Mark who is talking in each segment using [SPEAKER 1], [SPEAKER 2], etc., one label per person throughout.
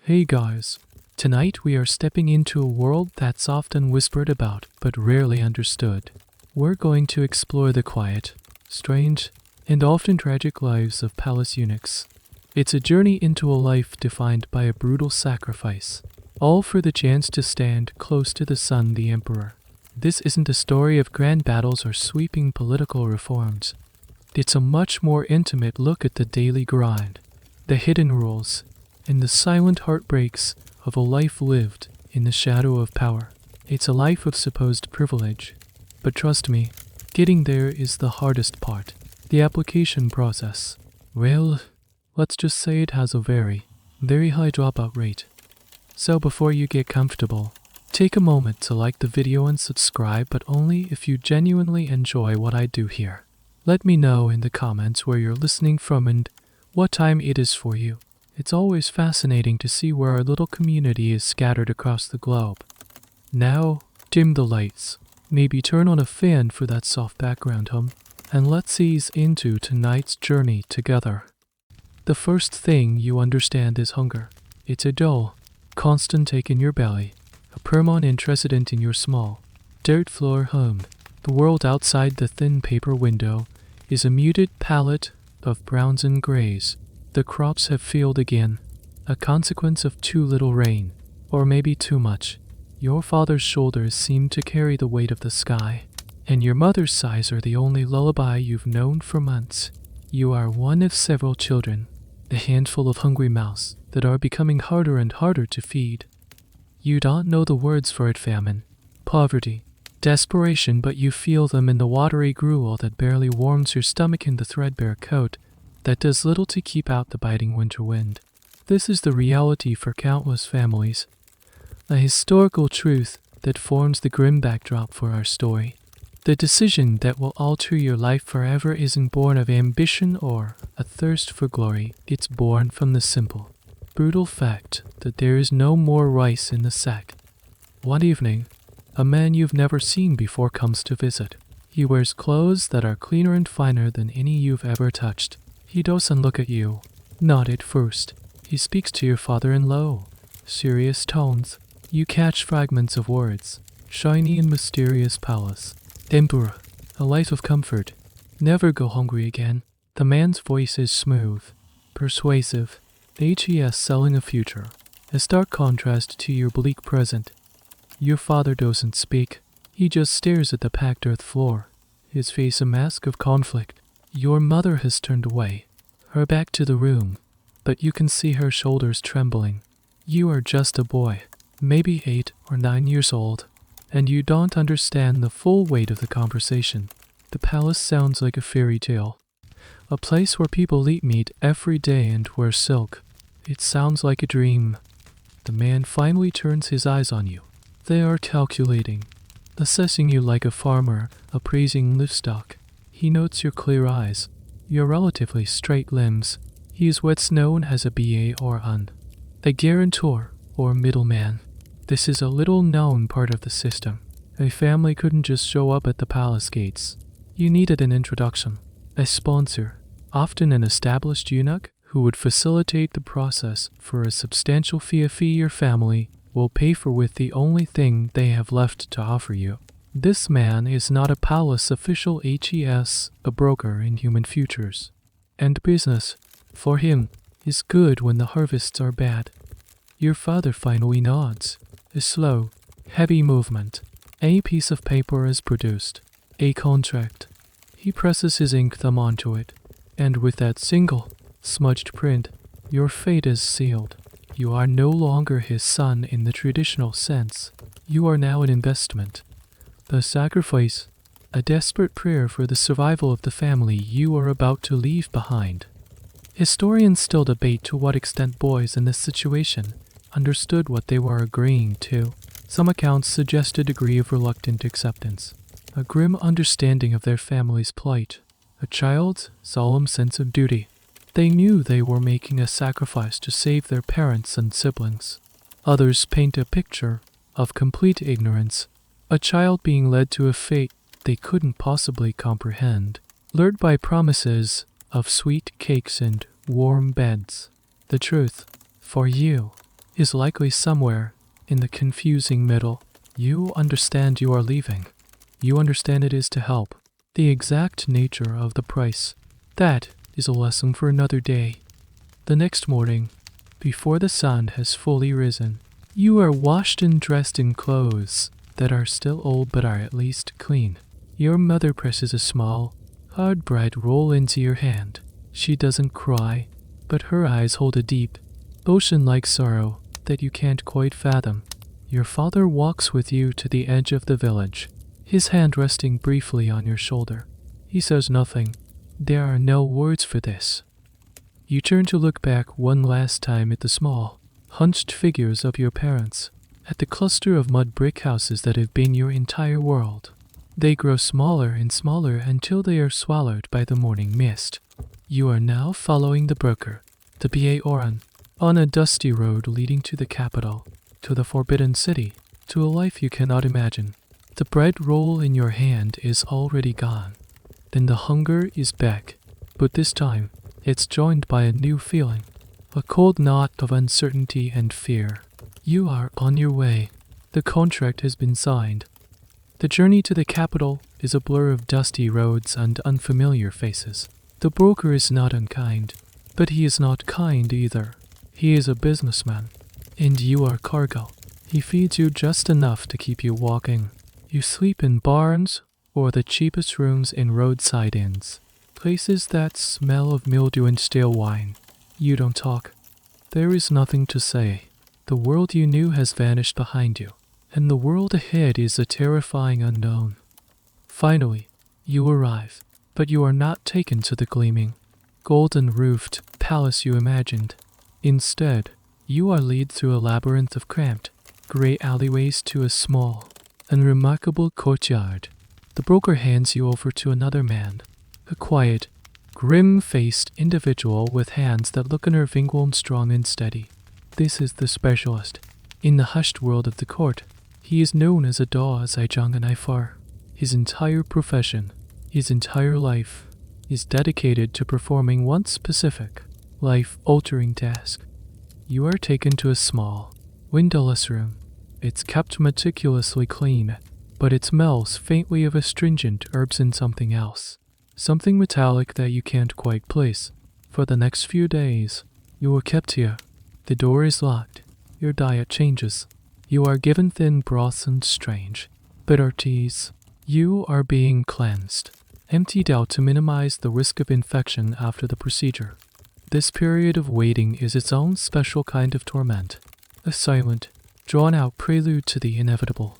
[SPEAKER 1] Hey guys, tonight we are stepping into a world that's often whispered about but rarely understood. We're going to explore the quiet, strange, and often tragic lives of palace eunuchs. It's a journey into a life defined by a brutal sacrifice, all for the chance to stand close to the son, the emperor. This isn't a story of grand battles or sweeping political reforms. It's a much more intimate look at the daily grind, the hidden rules, and the silent heartbreaks of a life lived in the shadow of power. It's a life of supposed privilege. But trust me, getting there is the hardest part. The application process. Well, let's just say it has a very high dropout rate. So before you get comfortable, take a moment to like the video and subscribe, but only if you genuinely enjoy what I do here. Let me know in the comments where you're listening from and what time it is for you. It's always fascinating to see where our little community is scattered across the globe. Now, dim the lights. Maybe turn on a fan for that soft background hum, and let's ease into tonight's journey together. The first thing you understand is hunger. It's a dull, constant ache in your belly, a permanent resident in your small, dirt floor home. The world outside the thin paper window is a muted palette of browns and grays. The crops have failed again, a consequence of too little rain, or maybe too much. Your father's shoulders seem to carry the weight of the sky, and your mother's sighs are the only lullaby you've known for months. You are one of several children, a handful of hungry mouths that are becoming harder and harder to feed. You don't know the words for it: famine, poverty, desperation, but you feel them in the watery gruel that barely warms your stomach and the threadbare coat that does little to keep out the biting winter wind. This is the reality for countless families, a historical truth that forms the grim backdrop for our story. The decision that will alter your life forever isn't born of ambition or a thirst for glory. It's born from the simple, brutal fact that there is no more rice in the sack. One evening, a man you've never seen before comes to visit. He wears clothes that are cleaner and finer than any you've ever touched. He doesn't look at you, not at first. He speaks to your father in low, serious tones. You catch fragments of words, shiny and mysterious palace. Emperor, a life of comfort. Never go hungry again. The man's voice is smooth, persuasive, HES selling a future, a stark contrast to your bleak present. Your father doesn't speak. He just stares at the packed earth floor, his face a mask of conflict. Your mother has turned away, her back to the room, but you can see her shoulders trembling. You are just a boy, maybe 8 or 9 years old, and you don't understand the full weight of the conversation. The palace sounds like a fairy tale, a place where people eat meat every day and wear silk. It sounds like a dream. The man finally turns his eyes on you. They are calculating, assessing you like a farmer appraising livestock. He notes your clear eyes, your relatively straight limbs. He is what's known as a BA or UN, a guarantor or middleman. This is a little-known part of the system. A family couldn't just show up at the palace gates. You needed an introduction, a sponsor, often an established eunuch who would facilitate the process for a substantial fee your family will pay for with the only thing they have left to offer you. This man is not a palace official, HES, a broker in human futures. And business, for him, is good when the harvests are bad. Your father finally nods. A slow, heavy movement. A piece of paper is produced. A contract. He presses his ink thumb onto it, and with that single, smudged print, your fate is sealed. You are no longer his son in the traditional sense. You are now an investment. A sacrifice, a desperate prayer for the survival of the family you are about to leave behind. Historians still debate to what extent boys in this situation understood what they were agreeing to. Some accounts suggest a degree of reluctant acceptance, a grim understanding of their family's plight, a child's solemn sense of duty. They knew they were making a sacrifice to save their parents and siblings. Others paint a picture of complete ignorance, a child being led to a fate they couldn't possibly comprehend, lured by promises of sweet cakes and warm beds. The truth, for you, is likely somewhere in the confusing middle. You understand you are leaving. You understand it is to help. The exact nature of the price. That is a lesson for another day. The next morning, before the sun has fully risen, you are washed and dressed in clothes that are still old but are at least clean. Your mother presses a small, hard bread roll into your hand. She doesn't cry, but her eyes hold a deep, ocean-like sorrow that you can't quite fathom. Your father walks with you to the edge of the village, his hand resting briefly on your shoulder. He says nothing. There are no words for this. You turn to look back one last time at the small, hunched figures of your parents, at the cluster of mud brick houses that have been your entire world. They grow smaller and smaller until they are swallowed by the morning mist. You are now following the broker, the B.A. Oran, on a dusty road leading to the capital, to the forbidden city, to a life you cannot imagine. The bread roll in your hand is already gone. Then the hunger is back, but this time it's joined by a new feeling, a cold knot of uncertainty and fear. You are on your way. The contract has been signed. The journey to the capital is a blur of dusty roads and unfamiliar faces. The broker is not unkind, but he is not kind either. He is a businessman, and you are cargo. He feeds you just enough to keep you walking. You sleep in barns or the cheapest rooms in roadside inns, places that smell of mildew and stale wine. You don't talk. There is nothing to say. The world you knew has vanished behind you, and the world ahead is a terrifying unknown. Finally, you arrive, but you are not taken to the gleaming, golden-roofed palace you imagined. Instead, you are led through a labyrinth of cramped, grey alleyways to a small, unremarkable courtyard. The broker hands you over to another man, a quiet, grim-faced individual with hands that look unnerving and strong and steady. This is the specialist. In the hushed world of the court, he is known as a Daw Zaijiang and Ifar. His entire profession, his entire life, is dedicated to performing one specific, life-altering task. You are taken to a small, windowless room. It's kept meticulously clean, but it smells faintly of astringent herbs and something else. Something metallic that you can't quite place. For the next few days, you are kept here. The door is locked. Your diet changes. You are given thin broths and strange, bitter teas. You are being cleansed, emptied out to minimize the risk of infection after the procedure. This period of waiting is its own special kind of torment, a silent, drawn-out prelude to the inevitable.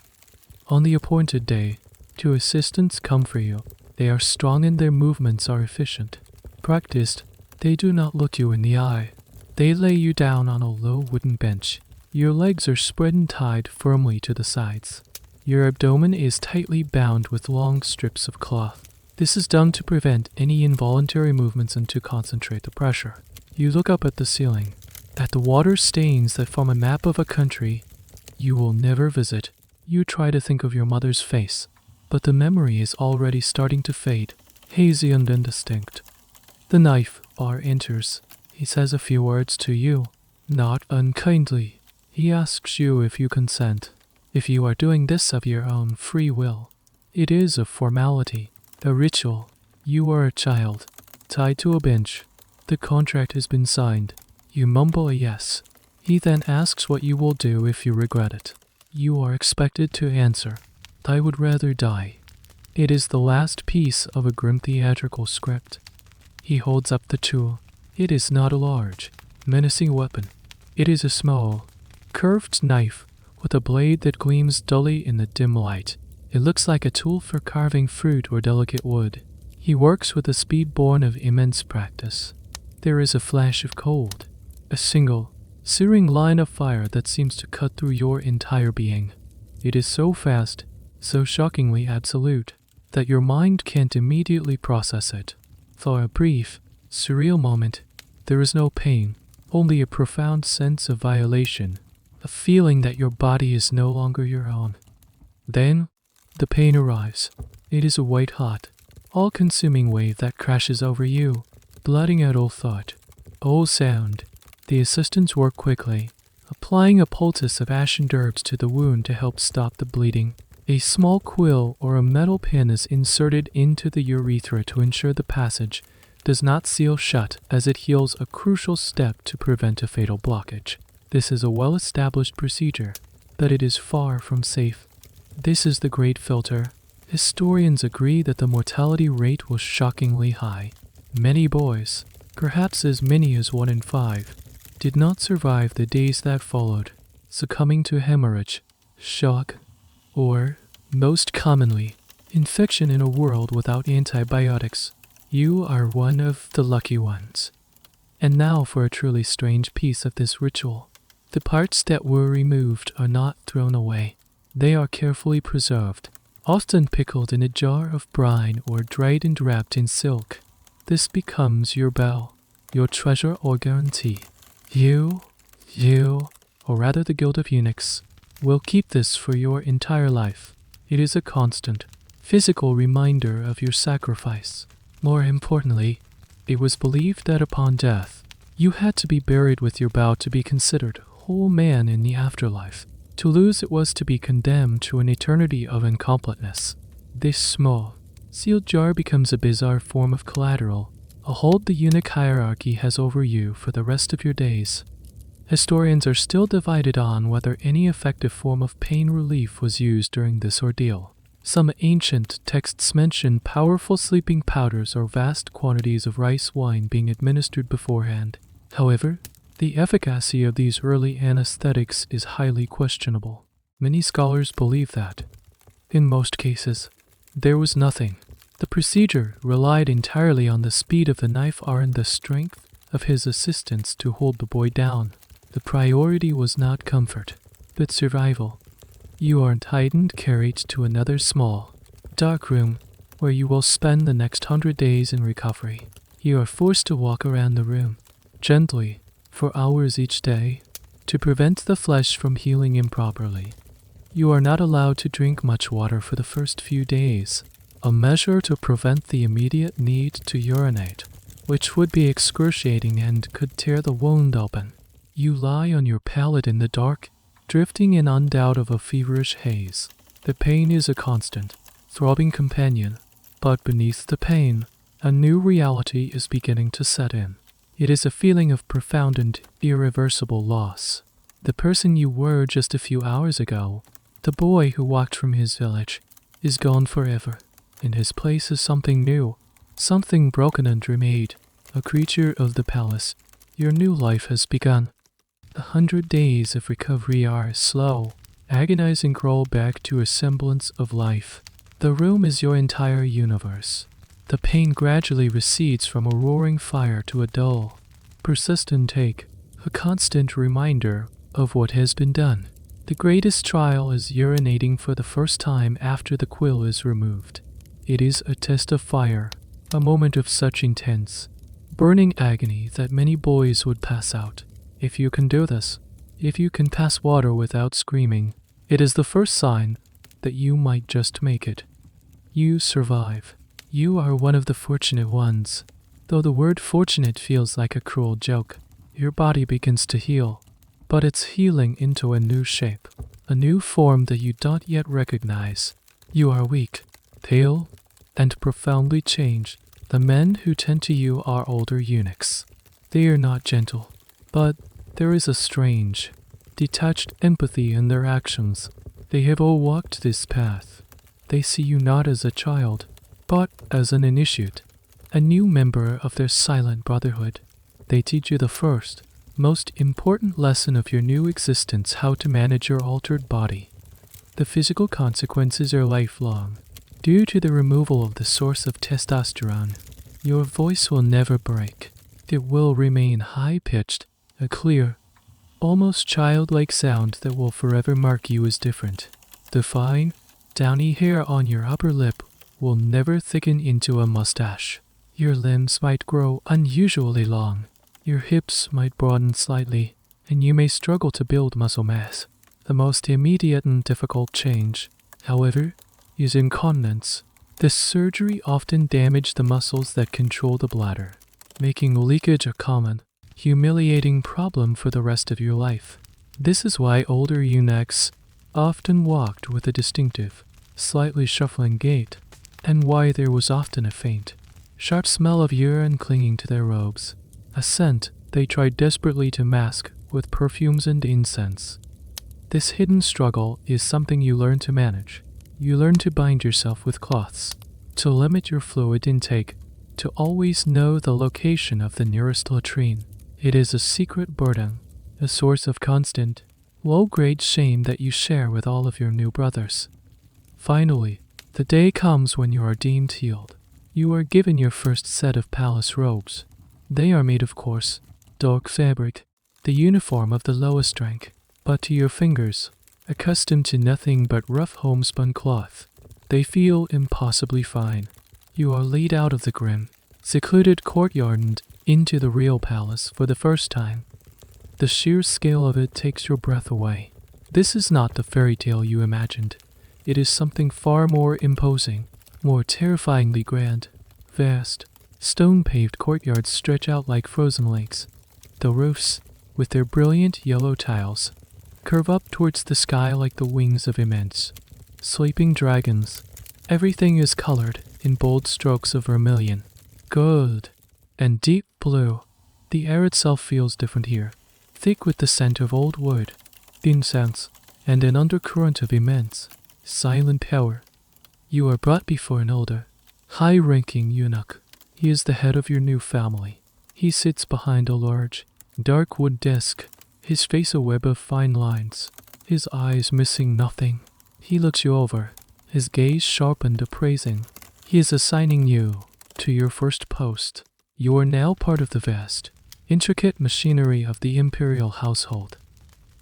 [SPEAKER 1] On the appointed day, two assistants come for you. They are strong and their movements are efficient. Practiced, they do not look you in the eye. They lay you down on a low wooden bench. Your legs are spread and tied firmly to the sides. Your abdomen is tightly bound with long strips of cloth. This is done to prevent any involuntary movements and to concentrate the pressure. You look up at the ceiling, at the water stains that form a map of a country you will never visit. You try to think of your mother's face, but the memory is already starting to fade, hazy and indistinct. The knife enters. He says a few words to you, not unkindly. He asks you if you consent, if you are doing this of your own free will. It is a formality, a ritual. You are a child, tied to a bench. The contract has been signed. You mumble a yes. He then asks what you will do if you regret it. You are expected to answer, I would rather die. It is the last piece of a grim theatrical script. He holds up the tool. It is not a large, menacing weapon. It is a small, curved knife with a blade that gleams dully in the dim light. It looks like a tool for carving fruit or delicate wood. He works with a speed born of immense practice. There is a flash of cold, a single, searing line of fire that seems to cut through your entire being. It is so fast, so shockingly absolute, that your mind can't immediately process it. For a brief, surreal moment, there is no pain, only a profound sense of violation, a feeling that your body is no longer your own. Then, the pain arrives. It is a white-hot, all-consuming wave that crashes over you, blotting out all thought, all sound. The assistants work quickly. A applying a poultice of ashen herbs to the wound to help stop the bleeding. A small quill or a metal pin is inserted into the urethra to ensure the passage does not seal shut, as it heals, a crucial step to prevent a fatal blockage. This is a well-established procedure, but it is far from safe. This is the great filter. Historians agree that the mortality rate was shockingly high. Many boys, perhaps as many as 1 in 5, did not survive the days that followed, succumbing to hemorrhage, shock, or, most commonly, infection in a world without antibiotics. You are one of the lucky ones. And now for a truly strange piece of this ritual. The parts that were removed are not thrown away. They are carefully preserved, often pickled in a jar of brine or dried and wrapped in silk. This becomes your bell, your treasure or guarantee. You, or rather the Guild of Eunuchs, will keep this for your entire life. It is a constant, physical reminder of your sacrifice. More importantly, it was believed that upon death, you had to be buried with your bow to be considered whole man in the afterlife. To lose it was to be condemned to an eternity of incompleteness. This small, sealed jar becomes a bizarre form of collateral, a hold the eunuch hierarchy has over you for the rest of your days. Historians are still divided on whether any effective form of pain relief was used during this ordeal. Some ancient texts mention powerful sleeping powders or vast quantities of rice wine being administered beforehand. However, the efficacy of these early anesthetics is highly questionable. Many scholars believe that, in most cases, there was nothing. The procedure relied entirely on the speed of the knife and the strength of his assistants to hold the boy down. The priority was not comfort, but survival. You are tightened, carried to another small, dark room where you will spend the next 100 days in recovery. You are forced to walk around the room, gently, for hours each day, to prevent the flesh from healing improperly. You are not allowed to drink much water for the first few days, a measure to prevent the immediate need to urinate, which would be excruciating and could tear the wound open. You lie on your pallet in the dark, drifting in undoubt of a feverish haze. The pain is a constant, throbbing companion, but beneath the pain, a new reality is beginning to set in. It is a feeling of profound and irreversible loss. The person you were just a few hours ago, the boy who walked from his village, is gone forever. In his place is something new, something broken and remade, a creature of the palace. Your new life has begun. The 100 days of recovery are a slow, agonizing crawl back to a semblance of life. The room is your entire universe. The pain gradually recedes from a roaring fire to a dull, persistent ache, a constant reminder of what has been done. The greatest trial is urinating for the first time after the quill is removed. It is a test of fire, a moment of such intense, burning agony that many boys would pass out. If you can do this, if you can pass water without screaming, it is the first sign that you might just make it. You survive. You are one of the fortunate ones. Though the word fortunate feels like a cruel joke, your body begins to heal, but it's healing into a new shape, a new form that you don't yet recognize. You are weak, pale, and profoundly changed. The men who tend to you are older eunuchs. They are not gentle, but there is a strange, detached empathy in their actions. They have all walked this path. They see you not as a child, but as an initiate, a new member of their silent brotherhood. They teach you the first, most important lesson of your new existence: how to manage your altered body. The physical consequences are lifelong. Due to the removal of the source of testosterone, your voice will never break. It will remain high-pitched, a clear, almost childlike sound that will forever mark you as different. The fine, downy hair on your upper lip will never thicken into a mustache. Your limbs might grow unusually long. Your hips might broaden slightly, and you may struggle to build muscle mass. The most immediate and difficult change, however, is incontinence. This surgery often damages the muscles that control the bladder, making leakage a common, humiliating problem for the rest of your life. This is why older eunuchs often walked with a distinctive, slightly shuffling gait, and why there was often a faint, sharp smell of urine clinging to their robes, a scent they tried desperately to mask with perfumes and incense. This hidden struggle is something you learn to manage. You learn to bind yourself with cloths, to limit your fluid intake, to always know the location of the nearest latrine. It is a secret burden, a source of constant, low-grade shame that you share with all of your new brothers. Finally, the day comes when you are deemed healed. You are given your first set of palace robes. They are made of coarse, dark fabric, the uniform of the lowest rank, but to your fingers, accustomed to nothing but rough homespun cloth, they feel impossibly fine. You are lead out of the grim, secluded courtyard and into the real palace for the first time. The sheer scale of it takes your breath away. This is not the fairy tale you imagined. It is something far more imposing, more terrifyingly grand. Vast, stone-paved courtyards stretch out like frozen lakes. The roofs, with their brilliant yellow tiles, curve up towards the sky like the wings of immense, sleeping dragons. Everything is colored in bold strokes of vermilion, gold, and deep blue. The air itself feels different here, thick with the scent of old wood, incense, and an undercurrent of immense, silent power. You are brought before an older, high-ranking eunuch. He is the head of your new family. He sits behind a large, dark wood desk, his face a web of fine lines, his eyes missing nothing. He looks you over, his gaze sharp and appraising. He is assigning you to your first post. You are now part of the vast, intricate machinery of the imperial household.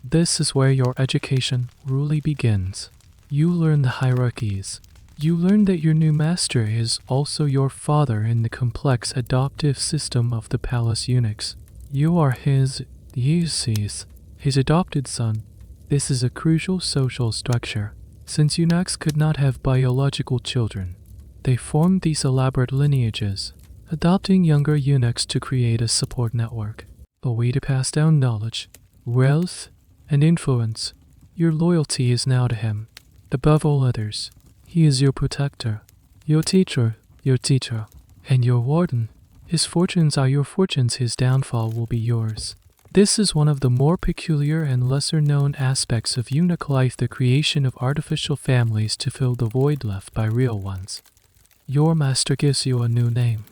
[SPEAKER 1] This is where your education really begins. You learn the hierarchies. You learn that your new master is also your father in the complex adoptive system of the palace eunuchs. You are his adopted son. This is a crucial social structure. Since eunuchs could not have biological children, they formed these elaborate lineages, adopting younger eunuchs to create a support network, a way to pass down knowledge, wealth, and influence. Your loyalty is now to him, above all others. He is your protector, your teacher, and your warden. His fortunes are your fortunes, his downfall will be yours. This is one of the more peculiar and lesser-known aspects of eunuch life, the creation of artificial families to fill the void left by real ones. Your master gives you a new name.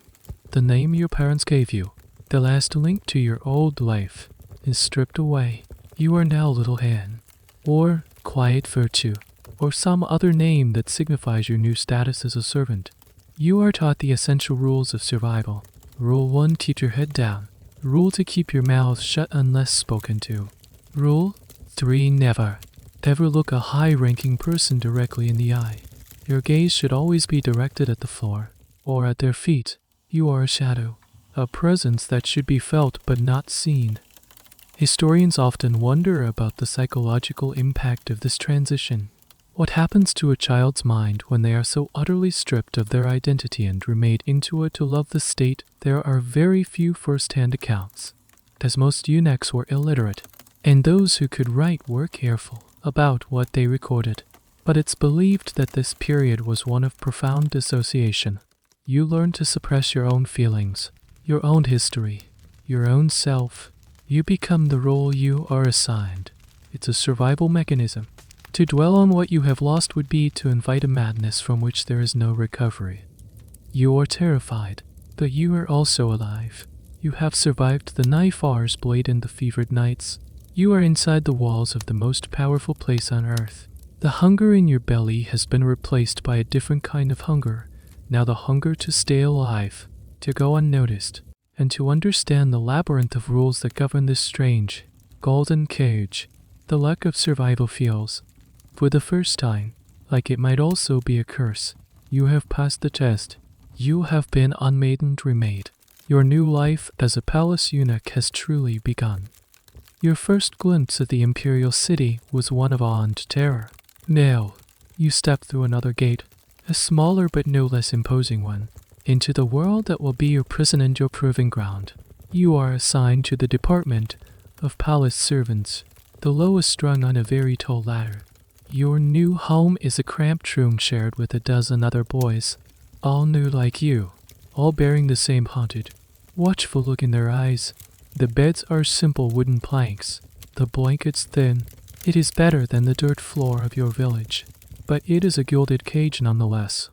[SPEAKER 1] The name your parents gave you, the last link to your old life, is stripped away. You are now Little Hen, or Quiet Virtue, or some other name that signifies your new status as a servant. You are taught the essential rules of survival. Rule 1, keep your head down. Rule 2, keep your mouth shut unless spoken to. Rule 3, never look a high-ranking person directly in the eye. Your gaze should always be directed at the floor, or at their feet. You are a shadow, a presence that should be felt but not seen. Historians often wonder about the psychological impact of this transition. What happens to a child's mind when they are so utterly stripped of their identity and remade into it to love the state? There are very few first-hand accounts, as most eunuchs were illiterate, and those who could write were careful about what they recorded. But it's believed that this period was one of profound dissociation. You learn to suppress your own feelings, your own history, your own self. You become the role you are assigned. It's a survival mechanism. To dwell on what you have lost would be to invite a madness from which there is no recovery. You are terrified, but you are also alive. You have survived the knife-hours blade and the fevered nights. You are inside the walls of the most powerful place on earth. The hunger in your belly has been replaced by a different kind of hunger. Now the hunger to stay alive, to go unnoticed, and to understand the labyrinth of rules that govern this strange, golden cage. The lack of survival feels, for the first time, like it might also be a curse. You have passed the test. You have been unmade and remade. Your new life as a palace eunuch has truly begun. Your first glimpse of the imperial city was one of awe and terror. Now, you step through another gate, a smaller but no less imposing one, into the world that will be your prison and your proving ground. You are assigned to the department of palace servants. the lowest strung on a very tall ladder. Your new home is a cramped room shared with a dozen other boys, all new like you, all bearing the same haunted, watchful look in their eyes. The beds are simple wooden planks, the blankets thin. It is better than the dirt floor of your village, but it is a gilded cage nonetheless.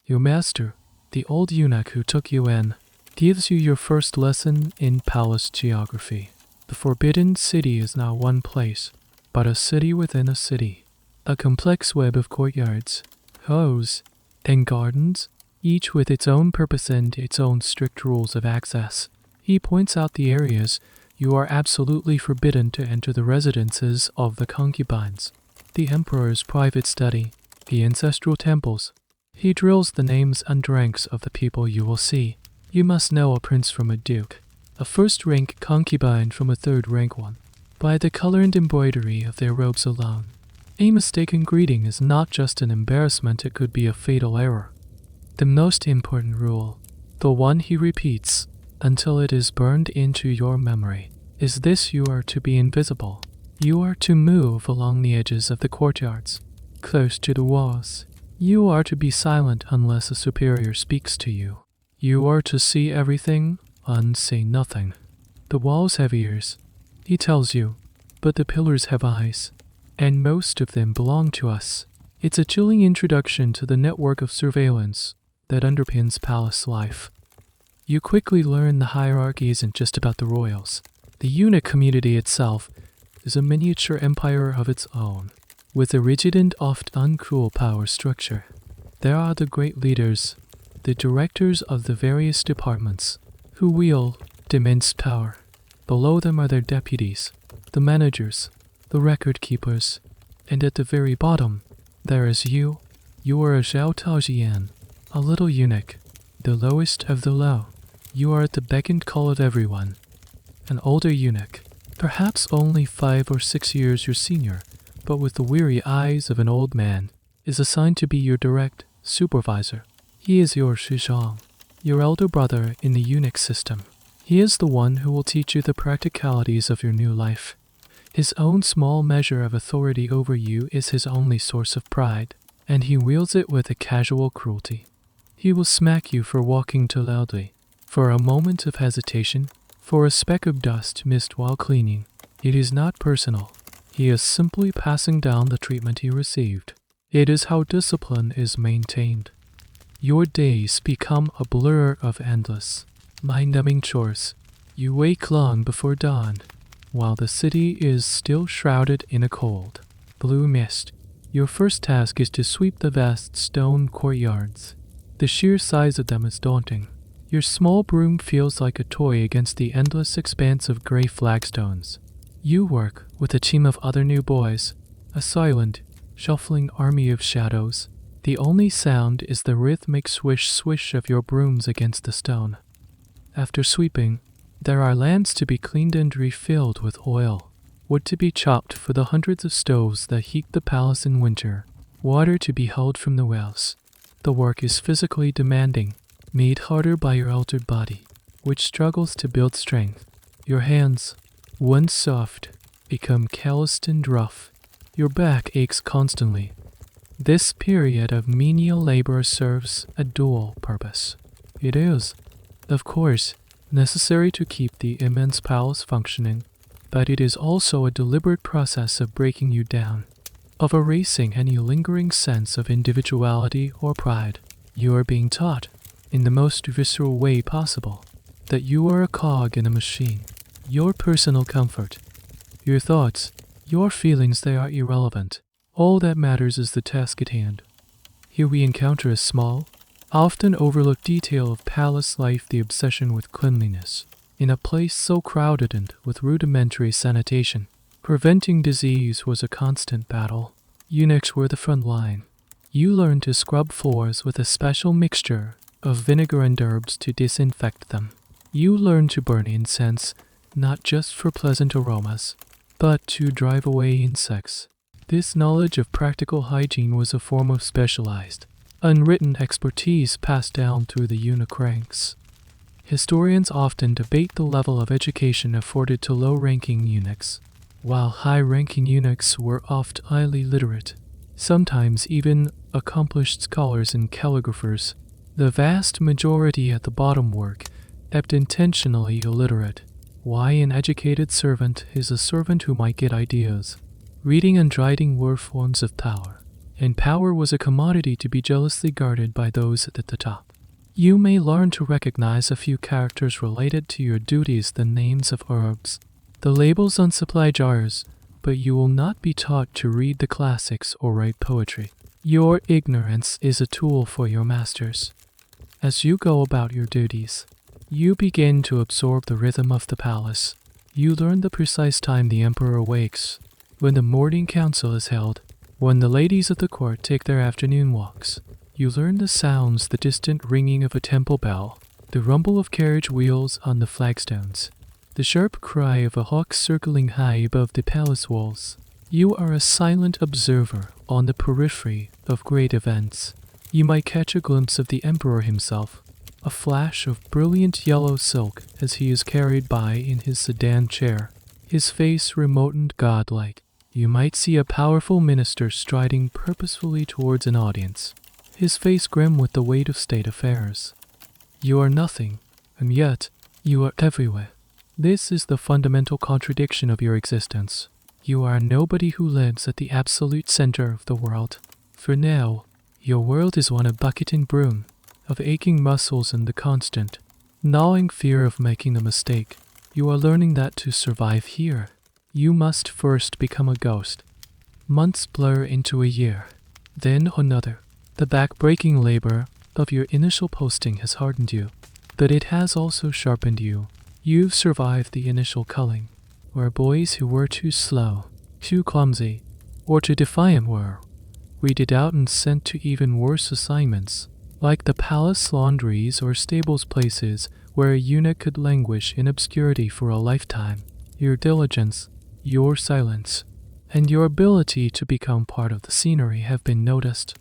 [SPEAKER 1] Your master, the old eunuch who took you in, gives you your first lesson in palace geography. The Forbidden City is not one place, but a city within a city. A complex web of courtyards, halls, and gardens, each with its own purpose and its own strict rules of access. He points out the areas you are absolutely forbidden to enter: the residences of the concubines, the emperor's private study, the ancestral temples. He drills the names and ranks of the people you will see. You must know a prince from a duke, a first-rank concubine from a third-rank one, by the color and embroidery of their robes alone. A mistaken greeting is not just an embarrassment, it could be a fatal error. The most important rule, the one he repeats until it is burned into your memory, is this: you are to be invisible. You are to move along the edges of the courtyards, close to the walls. You are to be silent unless a superior speaks to you. You are to see everything and say nothing. The walls have ears, he tells you, but the pillars have eyes, and most of them belong to us. It's a chilling introduction to the network of surveillance that underpins palace life. You quickly learn the hierarchy isn't just about the royals. The eunuch community itself is a miniature empire of its own, with a rigid and oft uncruel power structure. There are the great leaders, the directors of the various departments, who wield immense power. Below them are their deputies, the managers, the record keepers, and at the very bottom, there is you. You are a Zhao Taojian, a little eunuch, the lowest of the low. You are at the beck and call of everyone. An older eunuch, perhaps only 5 or 6 years your senior, but with the weary eyes of an old man, is assigned to be your direct supervisor. He is your Shizhong, your elder brother in the eunuch system. He is the one who will teach you the practicalities of your new life. His own small measure of authority over you is his only source of pride, and he wields it with a casual cruelty. He will smack you for walking too loudly, for a moment of hesitation, for a speck of dust missed while cleaning. It is not personal. He is simply passing down the treatment he received. It is how discipline is maintained. Your days become a blur of endless, mind-numbing chores. You wake long before dawn, while the city is still shrouded in a cold, blue mist. Your first task is to sweep the vast stone courtyards. The sheer size of them is daunting. Your small broom feels like a toy against the endless expanse of gray flagstones. You work with a team of other new boys, a silent, shuffling army of shadows. The only sound is the rhythmic swish-swish of your brooms against the stone. After sweeping, there are lands to be cleaned and refilled with oil, wood to be chopped for the hundreds of stoves that heat the palace in winter, water to be hauled from the wells. The work is physically demanding, made harder by your altered body, which struggles to build strength. Your hands, once soft, become calloused and rough. Your back aches constantly. This period of menial labor serves a dual purpose. It is, of course, necessary to keep the immense palace functioning, but it is also a deliberate process of breaking you down, of erasing any lingering sense of individuality or pride. You are being taught, in the most visceral way possible, that you are a cog in a machine. Your personal comfort, your thoughts, your feelings, they are irrelevant. All that matters is the task at hand. Here we encounter a small, often overlooked detail of palace life: the obsession with cleanliness. In a place so crowded and with rudimentary sanitation, preventing disease was a constant battle. Eunuchs were the front line. You learned to scrub floors with a special mixture of vinegar and herbs to disinfect them. You learned to burn incense, not just for pleasant aromas, but to drive away insects. This knowledge of practical hygiene was a form of specialized, unwritten expertise passed down through the eunuch ranks. Historians often debate the level of education afforded to low-ranking eunuchs. while high-ranking eunuchs were oft highly literate, sometimes even accomplished scholars and calligraphers. The vast majority at the bottom were kept intentionally illiterate. Why an educated servant is a servant who might get ideas. Reading and writing were forms of power, and power was a commodity to be jealously guarded by those at the top. You may learn to recognize a few characters related to your duties, the names of herbs, the labels on supply jars, but you will not be taught to read the classics or write poetry. Your ignorance is a tool for your masters. As you go about your duties, you begin to absorb the rhythm of the palace. You learn the precise time the emperor wakes, when the morning council is held, when the ladies of the court take their afternoon walks. You learn the sounds, the distant ringing of a temple bell, the rumble of carriage wheels on the flagstones, the sharp cry of a hawk circling high above the palace walls. You are a silent observer on the periphery of great events. You might catch a glimpse of the emperor himself, a flash of brilliant yellow silk as he is carried by in his sedan chair, his face remote and godlike. You might see a powerful minister striding purposefully towards an audience, his face grim with the weight of state affairs. You are nothing, and yet you are everywhere. This is the fundamental contradiction of your existence. You are nobody who lives at the absolute center of the world. For now, your world is one of bucket and broom, of aching muscles and the constant, gnawing fear of making a mistake. You are learning that to survive here, you must first become a ghost. Months blur into a year, then another. The back-breaking labor of your initial posting has hardened you, but it has also sharpened you. You've survived the initial culling, where boys who were too slow, too clumsy, or too defiant were weeded out and sent to even worse assignments, like the palace laundries or stables, places where a eunuch could languish in obscurity for a lifetime. Your diligence, your silence, and your ability to become part of the scenery have been noticed.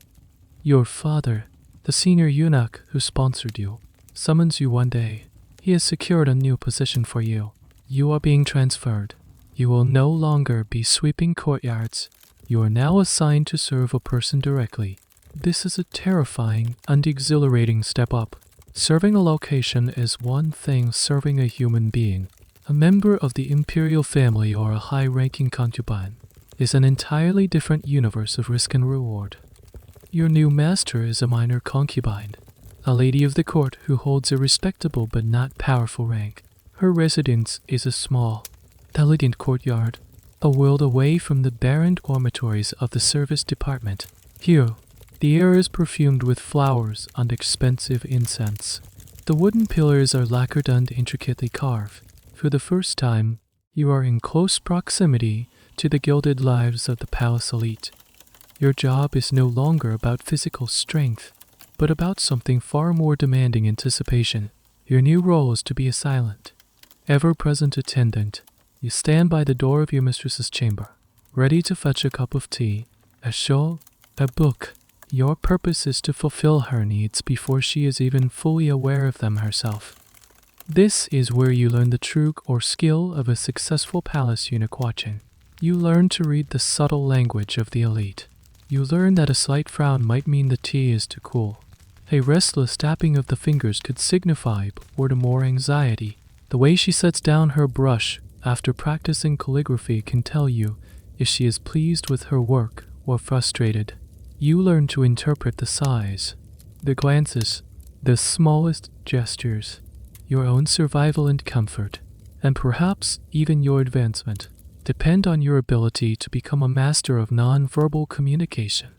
[SPEAKER 1] Your father, the senior eunuch who sponsored you, summons you one day. He has secured a new position for you. You are being transferred. You will no longer be sweeping courtyards. You are now assigned to serve a person directly. This is a terrifying and exhilarating step up. Serving a location is one thing, serving a human being, a member of the imperial family or a high-ranking concubine, is an entirely different universe of risk and reward. Your new master is a minor concubine, a lady of the court who holds a respectable but not powerful rank. Her residence is a small, elegant courtyard, a world away from the barren dormitories of the service department. Here, the air is perfumed with flowers and expensive incense. The wooden pillars are lacquered and intricately carved. For the first time, you are in close proximity to the gilded lives of the palace elite. Your job is no longer about physical strength, but about something far more demanding: anticipation. Your new role is to be a silent, ever-present attendant. You stand by the door of your mistress's chamber, ready to fetch a cup of tea, a shawl, a book. Your purpose is to fulfill her needs before she is even fully aware of them herself. This is where you learn the true or skill of a successful palace eunuch watching. You learn to read the subtle language of the elite. You learn that a slight frown might mean the tea is too cool. A restless tapping of the fingers could signify boredom or anxiety. The way she sets down her brush after practicing calligraphy can tell you if she is pleased with her work or frustrated. You learn to interpret the sighs, the glances, the smallest gestures, your own survival and comfort, and perhaps even your advancement, depend on your ability to become a master of non-verbal communication.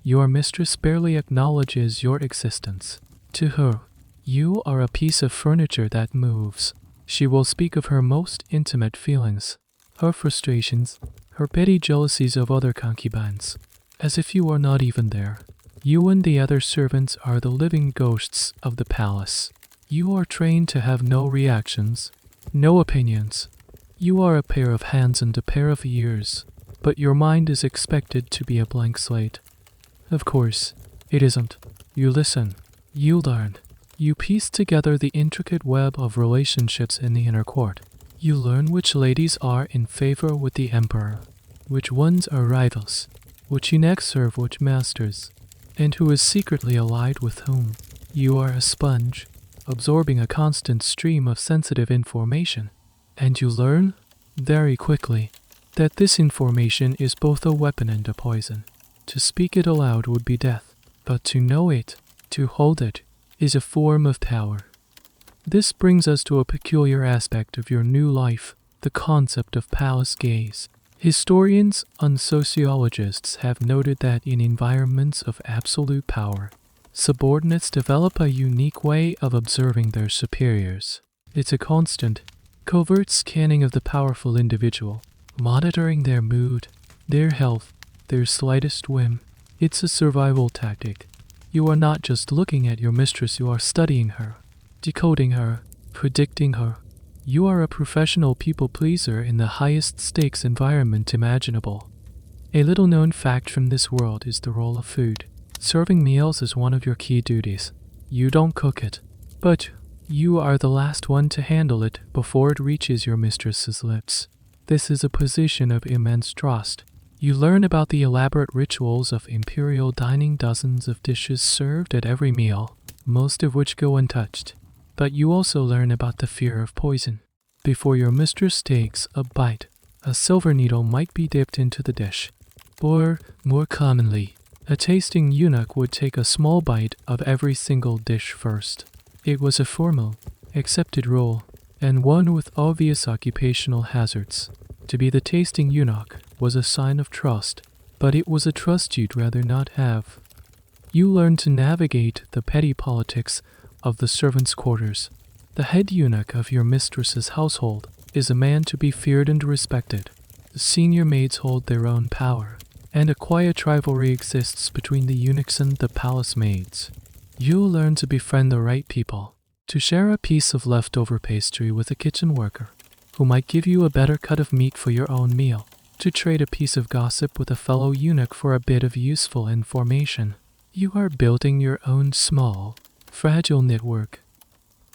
[SPEAKER 1] Your mistress barely acknowledges your existence. To her, you are a piece of furniture that moves. She will speak of her most intimate feelings, her frustrations, her petty jealousies of other concubines, as if you are not even there. You and the other servants are the living ghosts of the palace. You are trained to have no reactions, no opinions. You are a pair of hands and a pair of ears, but your mind is expected to be a blank slate. Of course, it isn't. You listen, you learn, you piece together the intricate web of relationships in the inner court. You learn which ladies are in favor with the emperor, which ones are rivals, which eunuchs serve which masters, and who is secretly allied with whom. You are a sponge, absorbing a constant stream of sensitive information, and you learn, very quickly, that this information is both a weapon and a poison. To speak it aloud would be death, but to know it, to hold it, is a form of power. This brings us to a peculiar aspect of your new life, the concept of palace gaze. Historians and sociologists have noted that in environments of absolute power, subordinates develop a unique way of observing their superiors. It's a constant, covert scanning of the powerful individual, monitoring their mood, their health, their slightest whim. It's a survival tactic. You are not just looking at your mistress, you are studying her, decoding her, predicting her. You are a professional people pleaser in the highest stakes environment imaginable. A little known fact from this world is the role of food. Serving meals is one of your key duties. You don't cook it, but you are the last one to handle it before it reaches your mistress's lips. This is a position of immense trust. You learn about the elaborate rituals of imperial dining, dozens of dishes served at every meal, most of which go untouched. But you also learn about the fear of poison. Before your mistress takes a bite, a silver needle might be dipped into the dish. Or, more commonly, a tasting eunuch would take a small bite of every single dish first. It was a formal, accepted rule, and one with obvious occupational hazards. To be the tasting eunuch was a sign of trust, but it was a trust you'd rather not have. You learn to navigate the petty politics of the servants' quarters. The head eunuch of your mistress's household is a man to be feared and respected. The senior maids hold their own power, and a quiet rivalry exists between the eunuchs and the palace maids. You'll learn to befriend the right people, to share a piece of leftover pastry with a kitchen worker, who might give you a better cut of meat for your own meal, to trade a piece of gossip with a fellow eunuch for a bit of useful information. You are building your own small, fragile network.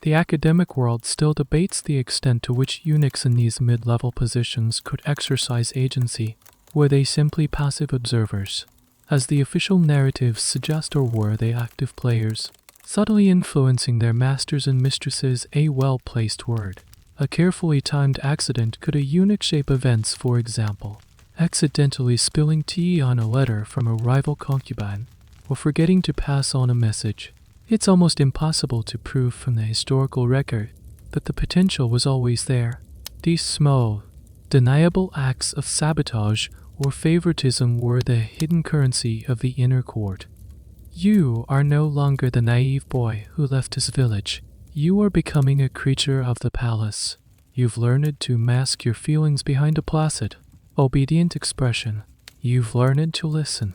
[SPEAKER 1] The academic world still debates the extent to which eunuchs in these mid-level positions could exercise agency. Were they simply passive observers, as the official narratives suggest, or were they active players, subtly influencing their masters and mistresses? A well-placed word, a carefully timed accident. Could a eunuch shape events, for example, accidentally spilling tea on a letter from a rival concubine, or forgetting to pass on a message? It's almost impossible to prove from the historical record, but the potential was always there. These small, deniable acts of sabotage or favoritism were the hidden currency of the inner court. You are no longer the naive boy who left his village. You are becoming a creature of the palace. You've learned to mask your feelings behind a placid, obedient expression. You've learned to listen,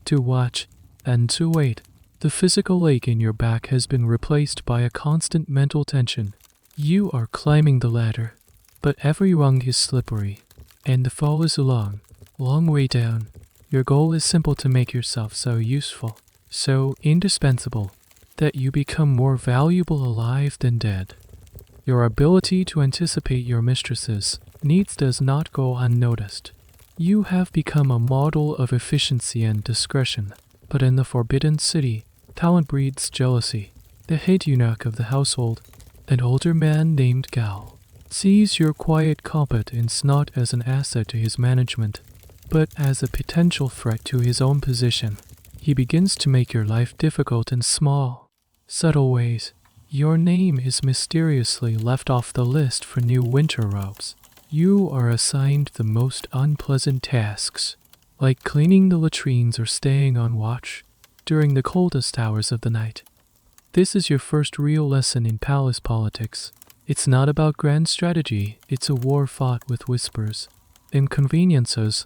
[SPEAKER 1] to watch, and to wait. The physical ache in your back has been replaced by a constant mental tension. You are climbing the ladder, but every rung is slippery, and the fall is a long, long way down. Your goal is simple: to make yourself so useful, so indispensable, that you become more valuable alive than dead. Your ability to anticipate your mistress's needs does not go unnoticed. You have become a model of efficiency and discretion, but in the Forbidden City, talent breeds jealousy. The head eunuch of the household, an older man named Gao, sees your quiet competence not as an asset to his management, but as a potential threat to his own position. He begins to make your life difficult in small, subtle ways. Your name is mysteriously left off the list for new winter robes. You are assigned the most unpleasant tasks, like cleaning the latrines or staying on watch during the coldest hours of the night. This is your first real lesson in palace politics. It's not about grand strategy, it's a war fought with whispers, inconveniences,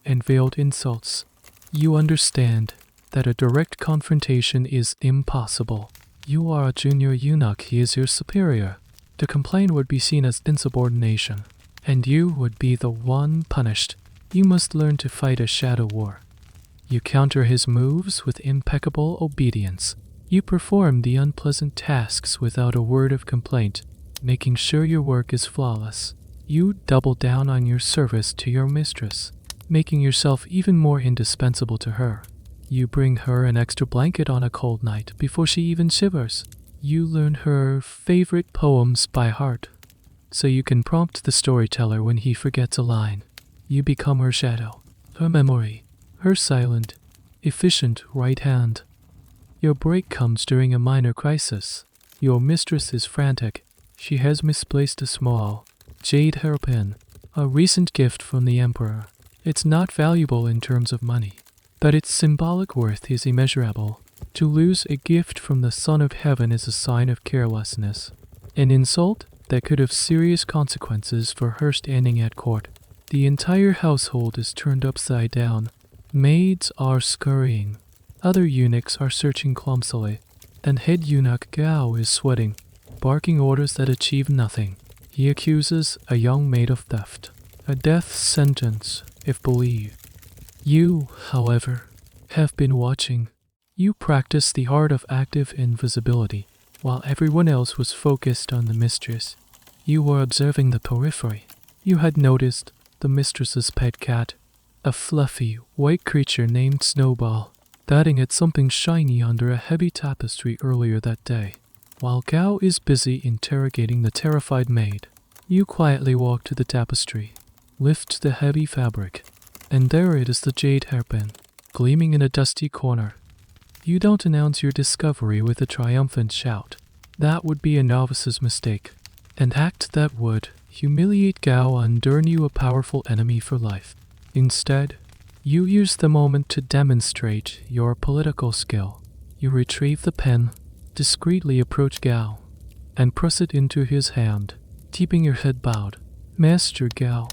[SPEAKER 1] and veiled insults. You understand that a direct confrontation is impossible. You are a junior eunuch, he is your superior. To complain would be seen as insubordination, and you would be the one punished. You must learn to fight a shadow war. You counter his moves with impeccable obedience. You perform the unpleasant tasks without a word of complaint, making sure your work is flawless. You double down on your service to your mistress, making yourself even more indispensable to her. You bring her an extra blanket on a cold night before she even shivers. You learn her favorite poems by heart, so you can prompt the storyteller when he forgets a line. You become her shadow, her memory, her silent, efficient right hand. Your break comes during a minor crisis. Your mistress is frantic. She has misplaced a small, jade hairpin, a recent gift from the emperor. It's not valuable in terms of money, but its symbolic worth is immeasurable. To lose a gift from the Son of Heaven is a sign of carelessness, an insult that could have serious consequences for her standing at court. The entire household is turned upside down. Maids are scurrying. Other eunuchs are searching clumsily, and head eunuch Gao is sweating, barking orders that achieve nothing. He accuses a young maid of theft, a death sentence, if believed. You, however, have been watching. You practice the art of active invisibility, while everyone else was focused on the mistress. You were observing the periphery. You had noticed the mistress's pet cat, a fluffy, white creature named Snowball, darting at something shiny under a heavy tapestry earlier that day. While Gao is busy interrogating the terrified maid, you quietly walk to the tapestry, lift the heavy fabric, and there it is, the jade hairpin, gleaming in a dusty corner. You don't announce your discovery with a triumphant shout. That would be a novice's mistake, an act that would humiliate Gao and earn you a powerful enemy for life. Instead, you use the moment to demonstrate your political skill. You retrieve the pen, discreetly approach Gao, and press it into his hand, keeping your head bowed. Master Gao,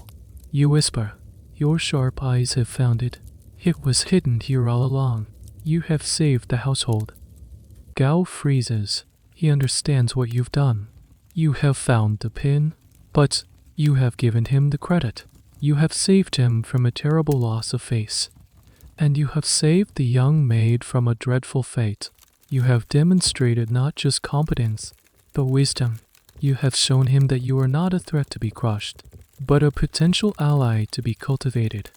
[SPEAKER 1] you whisper. Your sharp eyes have found it. It was hidden here all along. You have saved the household. Gao freezes. He understands what you've done. You have found the pin, but you have given him the credit. You have saved him from a terrible loss of face, and you have saved the young maid from a dreadful fate. You have demonstrated not just competence, but wisdom. You have shown him that you are not a threat to be crushed, but a potential ally to be cultivated.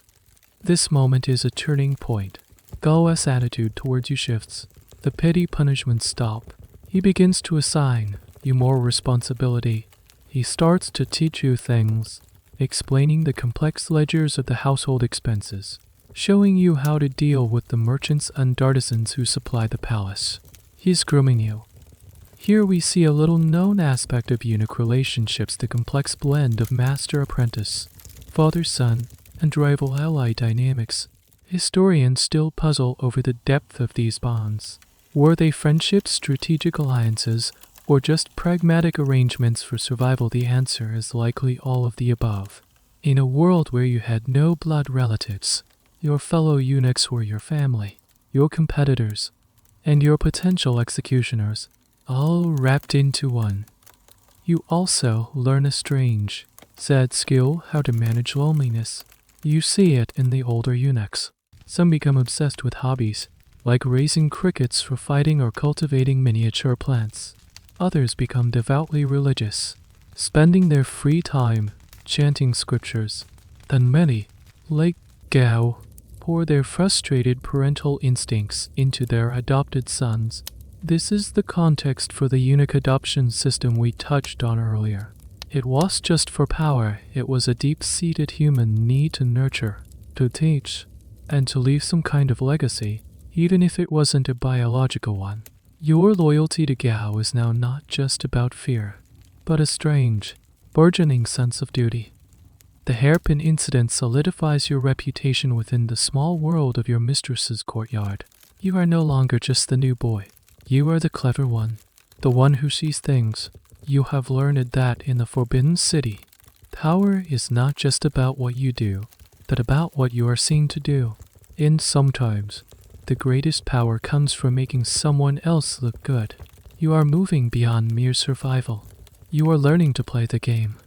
[SPEAKER 1] This moment is a turning point. Gao's attitude towards you shifts. The petty punishments stop. He begins to assign you more responsibility. He starts to teach you things, explaining the complex ledgers of the household expenses, showing you how to deal with the merchants and artisans who supply the palace. He's grooming you. Here we see a little-known aspect of eunuch relationships, the complex blend of master-apprentice, father-son, and rival-ally dynamics. Historians still puzzle over the depth of these bonds. Were they friendships, strategic alliances, or just pragmatic arrangements for survival? The answer is likely all of the above. In a world where you had no blood relatives, your fellow eunuchs were your family, your competitors, and your potential executioners, all wrapped into one. You also learn a strange, sad skill: how to manage loneliness. You see it in the older eunuchs. Some become obsessed with hobbies, like raising crickets for fighting or cultivating miniature plants. Others become devoutly religious, spending their free time chanting scriptures. Then many, like Gao, pour their frustrated parental instincts into their adopted sons. This is the context for the eunuch adoption system we touched on earlier. It was just for power. It was a deep-seated human need to nurture, to teach, and to leave some kind of legacy, even if it wasn't a biological one. Your loyalty to Gao is now not just about fear, but a strange, burgeoning sense of duty. The hairpin incident solidifies your reputation within the small world of your mistress's courtyard. You are no longer just the new boy. You are the clever one, the one who sees things. You have learned that in the Forbidden City, power is not just about what you do, but about what you are seen to do. And sometimes, the greatest power comes from making someone else look good. You are moving beyond mere survival. You are learning to play the game.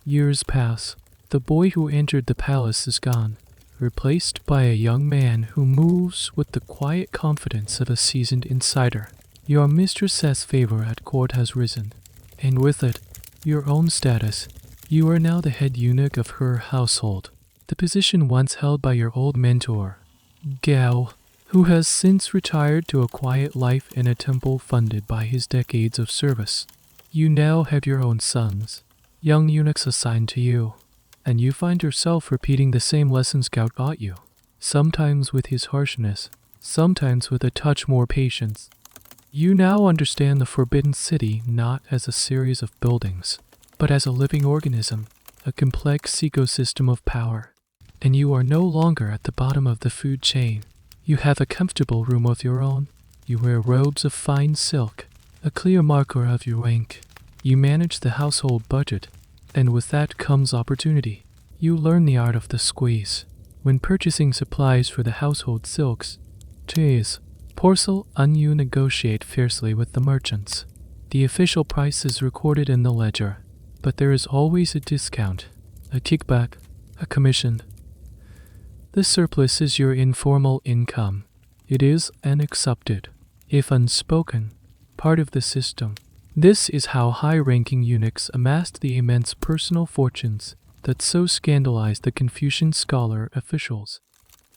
[SPEAKER 1] Years pass. The boy who entered the palace is gone, replaced by a young man who moves with the quiet confidence of a seasoned insider. Your mistress's favor at court has risen, and with it, your own status. You are now the head eunuch of her household, the position once held by your old mentor, Gao, who has since retired to a quiet life in a temple funded by his decades of service. You now have your own sons, young eunuchs assigned to you, and you find yourself repeating the same lessons Gao taught you, sometimes with his harshness, sometimes with a touch more patience. You now understand the Forbidden City not as a series of buildings, but as a living organism, a complex ecosystem of power. And you are no longer at the bottom of the food chain. You have a comfortable room of your own. You wear robes of fine silk, a clear marker of your rank. You manage the household budget, and with that comes opportunity. You learn the art of the squeeze. When purchasing supplies for the household silks, teas, porcelain, you negotiate fiercely with the merchants. The official price is recorded in the ledger, but there is always a discount, a kickback, a commission. The surplus is your informal income. It is an accepted, if unspoken, part of the system. This is how high-ranking eunuchs amassed the immense personal fortunes that so scandalized the Confucian scholar officials.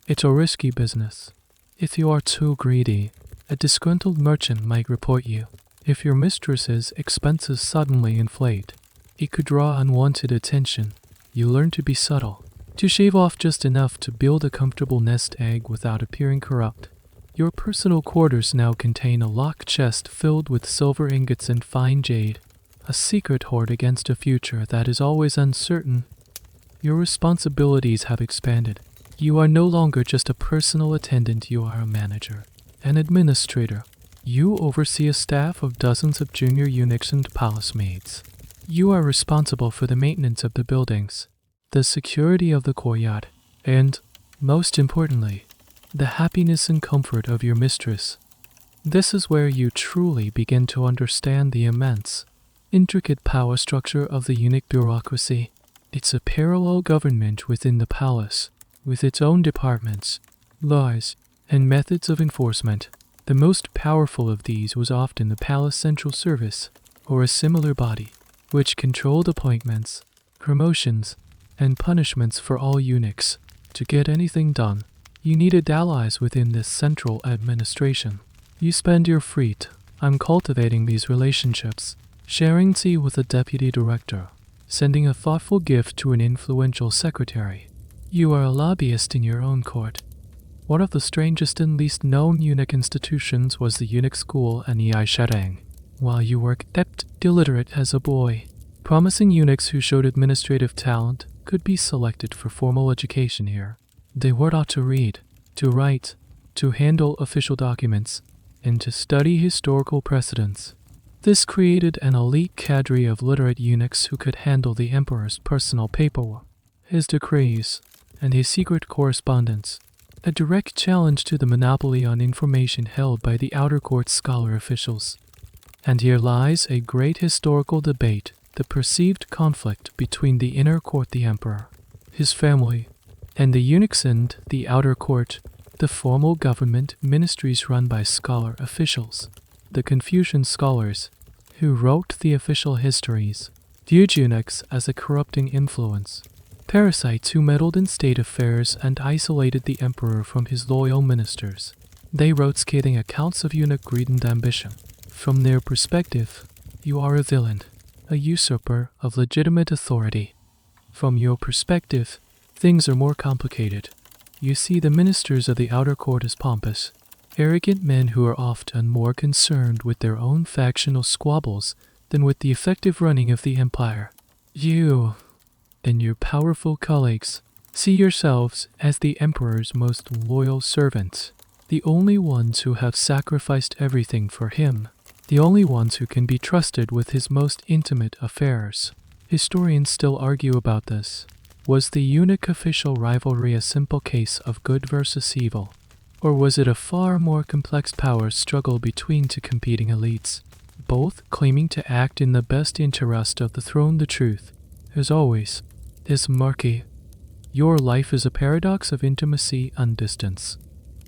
[SPEAKER 1] It's a risky business. If you are too greedy, a disgruntled merchant might report you. If your mistress's expenses suddenly inflate, it could draw unwanted attention. You learn to be subtle, to shave off just enough to build a comfortable nest egg without appearing corrupt. Your personal quarters now contain a locked chest filled with silver ingots and fine jade, a secret hoard against a future that is always uncertain. Your responsibilities have expanded. You are no longer just a personal attendant, you are a manager, an administrator. You oversee a staff of dozens of junior eunuchs and palace maids. You are responsible for the maintenance of the buildings, the security of the courtyard, and, most importantly, the happiness and comfort of your mistress. This is where you truly begin to understand the immense, intricate power structure of the eunuch bureaucracy. It's a parallel government within the palace, with its own departments, laws, and methods of enforcement. The most powerful of these was often the palace central service, or a similar body, which controlled appointments, promotions, and punishments for all eunuchs. To get anything done, you needed allies within this central administration. You spend your free time cultivating these relationships, sharing tea with a deputy director, sending a thoughtful gift to an influential secretary. You are a lobbyist in your own court. One of the strangest and least known eunuch institutions was the eunuch school in Sharang. While you were kept illiterate as a boy, promising eunuchs who showed administrative talent could be selected for formal education here. They were taught to read, to write, to handle official documents, and to study historical precedents. This created an elite cadre of literate eunuchs who could handle the emperor's personal paperwork, his decrees, and his secret correspondence, a direct challenge to the monopoly on information held by the outer court scholar officials. And here lies a great historical debate, the perceived conflict between the inner court, the emperor, his family, and the eunuchs and the outer court, the formal government ministries run by scholar officials. The Confucian scholars, who wrote the official histories, viewed eunuchs as a corrupting influence, parasites who meddled in state affairs and isolated the emperor from his loyal ministers. They wrote scathing accounts of eunuch greed and ambition. From their perspective, you are a villain, a usurper of legitimate authority. From your perspective, things are more complicated. You see the ministers of the outer court as pompous, arrogant men who are often more concerned with their own factional squabbles than with the effective running of the empire. You and your powerful colleagues see yourselves as the emperor's most loyal servants, the only ones who have sacrificed everything for him, the only ones who can be trusted with his most intimate affairs. Historians still argue about this. Was the eunuch official rivalry a simple case of good versus evil, or was it a far more complex power struggle between two competing elites, both claiming to act in the best interest of the throne? The truth, as always, is murky. Your life is a paradox of intimacy and distance.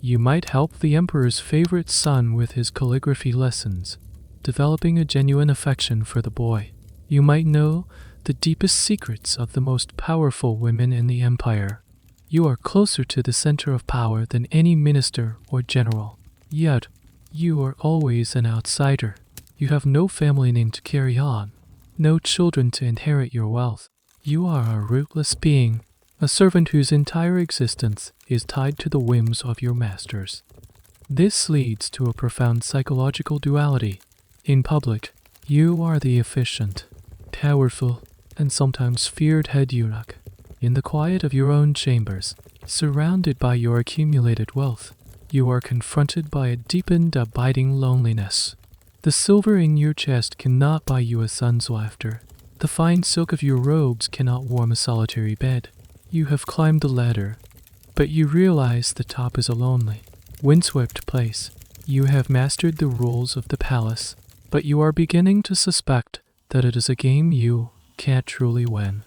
[SPEAKER 1] You might help the emperor's favorite son with his calligraphy lessons, developing a genuine affection for the boy. You might know the deepest secrets of the most powerful women in the empire. You are closer to the center of power than any minister or general. Yet, you are always an outsider. You have no family name to carry on, no children to inherit your wealth. You are a rootless being, a servant whose entire existence is tied to the whims of your masters. This leads to a profound psychological duality. In public, you are the efficient, powerful, and sometimes feared head eunuch. In the quiet of your own chambers, surrounded by your accumulated wealth, you are confronted by a deep and abiding loneliness. The silver in your chest cannot buy you a son's laughter. The fine silk of your robes cannot warm a solitary bed. You have climbed the ladder, but you realize the top is a lonely, windswept place. You have mastered the rules of the palace, but you are beginning to suspect that it is a game you can't truly win.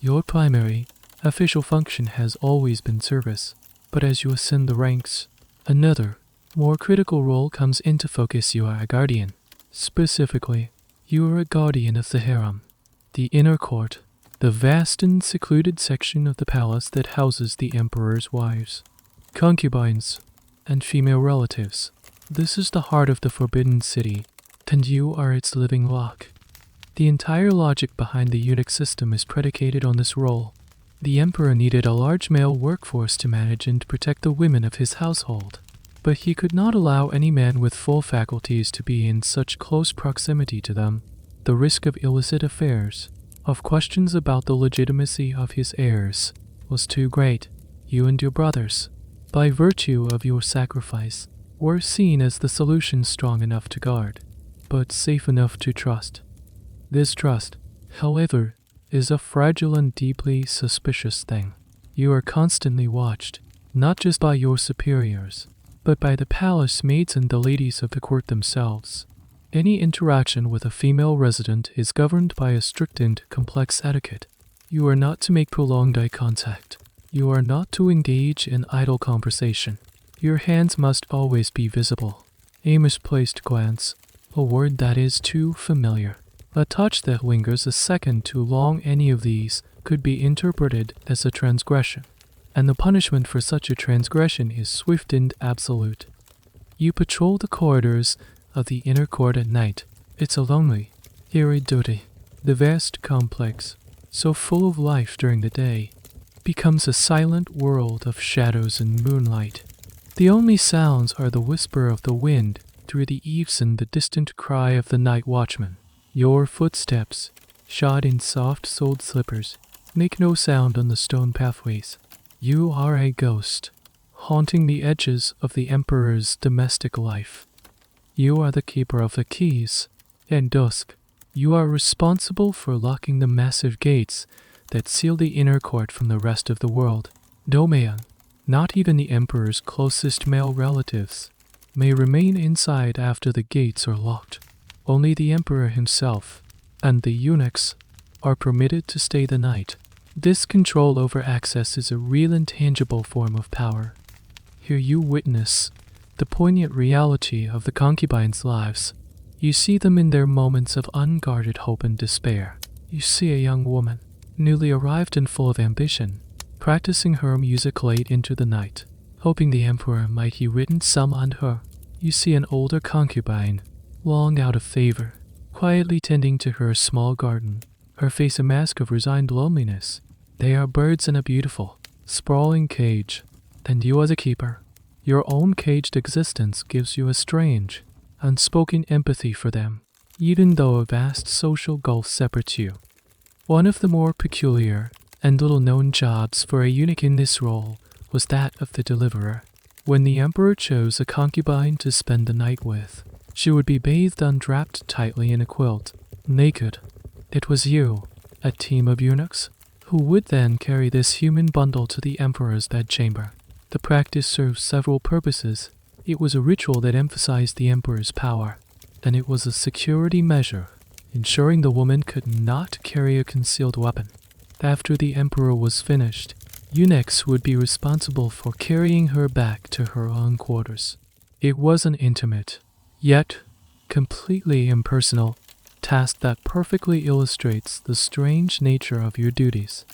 [SPEAKER 1] Your primary, official function has always been service, but as you ascend the ranks, another, more critical role comes into focus. You are a guardian. Specifically, you are a guardian of the harem, the inner court, the vast and secluded section of the palace that houses the emperor's wives, concubines, and female relatives. This is the heart of the Forbidden City, and you are its living lock. The entire logic behind the eunuch system is predicated on this role. The emperor needed a large male workforce to manage and protect the women of his household, but he could not allow any man with full faculties to be in such close proximity to them. The risk of illicit affairs, of questions about the legitimacy of his heirs, was too great. You and your brothers, by virtue of your sacrifice, were seen as the solution strong enough to guard, but safe enough to trust. This trust, however, is a fragile and deeply suspicious thing. You are constantly watched, not just by your superiors, but by the palace maids and the ladies of the court themselves. Any interaction with a female resident is governed by a strict and complex etiquette. You are not to make prolonged eye contact. You are not to engage in idle conversation. Your hands must always be visible. A misplaced glance, a word that is too familiar, a touch that lingers a second too long, any of these could be interpreted as a transgression, and the punishment for such a transgression is swift and absolute. You patrol the corridors of the inner court at night. It's a lonely, eerie duty. The vast complex, so full of life during the day, becomes a silent world of shadows and moonlight. The only sounds are the whisper of the wind through the eaves and the distant cry of the night watchman. Your footsteps, shod in soft-soled slippers, make no sound on the stone pathways. You are a ghost, haunting the edges of the emperor's domestic life. You are the keeper of the keys. At dusk, you are responsible for locking the massive gates that seal the inner court from the rest of the world. No man, not even the emperor's closest male relatives, may remain inside after the gates are locked. Only the emperor himself and the eunuchs are permitted to stay the night. This control over access is a real and tangible form of power. Here you witness the poignant reality of the concubines' lives. You see them in their moments of unguarded hope and despair. You see a young woman, newly arrived and full of ambition, practicing her music late into the night, hoping the emperor might he written some on her. You see an older concubine, long out of favor, quietly tending to her small garden, her face a mask of resigned loneliness. They are birds in a beautiful, sprawling cage, and you are the keeper. Your own caged existence gives you a strange, unspoken empathy for them, even though a vast social gulf separates you. One of the more peculiar and little-known jobs for a eunuch in this role was that of the deliverer. When the emperor chose a concubine to spend the night with, she would be bathed and wrapped tightly in a quilt, naked. It was you, a team of eunuchs, who would then carry this human bundle to the emperor's bedchamber. The practice served several purposes. It was a ritual that emphasized the emperor's power, and it was a security measure, ensuring the woman could not carry a concealed weapon. After the emperor was finished, eunuchs would be responsible for carrying her back to her own quarters. It was an intimate, yet completely impersonal, task that perfectly illustrates the strange nature of your duties.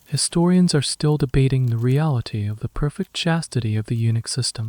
[SPEAKER 1] Historians are still debating the reality of the perfect chastity of the eunuch system,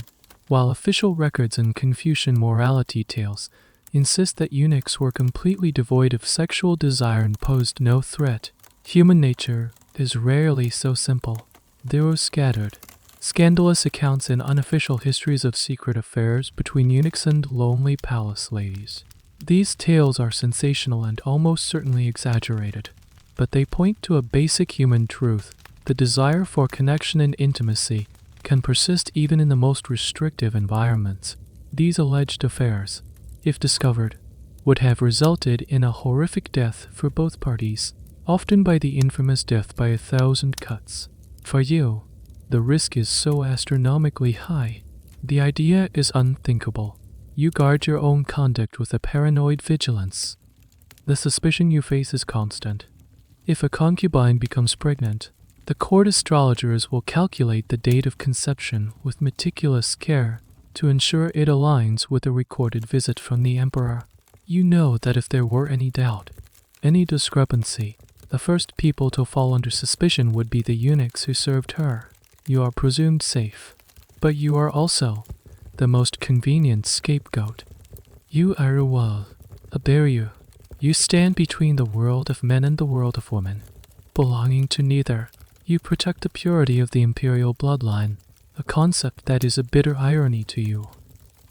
[SPEAKER 1] while official records and Confucian morality tales insist that eunuchs were completely devoid of sexual desire and posed no threat. Human nature is rarely so simple. There are scattered, scandalous accounts and unofficial histories of secret affairs between eunuchs and lonely palace ladies. These tales are sensational and almost certainly exaggerated, but they point to a basic human truth: the desire for connection and intimacy can persist even in the most restrictive environments. These alleged affairs, if discovered, would have resulted in a horrific death for both parties, often by the infamous death by 1,000 cuts. For you, the risk is so astronomically high. The idea is unthinkable. You guard your own conduct with a paranoid vigilance. The suspicion you face is constant. If a concubine becomes pregnant, the court astrologers will calculate the date of conception with meticulous care to ensure it aligns with a recorded visit from the emperor. You know that if there were any doubt, any discrepancy, the first people to fall under suspicion would be the eunuchs who served her. You are presumed safe, but you are also the most convenient scapegoat. You are a wall, a barrier. You stand between the world of men and the world of women. Belonging to neither, you protect the purity of the imperial bloodline, a concept that is a bitter irony to you.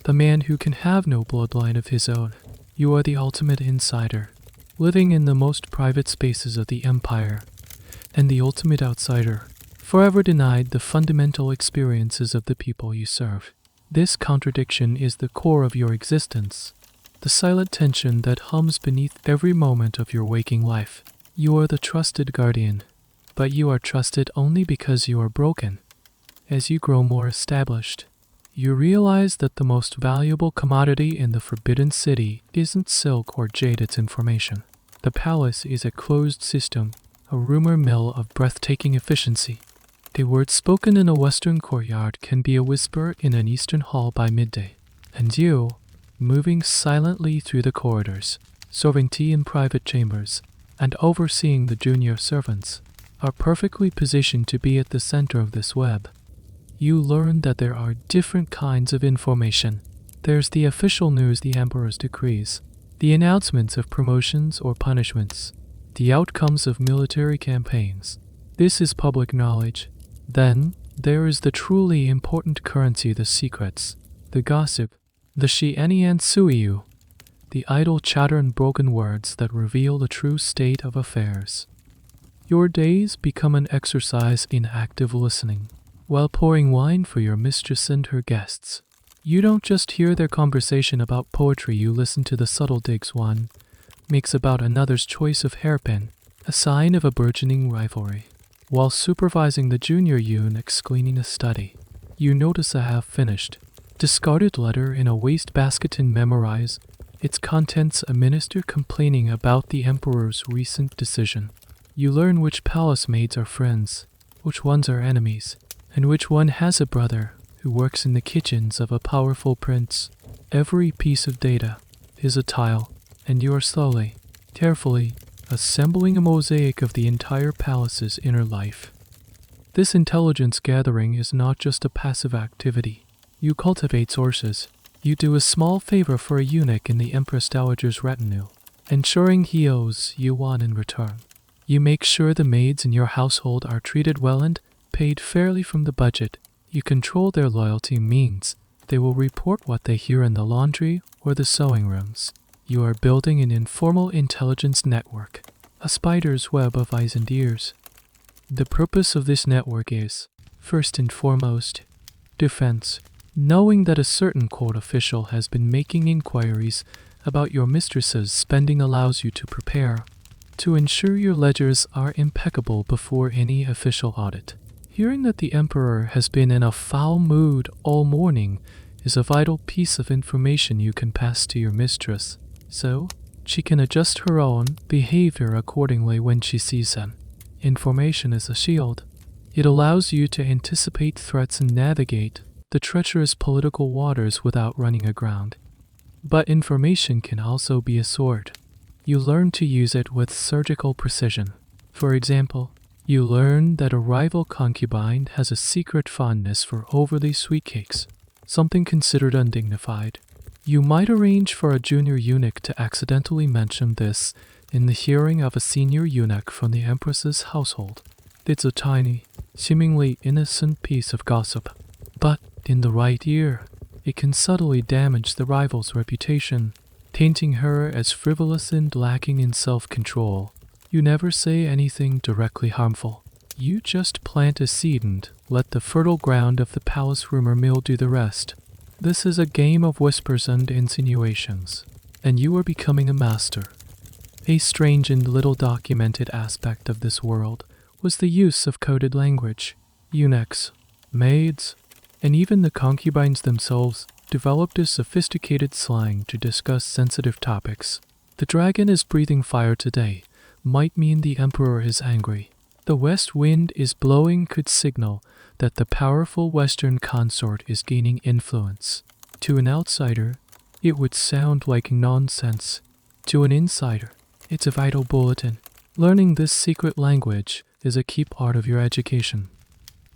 [SPEAKER 1] The man who can have no bloodline of his own. You are the ultimate insider, living in the most private spaces of the empire, and the ultimate outsider, forever denied the fundamental experiences of the people you serve. This contradiction is the core of your existence, the silent tension that hums beneath every moment of your waking life. You are the trusted guardian, but you are trusted only because you are broken. As you grow more established, you realize that the most valuable commodity in the Forbidden City isn't silk or jade, it's information. The palace is a closed system, a rumor mill of breathtaking efficiency. A word spoken in a western courtyard can be a whisper in an eastern hall by midday. And you, moving silently through the corridors, serving tea in private chambers, and overseeing the junior servants, are perfectly positioned to be at the center of this web. You learn that there are different kinds of information. There's the official news, the emperor's decrees, the announcements of promotions or punishments, the outcomes of military campaigns. This is public knowledge. Then, there is the truly important currency, the secrets, the gossip, the shianian suiyu, the idle chatter and broken words that reveal the true state of affairs. Your days become an exercise in active listening. While pouring wine for your mistress and her guests, you don't just hear their conversation about poetry, you listen to the subtle digs one makes about another's choice of hairpin, a sign of a burgeoning rivalry. While supervising the junior eunuchs cleaning a study, you notice a half-finished, discarded letter in a wastebasket and memorize its contents, a minister complaining about the emperor's recent decision. You learn which palace maids are friends, which ones are enemies, and which one has a brother who works in the kitchens of a powerful prince. Every piece of data is a tile, and you are slowly, carefully, assembling a mosaic of the entire palace's inner life. This intelligence gathering is not just a passive activity. You cultivate sources. You do a small favor for a eunuch in the Empress Dowager's retinue, ensuring he owes you one in return. You make sure the maids in your household are treated well and paid fairly from the budget. You control their loyalty means they will report what they hear in the laundry or the sewing rooms. You are building an informal intelligence network, a spider's web of eyes and ears. The purpose of this network is, first and foremost, defense. Knowing that a certain court official has been making inquiries about your mistress's spending allows you to prepare to ensure your ledgers are impeccable before any official audit. Hearing that the emperor has been in a foul mood all morning is a vital piece of information you can pass to your mistress, so she can adjust her own behavior accordingly when she sees them. Information is a shield. It allows you to anticipate threats and navigate the treacherous political waters without running aground. But information can also be a sword. you learn to use it with surgical precision. For example, you learn that a rival concubine has a secret fondness for overly sweet cakes, something considered undignified. You might arrange for a junior eunuch to accidentally mention this in the hearing of a senior eunuch from the empress's household. It's a tiny, seemingly innocent piece of gossip, but in the right ear, it can subtly damage the rival's reputation, tainting her as frivolous and lacking in self-control. You never say anything directly harmful. You just plant a seed and let the fertile ground of the palace rumor mill do the rest. This is a game of whispers and insinuations, and you are becoming a master. A strange and little documented aspect of this world was the use of coded language. Eunuchs, maids, and even the concubines themselves developed a sophisticated slang to discuss sensitive topics. The dragon is breathing fire today might mean the emperor is angry. The west wind is blowing could signal that the powerful western consort is gaining influence. To an outsider, it would sound like nonsense. To an insider, it's a vital bulletin. Learning this secret language is a key part of your education.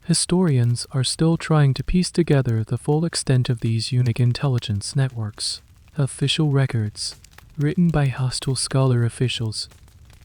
[SPEAKER 1] Historians are still trying to piece together the full extent of these eunuch intelligence networks. Official records, written by hostile scholar officials,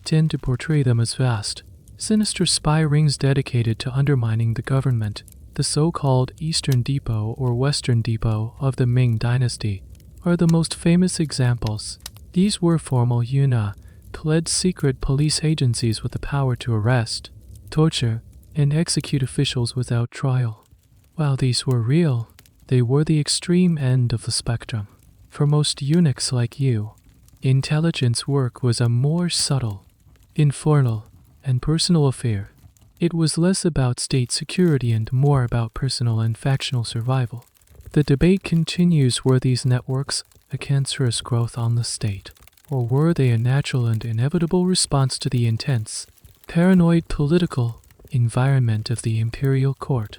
[SPEAKER 1] tend to portray them as vast, sinister spy rings dedicated to undermining the government. The so-called Eastern Depot or Western Depot of the Ming Dynasty are the most famous examples. These were formal eunuch-led secret police agencies with the power to arrest, torture, and execute officials without trial. While these were real, they were the extreme end of the spectrum. For most eunuchs like you, intelligence work was a more subtle, informal, and personal affair. It was less about state security and more about personal and factional survival. The debate continues: were these networks a cancerous growth on the state, or were they a natural and inevitable response to the intense, paranoid political environment of the imperial court?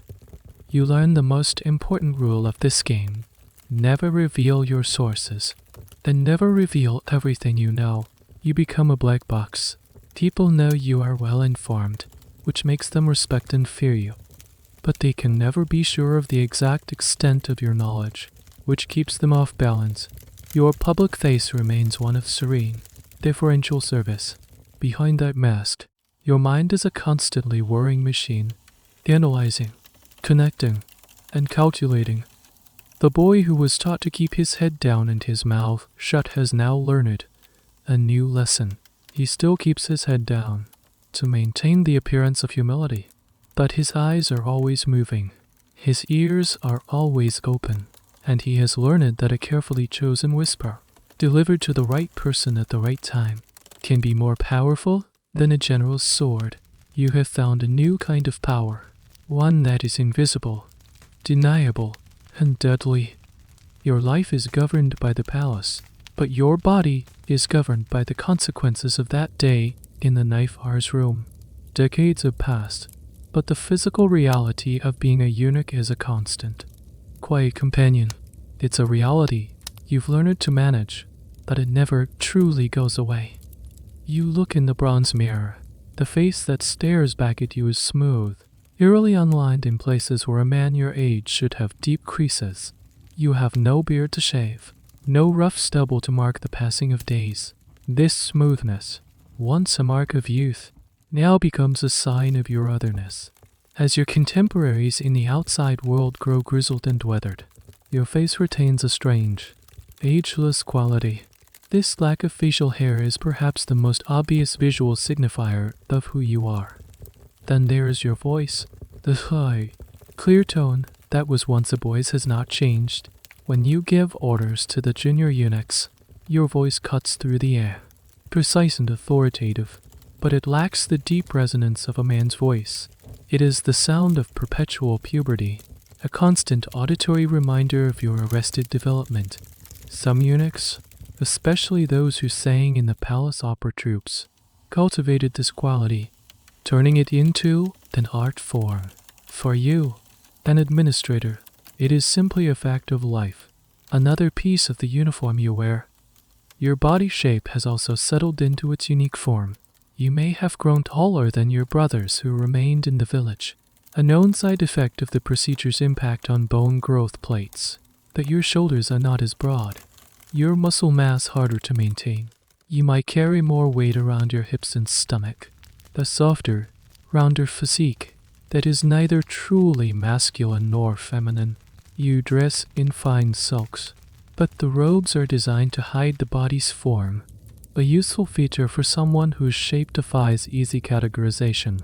[SPEAKER 1] You learn the most important rule of this game: never reveal your sources. Then never reveal everything you know. You become a black box. People know you are well informed, which makes them respect and fear you. But they can never be sure of the exact extent of your knowledge, which keeps them off balance. Your public face remains one of serene, deferential service. Behind that mask, your mind is a constantly whirring machine, analyzing, connecting, and calculating. The boy who was taught to keep his head down and his mouth shut has now learned a new lesson. He still keeps his head down to maintain the appearance of humility, but his eyes are always moving, his ears are always open, and he has learned that a carefully chosen whisper, delivered to the right person at the right time, can be more powerful than a general's sword. You have found a new kind of power, one that is invisible, deniable, and deadly. Your life is governed by the palace, but your body is governed by the consequences of that day in the knife hour's room. Decades have passed, but the physical reality of being a eunuch is a constant. Quiet companion, it's a reality you've learned to manage, but it never truly goes away. You look in the bronze mirror. The face that stares back at you is smooth, eerily unlined in places where a man your age should have deep creases. You have no beard to shave, no rough stubble to mark the passing of days. This smoothness, once a mark of youth, now becomes a sign of your otherness. As your contemporaries in the outside world grow grizzled and weathered, your face retains a strange, ageless quality. This lack of facial hair is perhaps the most obvious visual signifier of who you are. Then there is your voice. The high, clear tone that was once a boy's has not changed. When you give orders to the junior eunuchs, your voice cuts through the air, precise and authoritative, but it lacks the deep resonance of a man's voice. It is the sound of perpetual puberty, a constant auditory reminder of your arrested development. Some eunuchs, especially those who sang in the palace opera troupes, cultivated this quality, turning it into an art form. For you, an administrator, it is simply a fact of life, another piece of the uniform you wear. Your body shape has also settled into its unique form. You may have grown taller than your brothers who remained in the village. A known side effect of the procedure's impact on bone growth plates, that your shoulders are not as broad, your muscle mass harder to maintain. You might carry more weight around your hips and stomach. A softer, rounder physique that is neither truly masculine nor feminine. You dress in fine silks, but the robes are designed to hide the body's form, a useful feature for someone whose shape defies easy categorization.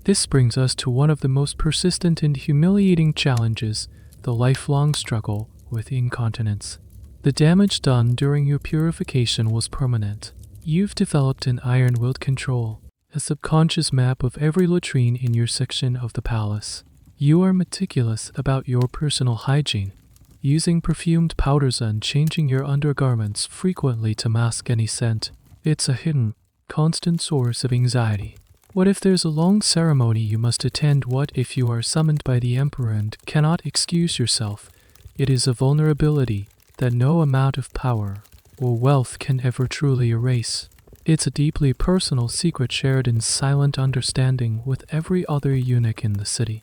[SPEAKER 1] This brings us to one of the most persistent and humiliating challenges, the lifelong struggle with incontinence. The damage done during your purification was permanent. You've developed an iron-willed control, a subconscious map of every latrine in your section of the palace. You are meticulous about your personal hygiene, using perfumed powders and changing your undergarments frequently to mask any scent. It's a hidden, constant source of anxiety. What if there's a long ceremony you must attend? What if you are summoned by the emperor and cannot excuse yourself? It is a vulnerability that no amount of power or wealth can ever truly erase. It's a deeply personal secret shared in silent understanding with every other eunuch in the city.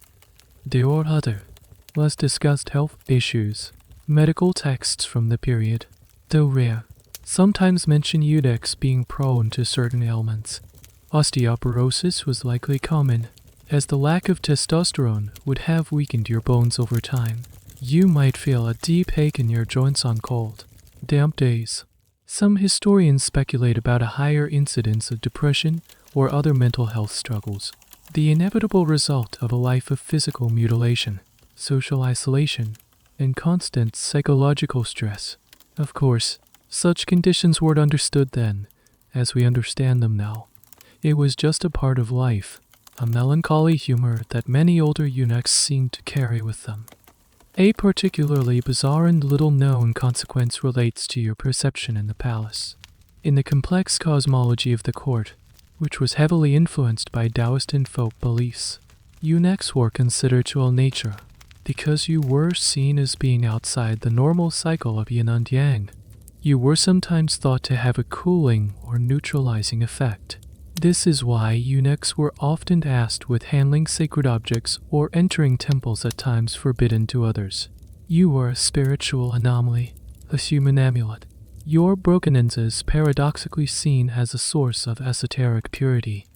[SPEAKER 1] There are other, less discussed health issues. Medical texts from the period, though rare, sometimes mention eunuchs being prone to certain ailments. Osteoporosis was likely common, as the lack of testosterone would have weakened your bones over time. You might feel a deep ache in your joints on cold, damp days. Some historians speculate about a higher incidence of depression or other mental health struggles, the inevitable result of a life of physical mutilation, social isolation, and constant psychological stress. Of course, such conditions weren't understood then, as we understand them now. It was just a part of life, a melancholy humor that many older eunuchs seemed to carry with them. A particularly bizarre and little-known consequence relates to your perception in the palace. In the complex cosmology of the court, which was heavily influenced by Taoist and folk beliefs, eunuchs were considered dual nature, because you were seen as being outside the normal cycle of yin and yang. You were sometimes thought to have a cooling or neutralizing effect. This is why eunuchs were often tasked with handling sacred objects or entering temples at times forbidden to others. You were a spiritual anomaly, a human amulet. Your brokenness is paradoxically seen as a source of esoteric purity.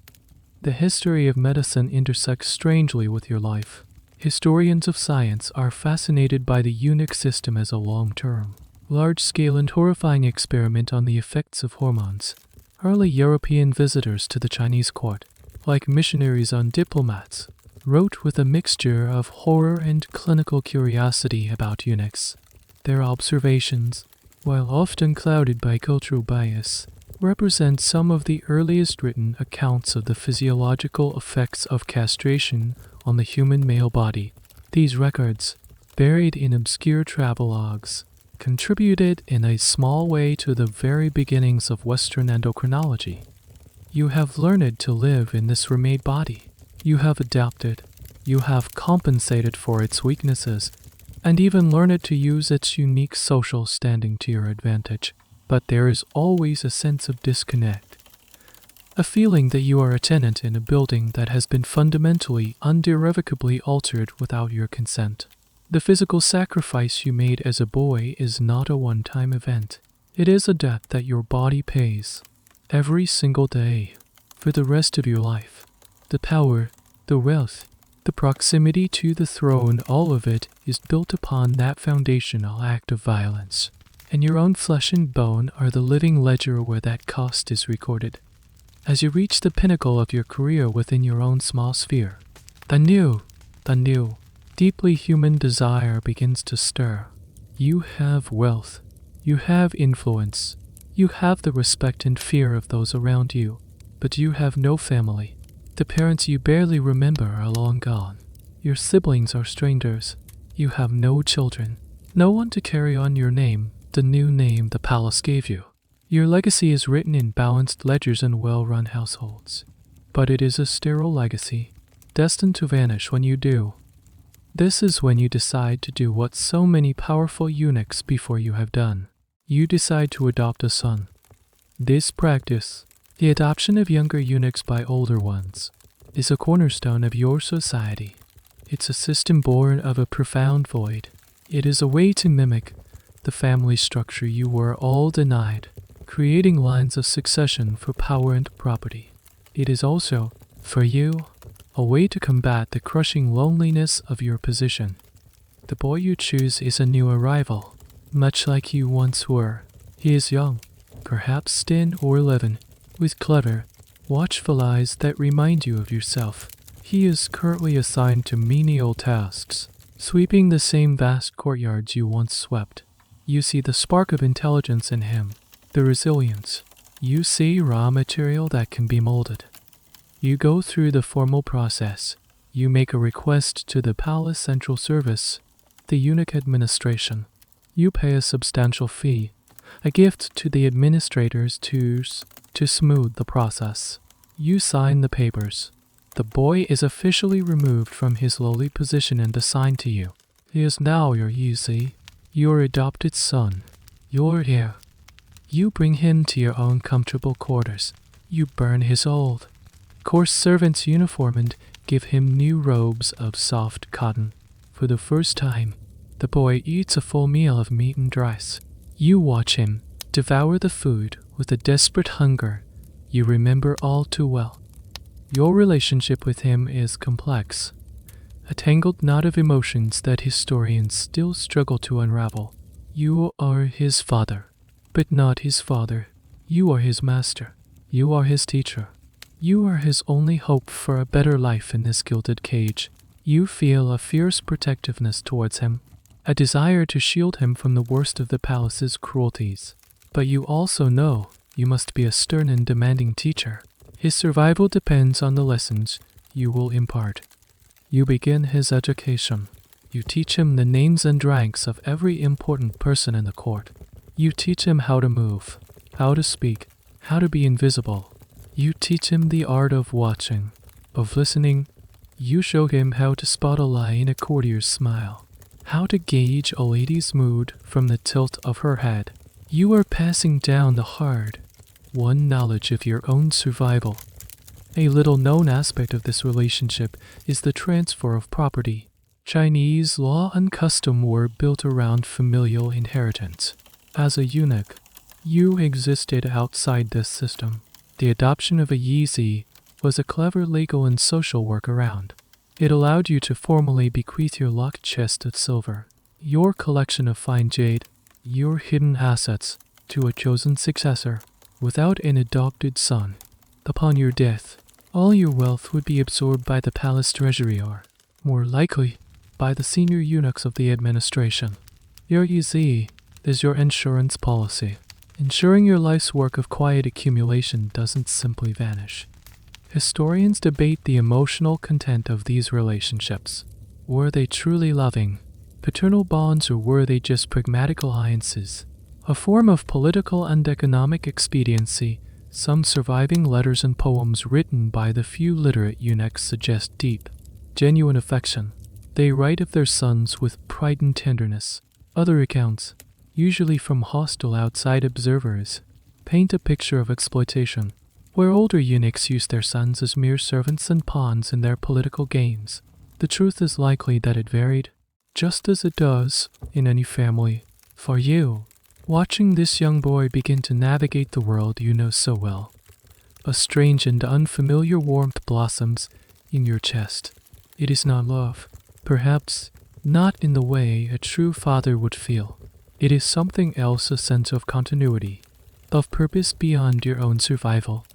[SPEAKER 1] The history of medicine intersects strangely with your life. Historians of science are fascinated by the eunuch system as a long-term, large-scale and horrifying experiment on the effects of hormones. Early European visitors to the Chinese court, like missionaries and diplomats, wrote with a mixture of horror and clinical curiosity about eunuchs. Their observations, while often clouded by cultural bias, represent some of the earliest written accounts of the physiological effects of castration on the human male body. These records, buried in obscure travelogues, contributed in a small way to the very beginnings of Western endocrinology. You have learned to live in this remade body. You have adapted. You have compensated for its weaknesses, and even learned to use its unique social standing to your advantage. But there is always a sense of disconnect. A feeling that you are a tenant in a building that has been fundamentally, irrevocably altered without your consent. The physical sacrifice you made as a boy is not a one-time event. It is a debt that your body pays every single day for the rest of your life. The power, the wealth, the proximity to the throne, all of it is built upon that foundational act of violence. And your own flesh and bone are the living ledger where that cost is recorded. As you reach the pinnacle of your career within your own small sphere, the new, deeply human desire begins to stir. You have wealth. You have influence. You have the respect and fear of those around you. But you have no family. The parents you barely remember are long gone. Your siblings are strangers. You have no children. No one to carry on your name, the new name the palace gave you. Your legacy is written in balanced ledgers and well-run households. But it is a sterile legacy, destined to vanish when you do. This is when you decide to do what so many powerful eunuchs before you have done. You decide to adopt a son. This practice, the adoption of younger eunuchs by older ones, is a cornerstone of your society. It's a system born of a profound void. It is a way to mimic the family structure you were all denied, creating lines of succession for power and property. It is also, for you, a way to combat the crushing loneliness of your position. The boy you choose is a new arrival, much like you once were. He is young, perhaps 10 or 11, with clever, watchful eyes that remind you of yourself. He is currently assigned to menial tasks, sweeping the same vast courtyards you once swept. You see the spark of intelligence in him, the resilience. You see raw material that can be molded. You go through the formal process. You make a request to the palace central service, the eunuch administration. You pay a substantial fee, a gift to the administrators to smooth the process. You sign the papers. The boy is officially removed from his lowly position and assigned to you. He is now your Yuzi, your adopted son, your heir. You bring him to your own comfortable quarters. You burn his old, coarse servant's uniform and give him new robes of soft cotton. For the first time, the boy eats a full meal of meat and rice. You watch him devour the food with a desperate hunger you remember all too well. Your relationship with him is complex, a tangled knot of emotions that historians still struggle to unravel. You are his father, but not his father. You are his master. You are his teacher. You are his only hope for a better life in this gilded cage. You feel a fierce protectiveness towards him, a desire to shield him from the worst of the palace's cruelties. But you also know you must be a stern and demanding teacher. His survival depends on the lessons you will impart. You begin his education. You teach him the names and ranks of every important person in the court. You teach him how to move, how to speak, how to be invisible. You teach him the art of watching, of listening. You show him how to spot a lie in a courtier's smile, how to gauge a lady's mood from the tilt of her head. You are passing down the hard-won knowledge of your own survival. A little-known aspect of this relationship is the transfer of property. Chinese law and custom were built around familial inheritance. As a eunuch, you existed outside this system. The adoption of a Yizi was a clever legal and social workaround. It allowed you to formally bequeath your locked chest of silver, your collection of fine jade, your hidden assets, to a chosen successor. Without an adopted son, upon your death, all your wealth would be absorbed by the palace treasury or, more likely, by the senior eunuchs of the administration. Your Yizi is your insurance policy, ensuring your life's work of quiet accumulation doesn't simply vanish. Historians debate the emotional content of these relationships. Were they truly loving, paternal bonds, or were they just pragmatic alliances? A form of political and economic expediency, some surviving letters and poems written by the few literate eunuchs suggest deep, genuine affection. They write of their sons with pride and tenderness. Other accounts, usually from hostile outside observers, paint a picture of exploitation, where older eunuchs use their sons as mere servants and pawns in their political games. The truth is likely that it varied, just as it does in any family. For you, watching this young boy begin to navigate the world you know so well, a strange and unfamiliar warmth blossoms in your chest. It is not love, perhaps not in the way a true father would feel. It is something else, a sense of continuity, of purpose beyond your own survival.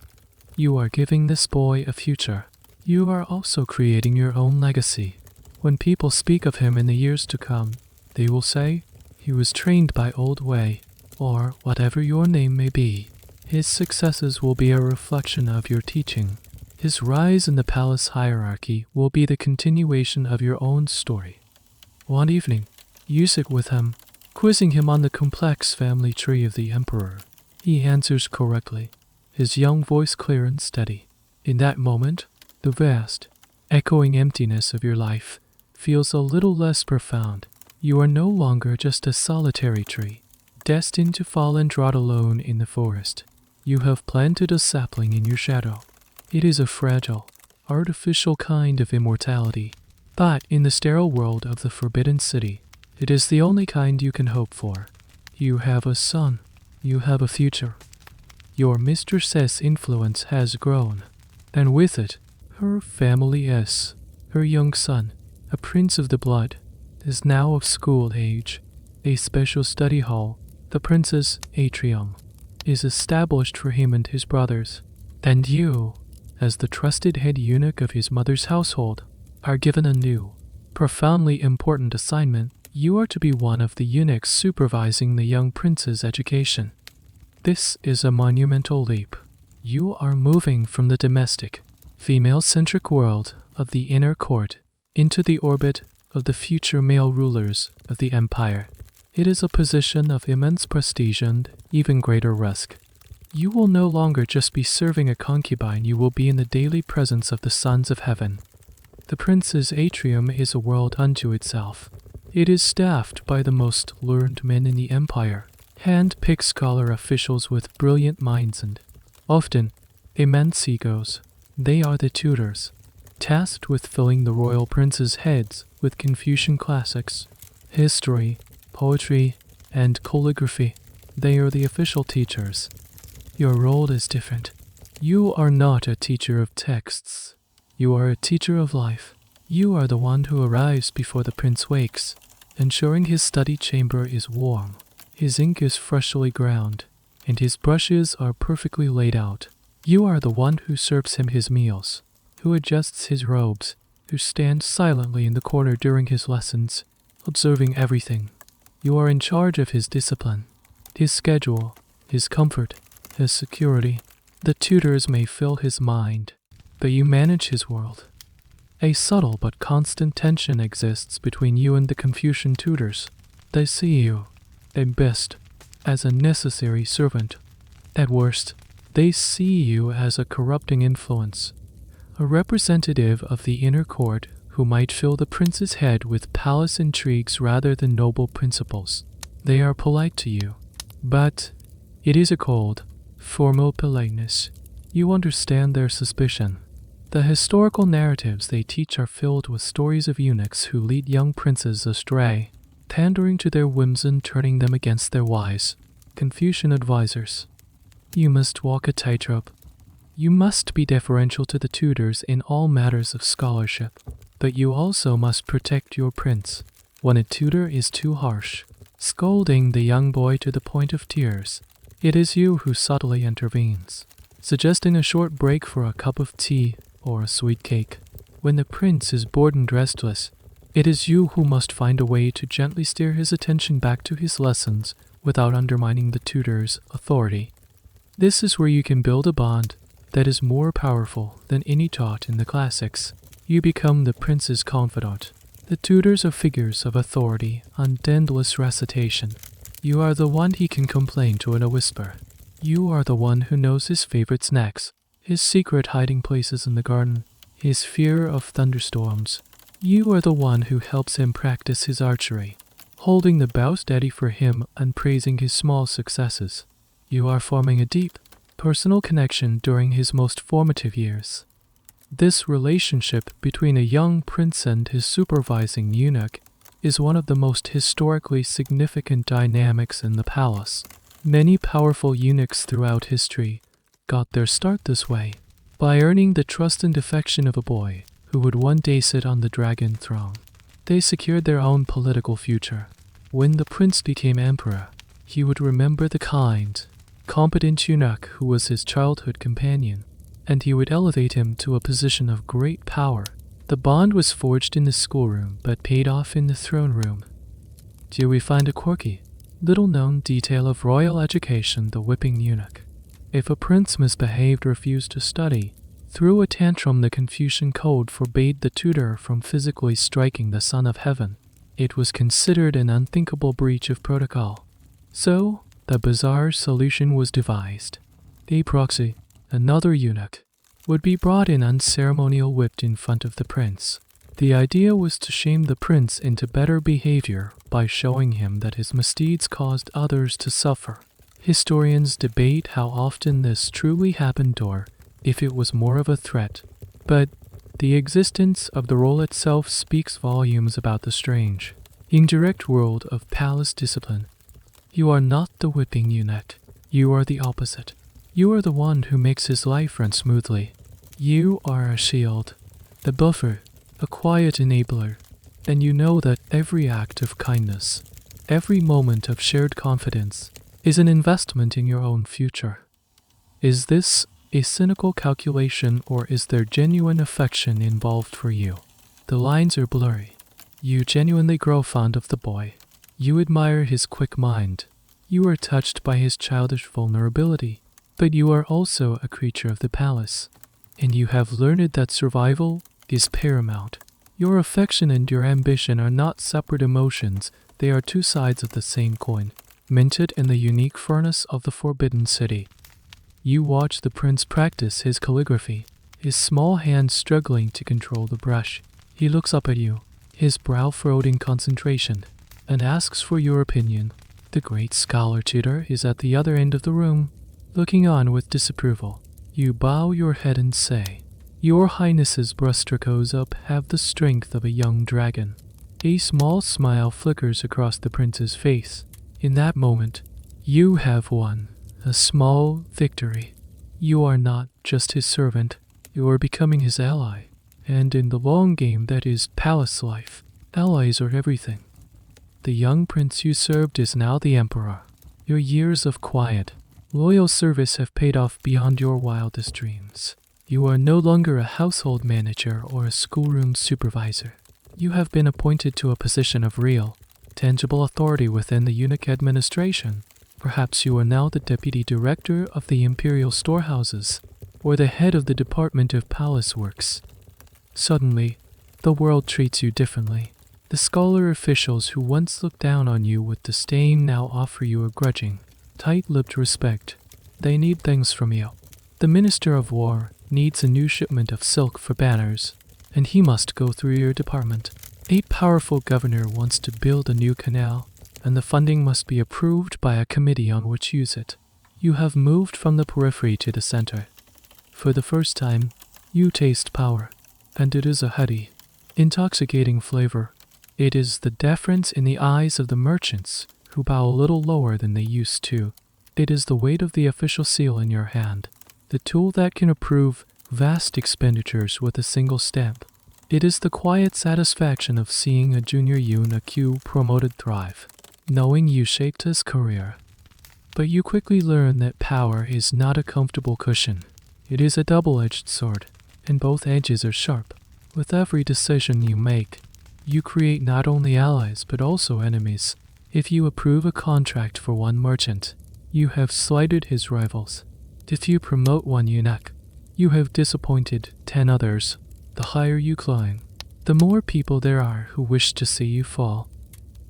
[SPEAKER 1] You are giving this boy a future. You are also creating your own legacy. When people speak of him in the years to come, they will say, "He was trained by Old Wei," or whatever your name may be. His successes will be a reflection of your teaching. His rise in the palace hierarchy will be the continuation of your own story. One evening, you sit with him, quizzing him on the complex family tree of the emperor. He answers correctly, his young voice clear and steady. In that moment, the vast, echoing emptiness of your life feels a little less profound. You are no longer just a solitary tree, destined to fall and rot alone in the forest. You have planted a sapling in your shadow. It is a fragile, artificial kind of immortality, but in the sterile world of the Forbidden City, it is the only kind you can hope for. You have a son. You have a future. Your mistress's influence has grown, and with it, her family S. Her young son, a prince of the blood, is now of school age. A special study hall, the prince's atrium, is established for him and his brothers, and you, as the trusted head eunuch of his mother's household, are given a new, profoundly important assignment. You are to be one of the eunuchs supervising the young prince's education. This is a monumental leap. You are moving from the domestic, female-centric world of the inner court into the orbit of the future male rulers of the empire. It is a position of immense prestige and even greater risk. You will no longer just be serving a concubine, you will be in the daily presence of the sons of heaven. The prince's atrium is a world unto itself. It is staffed by the most learned men in the empire, hand-picked scholar officials with brilliant minds and, often, immense egos. They are the tutors, tasked with filling the royal prince's heads with Confucian classics, history, poetry, and calligraphy. They are the official teachers. Your role is different. You are not a teacher of texts. You are a teacher of life. You are the one who arrives before the prince wakes, ensuring his study chamber is warm, his ink is freshly ground, and his brushes are perfectly laid out. You are the one who serves him his meals, who adjusts his robes, who stands silently in the corner during his lessons, observing everything. You are in charge of his discipline, his schedule, his comfort, his security. The tutors may fill his mind, but you manage his world. A subtle but constant tension exists between you and the Confucian tutors. They see you, at best, as a necessary servant. At worst, they see you as a corrupting influence, a representative of the inner court who might fill the prince's head with palace intrigues rather than noble principles. They are polite to you, but it is a cold, formal politeness. You understand their suspicion. The historical narratives they teach are filled with stories of eunuchs who lead young princes astray, pandering to their whims and turning them against their wise Confucian advisors. You must walk a tightrope. You must be deferential to the tutors in all matters of scholarship, but you also must protect your prince when a tutor is too harsh, scolding the young boy to the point of tears. It is you who subtly intervenes, suggesting a short break for a cup of tea or a sweet cake. When the prince is bored and restless, it is you who must find a way to gently steer his attention back to his lessons without undermining the tutor's authority. This is where you can build a bond that is more powerful than any taught in the classics. You become the prince's confidant. The tutors are figures of authority on endless recitation. You are the one he can complain to in a whisper. You are the one who knows his favorite snacks, his secret hiding places in the garden, his fear of thunderstorms. You are the one who helps him practice his archery, holding the bow steady for him and praising his small successes. You are forming a deep, personal connection during his most formative years. This relationship between a young prince and his supervising eunuch is one of the most historically significant dynamics in the palace. Many powerful eunuchs throughout history got their start this way, by earning the trust and affection of a boy who would one day sit on the dragon throne. They secured their own political future. When the prince became emperor, he would remember the kind, competent eunuch who was his childhood companion, and he would elevate him to a position of great power. The bond was forged in the schoolroom, but paid off in the throne room. Here we find a quirky, little-known detail of royal education: the whipping eunuch. If a prince misbehaved or refused to study, threw a tantrum, the Confucian code forbade the tutor from physically striking the son of heaven. It was considered an unthinkable breach of protocol. So, the bizarre solution was devised. A proxy, another eunuch, would be brought in unceremonially whipped in front of the prince. The idea was to shame the prince into better behavior by showing him that his misdeeds caused others to suffer. Historians debate how often this truly happened or if it was more of a threat, but the existence of the role itself speaks volumes about the strange, indirect world of palace discipline. You are not the whipping eunuch. You are the opposite. You are the one who makes his life run smoothly. You are a shield, a buffer, a quiet enabler, and you know that every act of kindness, every moment of shared confidence, is an investment in your own future. Is this a cynical calculation or is there genuine affection involved for you? The lines are blurry. You genuinely grow fond of the boy. You admire his quick mind. You are touched by his childish vulnerability. But you are also a creature of the palace, and you have learned that survival is paramount. Your affection and your ambition are not separate emotions, they are two sides of the same coin, minted in the unique furnace of the Forbidden City. You watch the prince practice his calligraphy, his small hands struggling to control the brush. He looks up at you, his brow furrowed in concentration, and asks for your opinion. The great scholar tutor is at the other end of the room, looking on with disapproval. You bow your head and say, "Your Highness's brushstroke up have the strength of a young dragon." A small smile flickers across the prince's face. In that moment, you have won a small victory. You are not just his servant, you are becoming his ally. And in the long game that is palace life, allies are everything. The young prince you served is now the emperor. Your years of quiet, loyal service have paid off beyond your wildest dreams. You are no longer a household manager or a schoolroom supervisor. You have been appointed to a position of real, tangible authority within the eunuch administration. Perhaps you are now the deputy director of the imperial storehouses, or the head of the department of palace works. Suddenly, the world treats you differently. The scholar officials who once looked down on you with disdain now offer you a grudging, tight-lipped respect. They need things from you. The Minister of War needs a new shipment of silk for banners, and he must go through your department. A powerful governor wants to build a new canal, and the funding must be approved by a committee on which use it. You have moved from the periphery to the center. For the first time, you taste power, and it is a heady, intoxicating flavor. It is the deference in the eyes of the merchants who bow a little lower than they used to. It is the weight of the official seal in your hand, the tool that can approve vast expenditures with a single stamp. It is the quiet satisfaction of seeing a junior eunuch you promoted thrive, knowing you shaped his career. But you quickly learn that power is not a comfortable cushion. It is a double-edged sword, and both edges are sharp. With every decision you make, you create not only allies but also enemies. If you approve a contract for one merchant, you have slighted his rivals. If you promote one eunuch, you have disappointed 10 others. The higher you climb, the more people there are who wish to see you fall.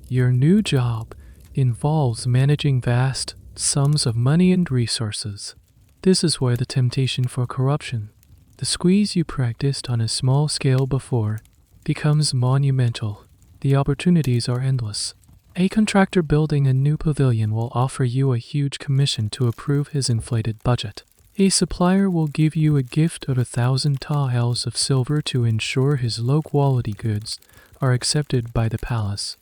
[SPEAKER 1] Your new job involves managing vast sums of money and resources. This is where the temptation for corruption, the squeeze you practiced on a small scale before, becomes monumental. The opportunities are endless. A contractor building a new pavilion will offer you a huge commission to approve his inflated budget. A supplier will give you a gift of 1,000 taels of silver to ensure his low-quality goods are accepted by the palace.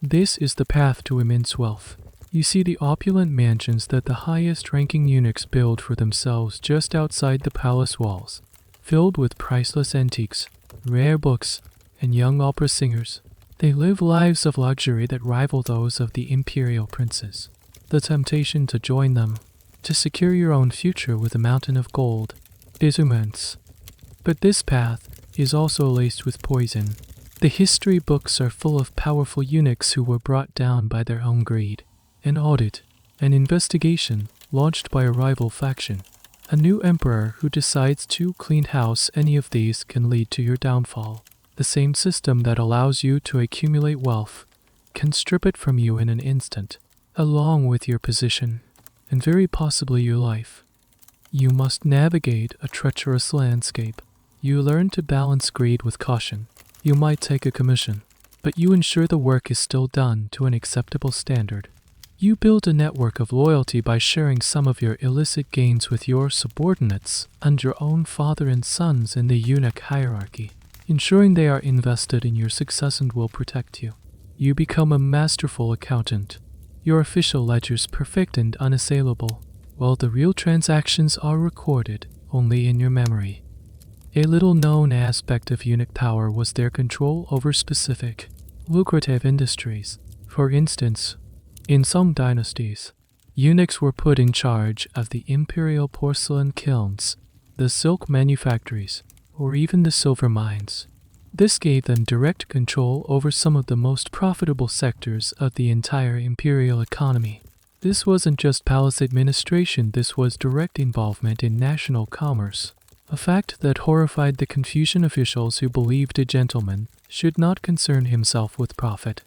[SPEAKER 1] This is the path to immense wealth. You see the opulent mansions that the highest-ranking eunuchs build for themselves just outside the palace walls, filled with priceless antiques, rare books, and young opera singers. They live lives of luxury that rival those of the imperial princes. The temptation to join them, to secure your own future with a mountain of gold, is immense. But this path is also laced with poison. The history books are full of powerful eunuchs who were brought down by their own greed. An audit, an investigation launched by a rival faction. A new emperor who decides to clean house any of these can lead to your downfall. The same system that allows you to accumulate wealth can strip it from you in an instant, along with your position, and very possibly your life. You must navigate a treacherous landscape. You learn to balance greed with caution. You might take a commission, but you ensure the work is still done to an acceptable standard. You build a network of loyalty by sharing some of your illicit gains with your subordinates and your own father and sons in the eunuch hierarchy, ensuring they are invested in your success and will protect you. You become a masterful accountant, your official ledgers perfect and unassailable, while the real transactions are recorded only in your memory. A little-known aspect of eunuch power was their control over specific, lucrative industries. For instance, in some dynasties, eunuchs were put in charge of the imperial porcelain kilns, the silk manufactories, or even the silver mines. This gave them direct control over some of the most profitable sectors of the entire imperial economy. This wasn't just palace administration, this was direct involvement in national commerce, a fact that horrified the Confucian officials who believed a gentleman should not concern himself with profit.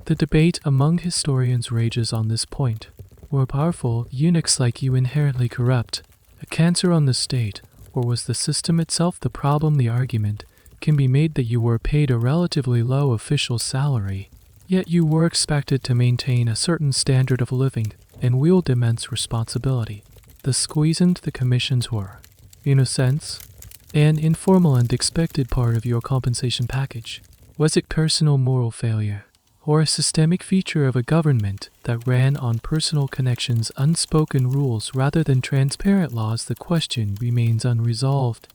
[SPEAKER 1] The debate among historians rages on this point. Were powerful eunuchs like you inherently corrupt, a cancer on the state, or was the system itself the problem? The argument can be made that you were paid a relatively low official salary, yet you were expected to maintain a certain standard of living and wield immense responsibility. The squeeze into the commissions were, in a sense, an informal and expected part of your compensation package. Was it personal moral failure, or a systemic feature of a government that ran on personal connections, unspoken rules rather than transparent laws? The question remains unresolved.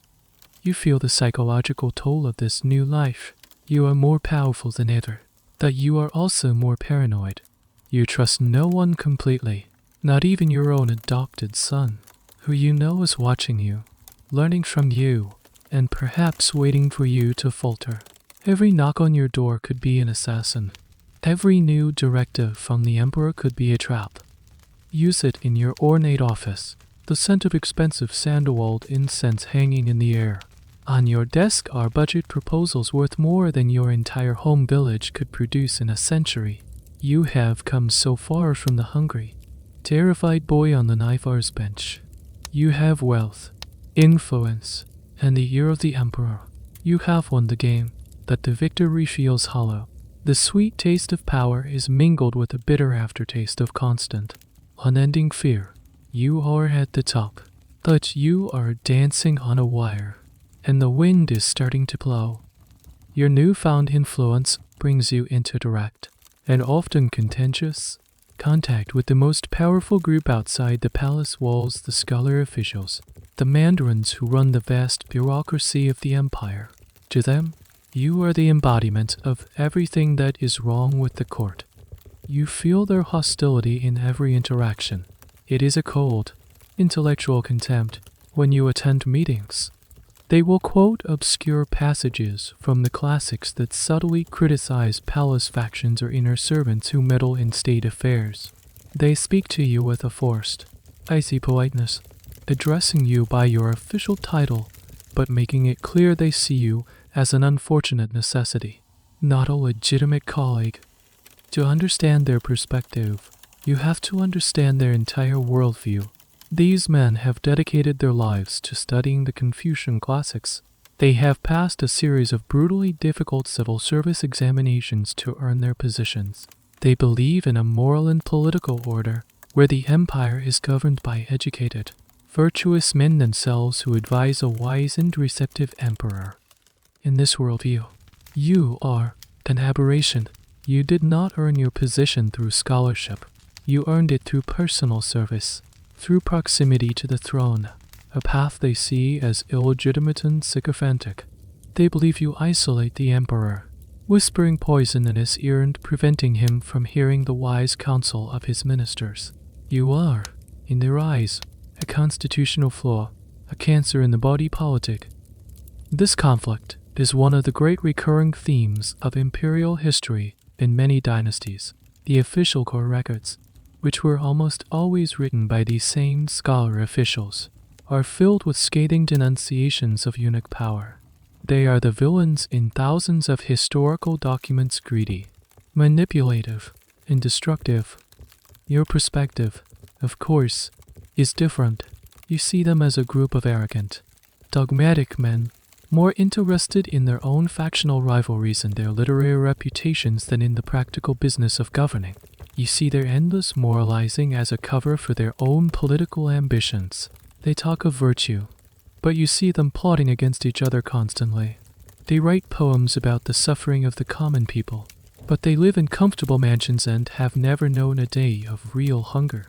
[SPEAKER 1] You feel the psychological toll of this new life. You are more powerful than ever, that you are also more paranoid. You trust no one completely, not even your own adopted son, who you know is watching you, learning from you, and perhaps waiting for you to falter. Every knock on your door could be an assassin. Every new directive from the emperor could be a trap. Use it in your ornate office, the scent of expensive sandalwood incense hanging in the air. On your desk are budget proposals worth more than your entire home village could produce in a century. You have come so far from the hungry, terrified boy on the Knifar's bench. You have wealth, influence, and the ear of the emperor. You have won the game, but the victory feels hollow. The sweet taste of power is mingled with the bitter aftertaste of constant, unending fear. You are at the top, but you are dancing on a wire, and the wind is starting to blow. Your newfound influence brings you into direct, and often contentious, contact with the most powerful group outside the palace walls, the scholar officials, the mandarins who run the vast bureaucracy of the empire. To them, you are the embodiment of everything that is wrong with the court. You feel their hostility in every interaction. It is a cold, intellectual contempt when you attend meetings. They will quote obscure passages from the classics that subtly criticize palace factions or inner servants who meddle in state affairs. They speak to you with a forced, icy politeness, addressing you by your official title, but making it clear they see you as an unfortunate necessity, not a legitimate colleague. To understand their perspective, you have to understand their entire worldview. These men have dedicated their lives to studying the Confucian classics. They have passed a series of brutally difficult civil service examinations to earn their positions. They believe in a moral and political order where the empire is governed by educated, virtuous men themselves who advise a wise and receptive emperor. In this worldview, you are an aberration. You did not earn your position through scholarship. You earned it through personal service, through proximity to the throne, a path they see as illegitimate and sycophantic. They believe you isolate the emperor, whispering poison in his ear and preventing him from hearing the wise counsel of his ministers. You are, in their eyes, a constitutional flaw, a cancer in the body politic. This conflict is one of the great recurring themes of imperial history in many dynasties. The official court records, which were almost always written by these same scholar officials, are filled with scathing denunciations of eunuch power. They are the villains in thousands of historical documents, greedy, manipulative, and destructive. Your perspective, of course, is different. You see them as a group of arrogant, dogmatic men more interested in their own factional rivalries and their literary reputations than in the practical business of governing. You see their endless moralizing as a cover for their own political ambitions. They talk of virtue, but you see them plotting against each other constantly. They write poems about the suffering of the common people, but they live in comfortable mansions and have never known a day of real hunger.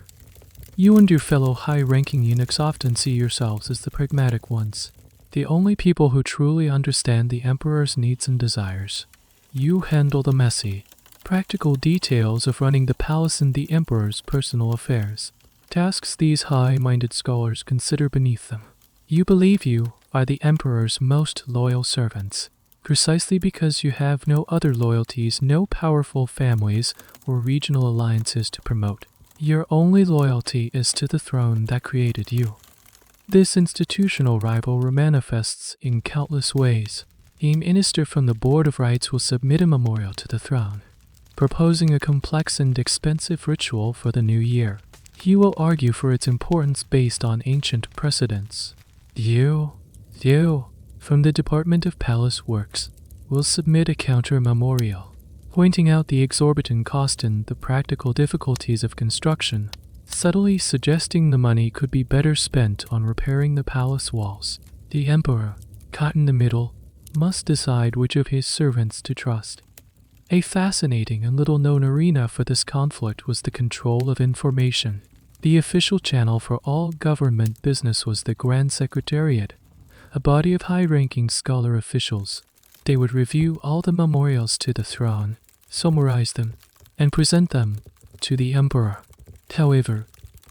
[SPEAKER 1] You and your fellow high-ranking eunuchs often see yourselves as the pragmatic ones, the only people who truly understand the emperor's needs and desires. You handle the messy, practical details of running the palace and the emperor's personal affairs, tasks these high-minded scholars consider beneath them. You believe you are the emperor's most loyal servants, precisely because you have no other loyalties, no powerful families or regional alliances to promote. Your only loyalty is to the throne that created you. This institutional rivalry manifests in countless ways. A minister from the Board of Rites will submit a memorial to the throne, proposing a complex and expensive ritual for the new year. He will argue for its importance based on ancient precedents. You, from the Department of Palace Works, will submit a counter-memorial, pointing out the exorbitant cost and the practical difficulties of construction, subtly suggesting the money could be better spent on repairing the palace walls. The emperor, caught in the middle, must decide which of his servants to trust. A fascinating and little-known arena for this conflict was the control of information. The official channel for all government business was the Grand Secretariat, a body of high-ranking scholar officials. They would review all the memorials to the throne, summarize them, and present them to the emperor. However,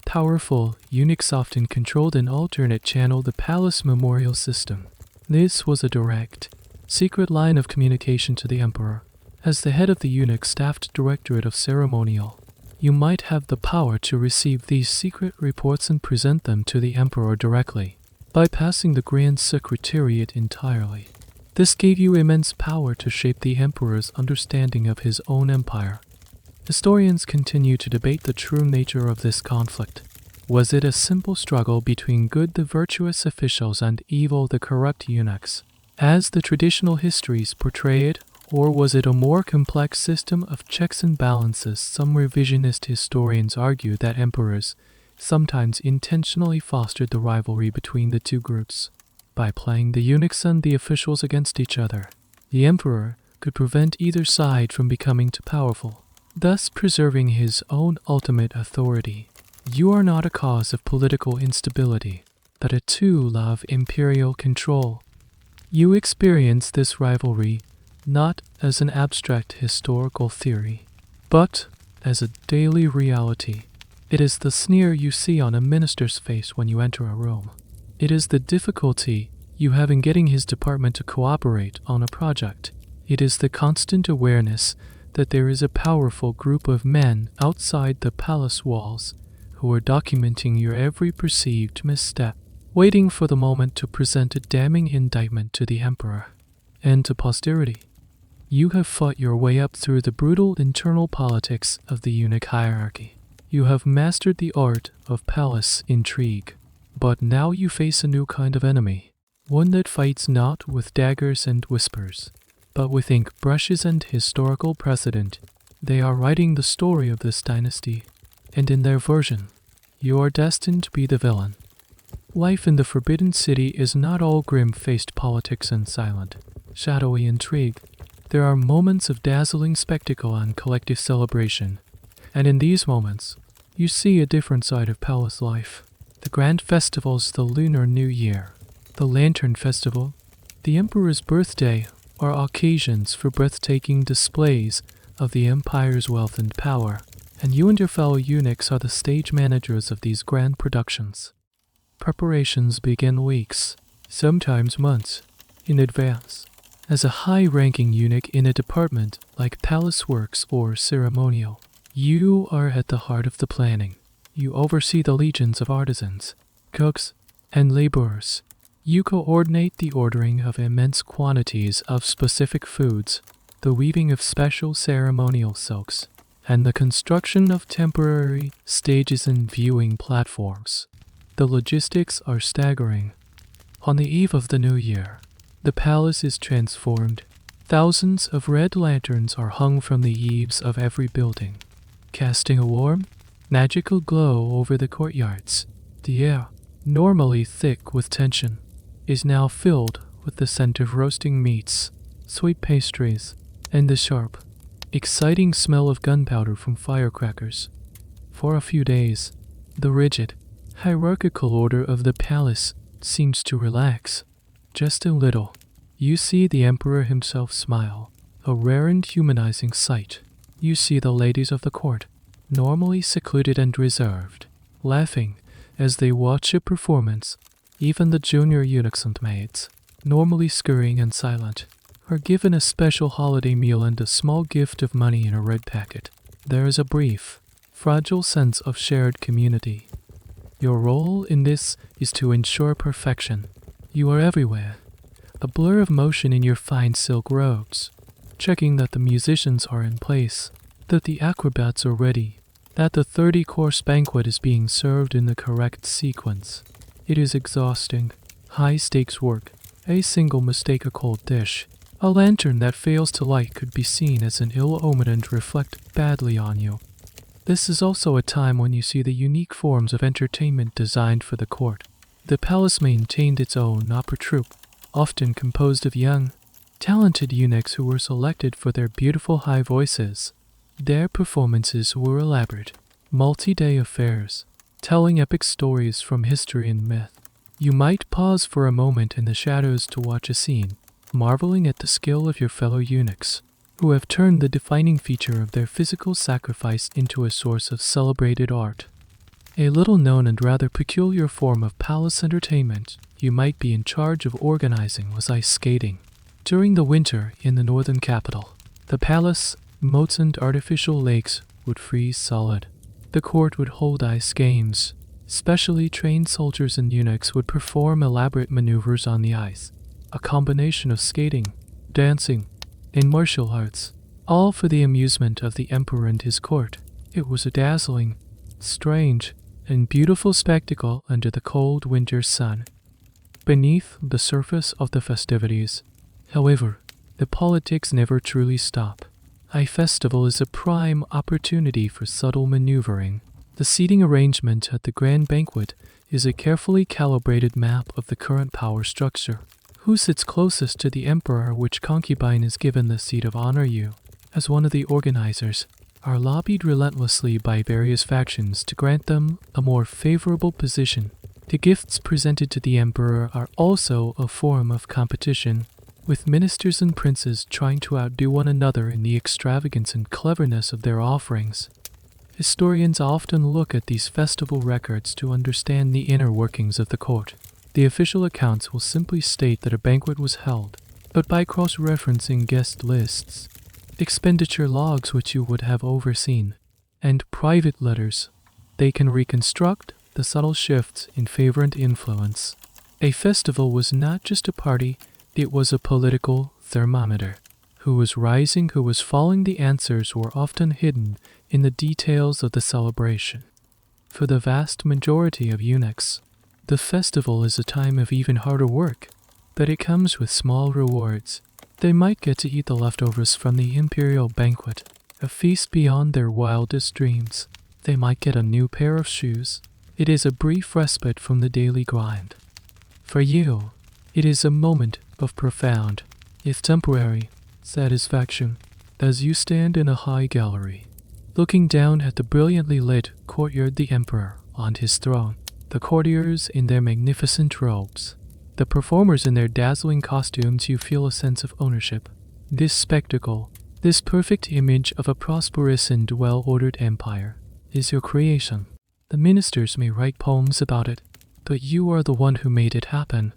[SPEAKER 1] powerful eunuchs often controlled an alternate channel, the palace memorial system. This was a direct, secret line of communication to the emperor. As the head of the eunuch staffed directorate of ceremonial, you might have the power to receive these secret reports and present them to the emperor directly, bypassing the Grand Secretariat entirely. This gave you immense power to shape the emperor's understanding of his own empire. Historians continue to debate the true nature of this conflict. Was it a simple struggle between good, the virtuous officials, and evil, the corrupt eunuchs, as the traditional histories portray it, or was it a more complex system of checks and balances? Some revisionist historians argue that emperors sometimes intentionally fostered the rivalry between the two groups. By playing the eunuchs and the officials against each other, the emperor could prevent either side from becoming too powerful, thus preserving his own ultimate authority. You are not a cause of political instability, but a tool of imperial control. You experience this rivalry not as an abstract historical theory, but as a daily reality. It is the sneer you see on a minister's face when you enter a room. It is the difficulty you have in getting his department to cooperate on a project. It is the constant awareness that there is a powerful group of men outside the palace walls who are documenting your every perceived misstep, waiting for the moment to present a damning indictment to the emperor and to posterity. You have fought your way up through the brutal internal politics of the eunuch hierarchy. You have mastered the art of palace intrigue, but now you face a new kind of enemy, one that fights not with daggers and whispers, but with ink, brushes, and historical precedent. They are writing the story of this dynasty, and in their version, you are destined to be the villain. Life in the Forbidden City is not all grim-faced politics and silent, shadowy intrigue. There are moments of dazzling spectacle and collective celebration, and in these moments, you see a different side of palace life. The grand festivals, the Lunar New Year, the Lantern Festival, the Emperor's birthday are occasions for breathtaking displays of the empire's wealth and power, and you and your fellow eunuchs are the stage managers of these grand productions. Preparations begin weeks, sometimes months, in advance. As a high-ranking eunuch in a department like Palace Works or Ceremonial, you are at the heart of the planning. You oversee the legions of artisans, cooks, and laborers. You coordinate the ordering of immense quantities of specific foods, the weaving of special ceremonial silks, and the construction of temporary stages and viewing platforms. The logistics are staggering. On the eve of the new year, The palace is transformed. Thousands of red lanterns are hung from the eaves of every building, casting a warm, magical glow over the courtyards. The air, normally thick with tension, is now filled with the scent of roasting meats, sweet pastries, and the sharp, exciting smell of gunpowder from firecrackers. For a few days, the rigid, hierarchical order of the palace seems to relax. Just a little. You see the emperor himself smile, a rare and humanizing sight. You see the ladies of the court, normally secluded and reserved, laughing as they watch a performance. Even the junior eunuchs and maids, normally scurrying and silent, are given a special holiday meal and a small gift of money in a red packet. There is a brief, fragile sense of shared community. Your role in this is to ensure perfection. You are everywhere, a blur of motion in your fine silk robes, checking that the musicians are in place, that the acrobats are ready, that the 30-course banquet is being served in the correct sequence. It is exhausting, high-stakes work. A single mistake, a cold dish, a lantern that fails to light could be seen as an ill omen and reflect badly on you. This is also a time when you see the unique forms of entertainment designed for the court. The palace maintained its own opera troupe, often composed of young, talented eunuchs who were selected for their beautiful high voices. Their performances were elaborate, multi-day affairs, telling epic stories from history and myth. You might pause for a moment in the shadows to watch a scene, marveling at the skill of your fellow eunuchs, who have turned the defining feature of their physical sacrifice into a source of celebrated art. A little-known and rather peculiar form of palace entertainment you might be in charge of organizing was ice skating. During the winter in the northern capital, the palace, moats and artificial lakes would freeze solid. The court would hold ice games. Specially trained soldiers and eunuchs would perform elaborate maneuvers on the ice, a combination of skating, dancing, and martial arts, all for the amusement of the emperor and his court. It was a dazzling, strange, and beautiful spectacle under the cold winter sun. Beneath the surface of the festivities, however, the politics never truly stop. A festival is a prime opportunity for subtle maneuvering. The seating arrangement at the grand banquet is a carefully calibrated map of the current power structure. Who sits closest to the emperor, which concubine is given the seat of honor. You, as one of the organizers, are lobbied relentlessly by various factions to grant them a more favorable position. The gifts presented to the emperor are also a form of competition, with ministers and princes trying to outdo one another in the extravagance and cleverness of their offerings. Historians often look at these festival records to understand the inner workings of the court. The official accounts will simply state that a banquet was held, but by cross-referencing guest lists, expenditure logs which you would have overseen, and private letters, they can reconstruct the subtle shifts in favor and influence. A festival was not just a party, it was a political thermometer. Who was rising, who was falling, the answers were often hidden in the details of the celebration. For the vast majority of eunuchs, the festival is a time of even harder work, but it comes with small rewards. They might get to eat the leftovers from the imperial banquet, a feast beyond their wildest dreams. They might get a new pair of shoes. It is a brief respite from the daily grind. For you, it is a moment of profound, if temporary, satisfaction, as you stand in a high gallery, looking down at the brilliantly lit courtyard, the emperor on his throne, the courtiers in their magnificent robes, the performers in their dazzling costumes. You feel a sense of ownership. This spectacle, this perfect image of a prosperous and well-ordered empire, is your creation. The ministers may write poems about it, but you are the one who made it happen.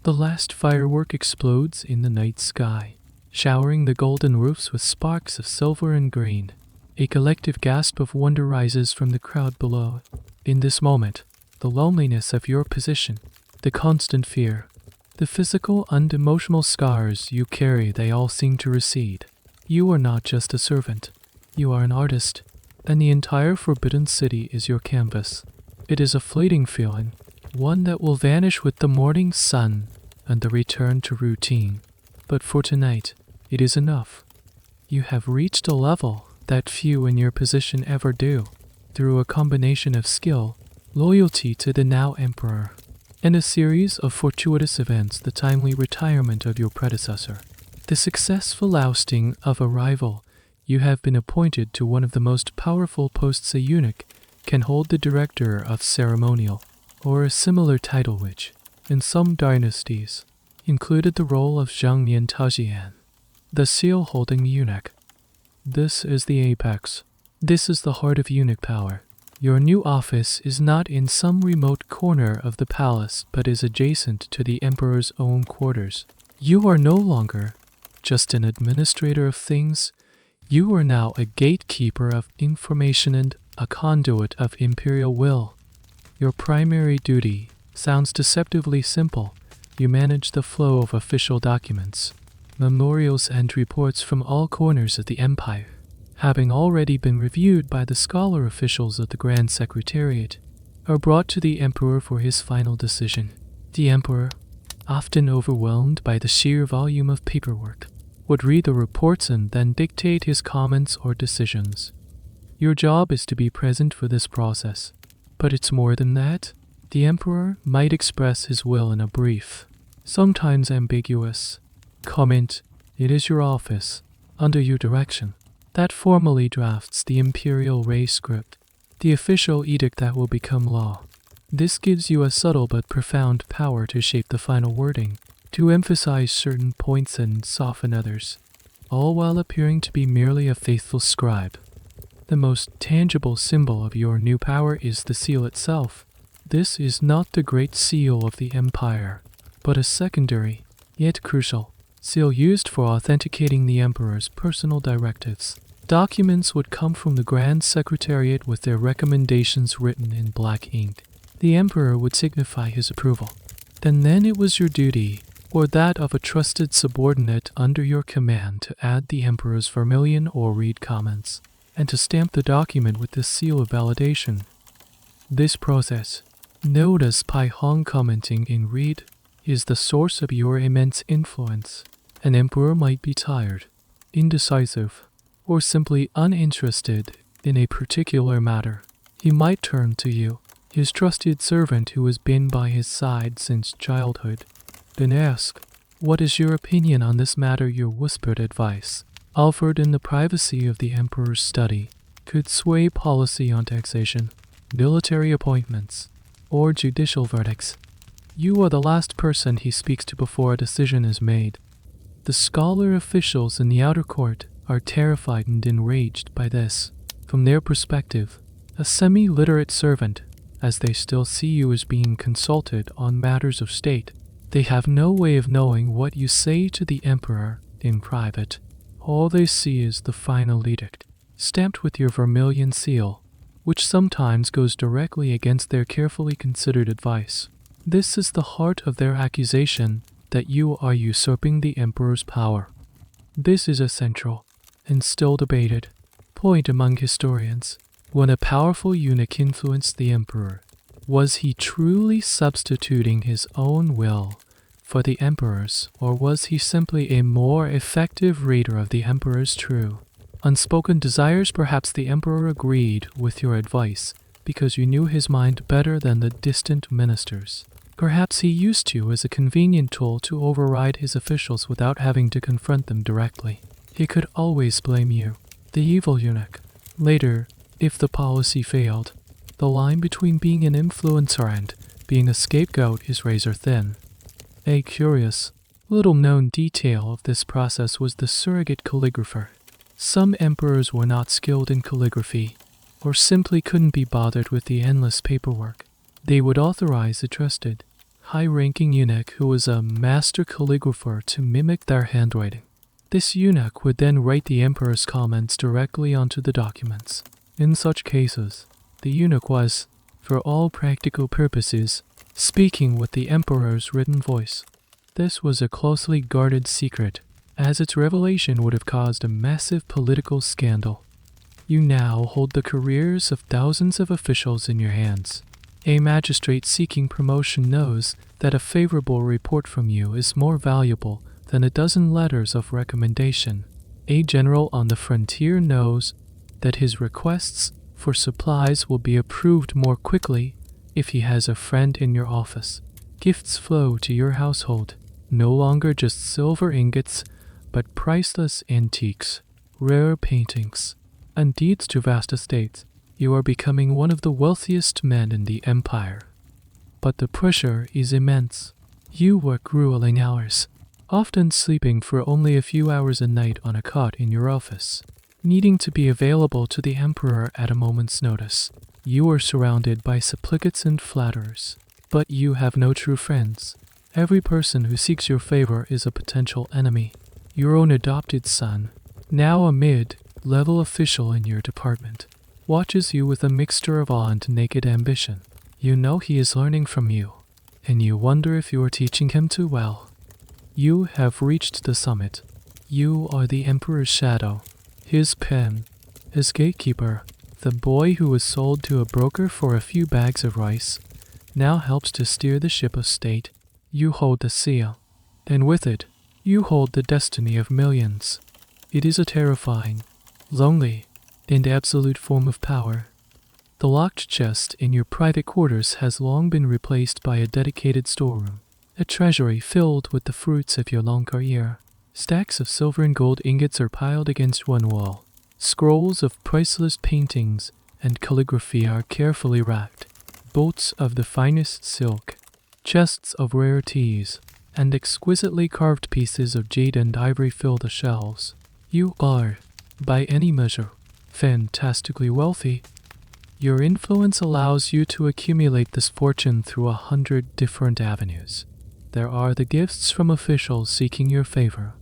[SPEAKER 1] The last firework explodes in the night sky, showering the golden roofs with sparks of silver and green. A collective gasp of wonder rises from the crowd below. In this moment, the loneliness of your position, the constant fear, the physical and emotional scars you carry, they all seem to recede. You are not just a servant, you are an artist, and the entire forbidden city is your canvas. It is a fleeting feeling, one that will vanish with the morning sun, and the return to routine. But for tonight, it is enough. You have reached a level that few in your position ever do, through a combination of skill, loyalty to the now emperor, and a series of fortuitous events, the timely retirement of your predecessor, the successful ousting of a rival. You have been appointed to one of the most powerful posts a eunuch can hold, the director of ceremonial, or a similar title which, in some dynasties, included the role of Zhangmian Tajian, the seal-holding eunuch. This is the apex. This is the heart of eunuch power. Your new office is not in some remote corner of the palace, but is adjacent to the emperor's own quarters. You are no longer just an administrator of things. You are now a gatekeeper of information and a conduit of imperial will. Your primary duty sounds deceptively simple. You manage the flow of official documents, memorials and reports from all corners of the empire, having already been reviewed by the scholar officials of the Grand Secretariat, are brought to the emperor for his final decision. The emperor, often overwhelmed by the sheer volume of paperwork, would read the reports and then dictate his comments or decisions. Your job is to be present for this process, but it's more than that. The emperor might express his will in a brief, sometimes ambiguous, comment. It is your office, under your direction, that formally drafts the imperial race script, the official edict that will become law. This gives you a subtle but profound power to shape the final wording, to emphasize certain points and soften others, all while appearing to be merely a faithful scribe. The most tangible symbol of your new power is the seal itself. This is not the great seal of the empire, but a secondary, yet crucial, seal used for authenticating the emperor's personal directives. Documents would come from the Grand Secretariat with their recommendations written in black ink. The emperor would signify his approval. Then it was your duty, or that of a trusted subordinate under your command, to add the emperor's vermilion or read comments, and to stamp the document with the seal of validation. This process, known as Pai Hong commenting in read, is the source of your immense influence. An emperor might be tired, indecisive, or simply uninterested in a particular matter. He might turn to you, his trusted servant who has been by his side since childhood, then ask, "What is your opinion on this matter?" Your whispered advice, offered in the privacy of the emperor's study, could sway policy on taxation, military appointments, or judicial verdicts. You are the last person he speaks to before a decision is made. The scholar officials in the outer court are terrified and enraged by this. From their perspective, a semi-literate servant, as they still see you as being consulted on matters of state, they have no way of knowing what you say to the emperor in private. All they see is the final edict, stamped with your vermilion seal, which sometimes goes directly against their carefully considered advice. This is the heart of their accusation, that you are usurping the emperor's power. This is a central, and still debated, point among historians. When a powerful eunuch influenced the emperor, was he truly substituting his own will for the emperor's, or was he simply a more effective reader of the emperor's true, unspoken desires? Perhaps the emperor agreed with your advice because you knew his mind better than the distant ministers. Perhaps he used you as a convenient tool to override his officials without having to confront them directly. He could always blame you, the evil eunuch. Later, if the policy failed, the line between being an influencer and being a scapegoat is razor thin. A curious, little-known detail of this process was the surrogate calligrapher. Some emperors were not skilled in calligraphy, or simply couldn't be bothered with the endless paperwork. They would authorize a trusted, high-ranking eunuch who was a master calligrapher to mimic their handwriting. This eunuch would then write the emperor's comments directly onto the documents. In such cases, the eunuch was, for all practical purposes, speaking with the emperor's written voice. This was a closely guarded secret, as its revelation would have caused a massive political scandal. You now hold the careers of thousands of officials in your hands, A magistrate seeking promotion knows that a favorable report from you is more valuable than a dozen letters of recommendation. A general on the frontier knows that his requests for supplies will be approved more quickly if he has a friend in your office. Gifts flow to your household, no longer just silver ingots, but priceless antiques, rare paintings, and deeds to vast estates. You are becoming one of the wealthiest men in the empire. But the pressure is immense. You work grueling hours, often sleeping for only a few hours a night on a cot in your office, needing to be available to the emperor at a moment's notice. You are surrounded by supplicates and flatterers, but you have no true friends. Every person who seeks your favor is a potential enemy. Your own adopted son, now a mid-level official in your department, watches you with a mixture of awe and naked ambition. You know he is learning from you, and you wonder if you are teaching him too well. You have reached the summit. You are the emperor's shadow, his pen, his gatekeeper. The boy who was sold to a broker for a few bags of rice now helps to steer the ship of state. You hold the seal, and with it, you hold the destiny of millions. It is a terrifying, lonely, and absolute form of power. The locked chest in your private quarters has long been replaced by a dedicated storeroom, a treasury filled with the fruits of your long career. Stacks of silver and gold ingots are piled against one wall. Scrolls of priceless paintings and calligraphy are carefully racked. Bolts of the finest silk, chests of rare teas, and exquisitely carved pieces of jade and ivory fill the shelves. You are, by any measure, fantastically wealthy. Your influence allows you to accumulate this fortune through 100 different avenues. There are the gifts from officials seeking your favor,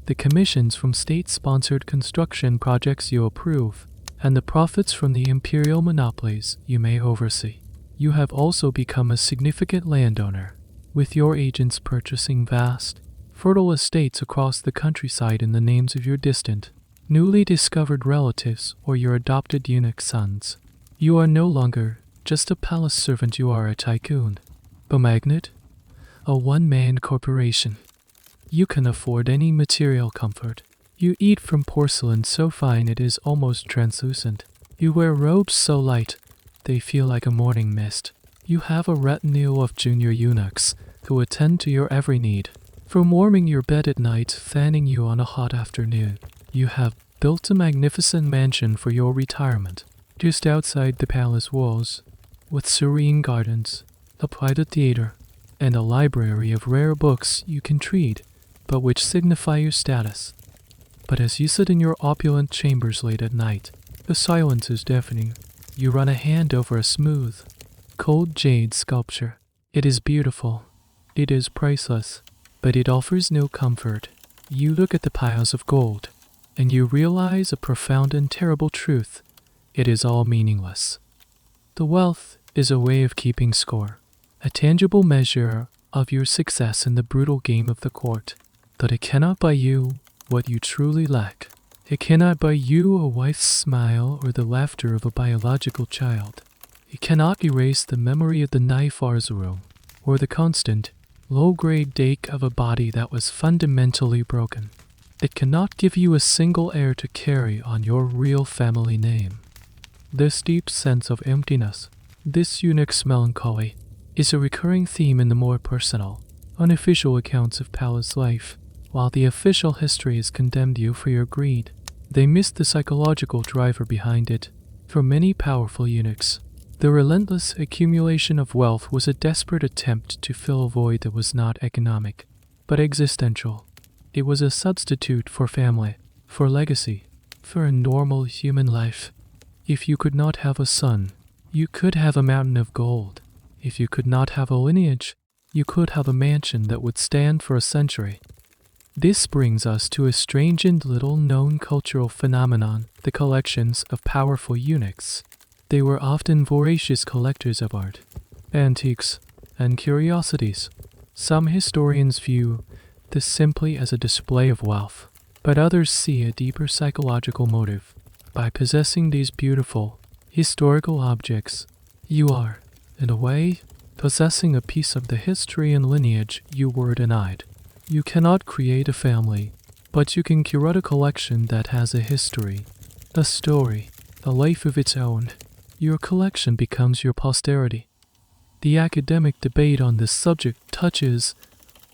[SPEAKER 1] the commissions from state-sponsored construction projects you approve, and the profits from the imperial monopolies you may oversee. You have also become a significant landowner, with your agents purchasing vast, fertile estates across the countryside in the names of your distant, newly discovered relatives or your adopted eunuch sons. You are no longer just a palace servant, you are a tycoon, a magnate, a one-man corporation. You can afford any material comfort. You eat from porcelain so fine it is almost translucent. You wear robes so light they feel like a morning mist. You have a retinue of junior eunuchs who attend to your every need, from warming your bed at night, fanning you on a hot afternoon. You have built a magnificent mansion for your retirement, just outside the palace walls, with serene gardens, a private theater, and a library of rare books you can read, but which signify your status. But as you sit in your opulent chambers late at night, the silence is deafening. You run a hand over a smooth, cold jade sculpture. It is beautiful. It is priceless, but it offers no comfort. You look at the piles of gold, and you realize a profound and terrible truth. It is all meaningless. The wealth is a way of keeping score, a tangible measure of your success in the brutal game of the court, but it cannot buy you what you truly lack. It cannot buy you a wife's smile or the laughter of a biological child. It cannot erase the memory of the knife Arzuru, or the constant, low-grade ache of a body that was fundamentally broken. It cannot give you a single heir to carry on your real family name. This deep sense of emptiness, this eunuch's melancholy, is a recurring theme in the more personal, unofficial accounts of palace life. While the official history has condemned you for your greed, they missed the psychological driver behind it. For many powerful eunuchs, the relentless accumulation of wealth was a desperate attempt to fill a void that was not economic, but existential. It was a substitute for family, for legacy, for a normal human life. If you could not have a son, you could have a mountain of gold. If you could not have a lineage, you could have a mansion that would stand for a century. This brings us to a strange and little-known cultural phenomenon, the collections of powerful eunuchs. They were often voracious collectors of art, antiques, and curiosities. Some historians view this simply as a display of wealth, but others see a deeper psychological motive. By possessing these beautiful, historical objects, you are, in a way, possessing a piece of the history and lineage you were denied. You cannot create a family, but you can curate a collection that has a history, a story, a life of its own. Your collection becomes your posterity. The academic debate on this subject touches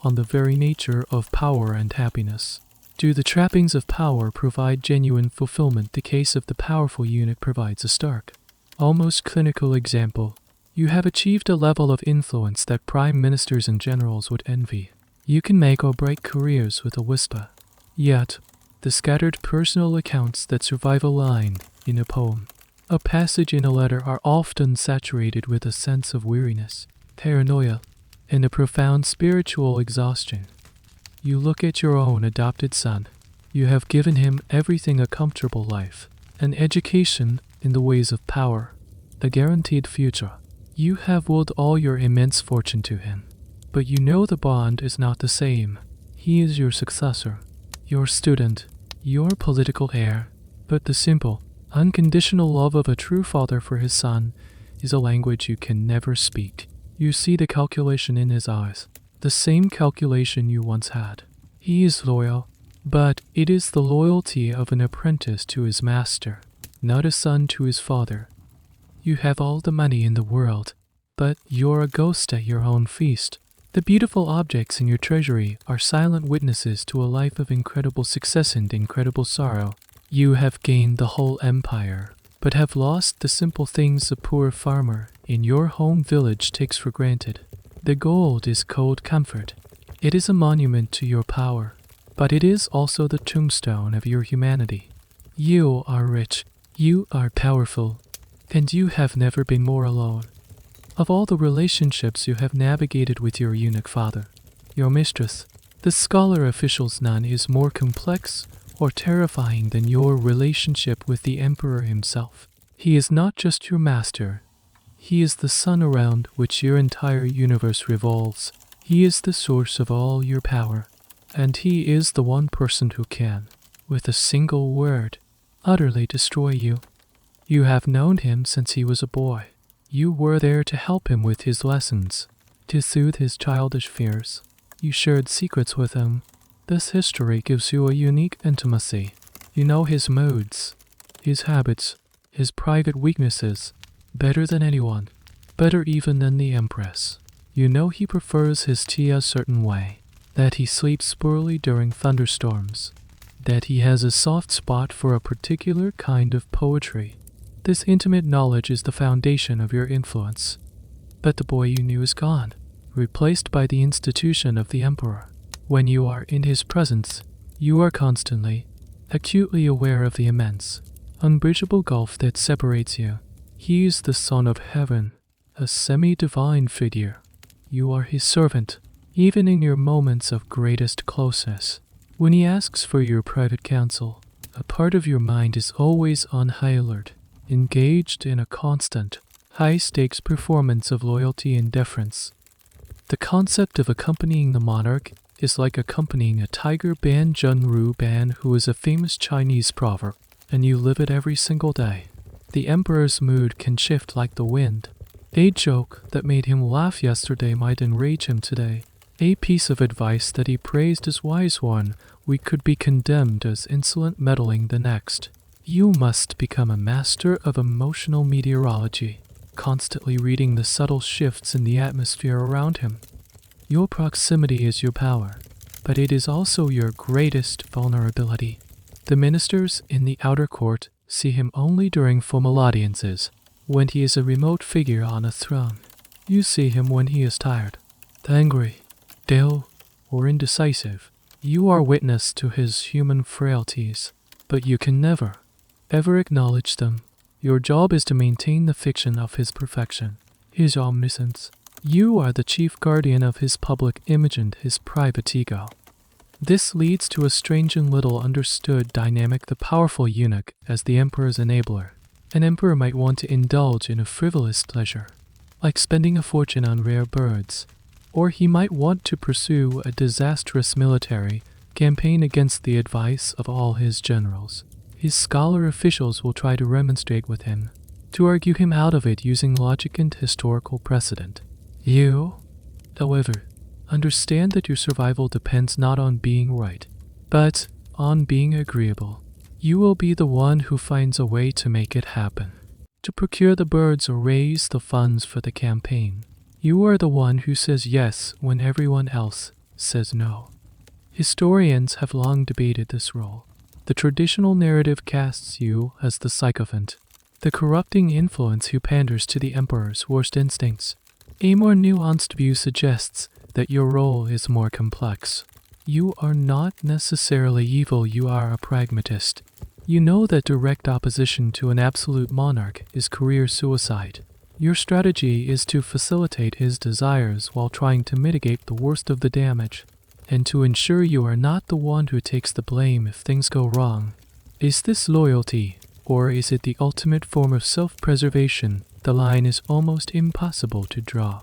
[SPEAKER 1] on the very nature of power and happiness. Do the trappings of power provide genuine fulfillment? The case of the powerful eunuch provides a stark, almost clinical example. You have achieved a level of influence that prime ministers and generals would envy. You can make or break careers with a whisper. Yet, the scattered personal accounts that survive a line in a poem, a passage in a letter are often saturated with a sense of weariness, paranoia, and a profound spiritual exhaustion. You look at your own adopted son. You have given him everything: a comfortable life, an education in the ways of power, a guaranteed future. You have willed all your immense fortune to him. But you know the bond is not the same. He is your successor, your student, your political heir. But the simple, unconditional love of a true father for his son is a language you can never speak. You see the calculation in his eyes, the same calculation you once had. He is loyal, but it is the loyalty of an apprentice to his master, not a son to his father. You have all the money in the world, but you're a ghost at your own feast. The beautiful objects in your treasury are silent witnesses to a life of incredible success and incredible sorrow. You have gained the whole empire, but have lost the simple things a poor farmer in your home village takes for granted. The gold is cold comfort. It is a monument to your power, but it is also the tombstone of your humanity. You are rich, you are powerful, and you have never been more alone. Of all the relationships you have navigated with your eunuch father, your mistress, the scholar official's none is more complex or terrifying than your relationship with the emperor himself. He is not just your master. He is the sun around which your entire universe revolves. He is the source of all your power, and he is the one person who can, with a single word, utterly destroy you. You have known him since he was a boy. You were there to help him with his lessons, to soothe his childish fears. You shared secrets with him. This history gives you a unique intimacy. You know his moods, his habits, his private weaknesses, better than anyone, better even than the empress. You know he prefers his tea a certain way, that he sleeps poorly during thunderstorms, that he has a soft spot for a particular kind of poetry. This intimate knowledge is the foundation of your influence. But the boy you knew is gone, replaced by the institution of the emperor. When you are in his presence, you are constantly, acutely aware of the immense, unbridgeable gulf that separates you. He is the Son of Heaven, a semi-divine figure. You are his servant, even in your moments of greatest closeness. When he asks for your private counsel, a part of your mind is always on high alert, engaged in a constant, high-stakes performance of loyalty and deference. The concept of accompanying the monarch is like accompanying a tiger Ban Junru Ban, who is a famous Chinese proverb, and you live it every single day. The emperor's mood can shift like the wind. A joke that made him laugh yesterday might enrage him today. A piece of advice that he praised as wise one, we could be condemned as insolent meddling the next. You must become a master of emotional meteorology, constantly reading the subtle shifts in the atmosphere around him. Your proximity is your power, but it is also your greatest vulnerability. The ministers in the outer court see him only during formal audiences, when he is a remote figure on a throne. You see him when he is tired, angry, ill, or indecisive. You are witness to his human frailties, but you can never, ever acknowledge them. Your job is to maintain the fiction of his perfection, his omniscience. You are the chief guardian of his public image and his private ego. This leads to a strange and little understood dynamic: the powerful eunuch as the emperor's enabler. An emperor might want to indulge in a frivolous pleasure, like spending a fortune on rare birds, or he might want to pursue a disastrous military campaign against the advice of all his generals. His scholar officials will try to remonstrate with him, to argue him out of it using logic and historical precedent. You, however, understand that your survival depends not on being right, but on being agreeable. You will be the one who finds a way to make it happen, to procure the birds or raise the funds for the campaign. You are the one who says yes when everyone else says no. Historians have long debated this role. The traditional narrative casts you as the sycophant, the corrupting influence who panders to the emperor's worst instincts. A more nuanced view suggests that your role is more complex. You are not necessarily evil, you are a pragmatist. You know that direct opposition to an absolute monarch is career suicide. Your strategy is to facilitate his desires while trying to mitigate the worst of the damage, and to ensure you are not the one who takes the blame if things go wrong. Is this loyalty, or is it the ultimate form of self-preservation? The line is almost impossible to draw.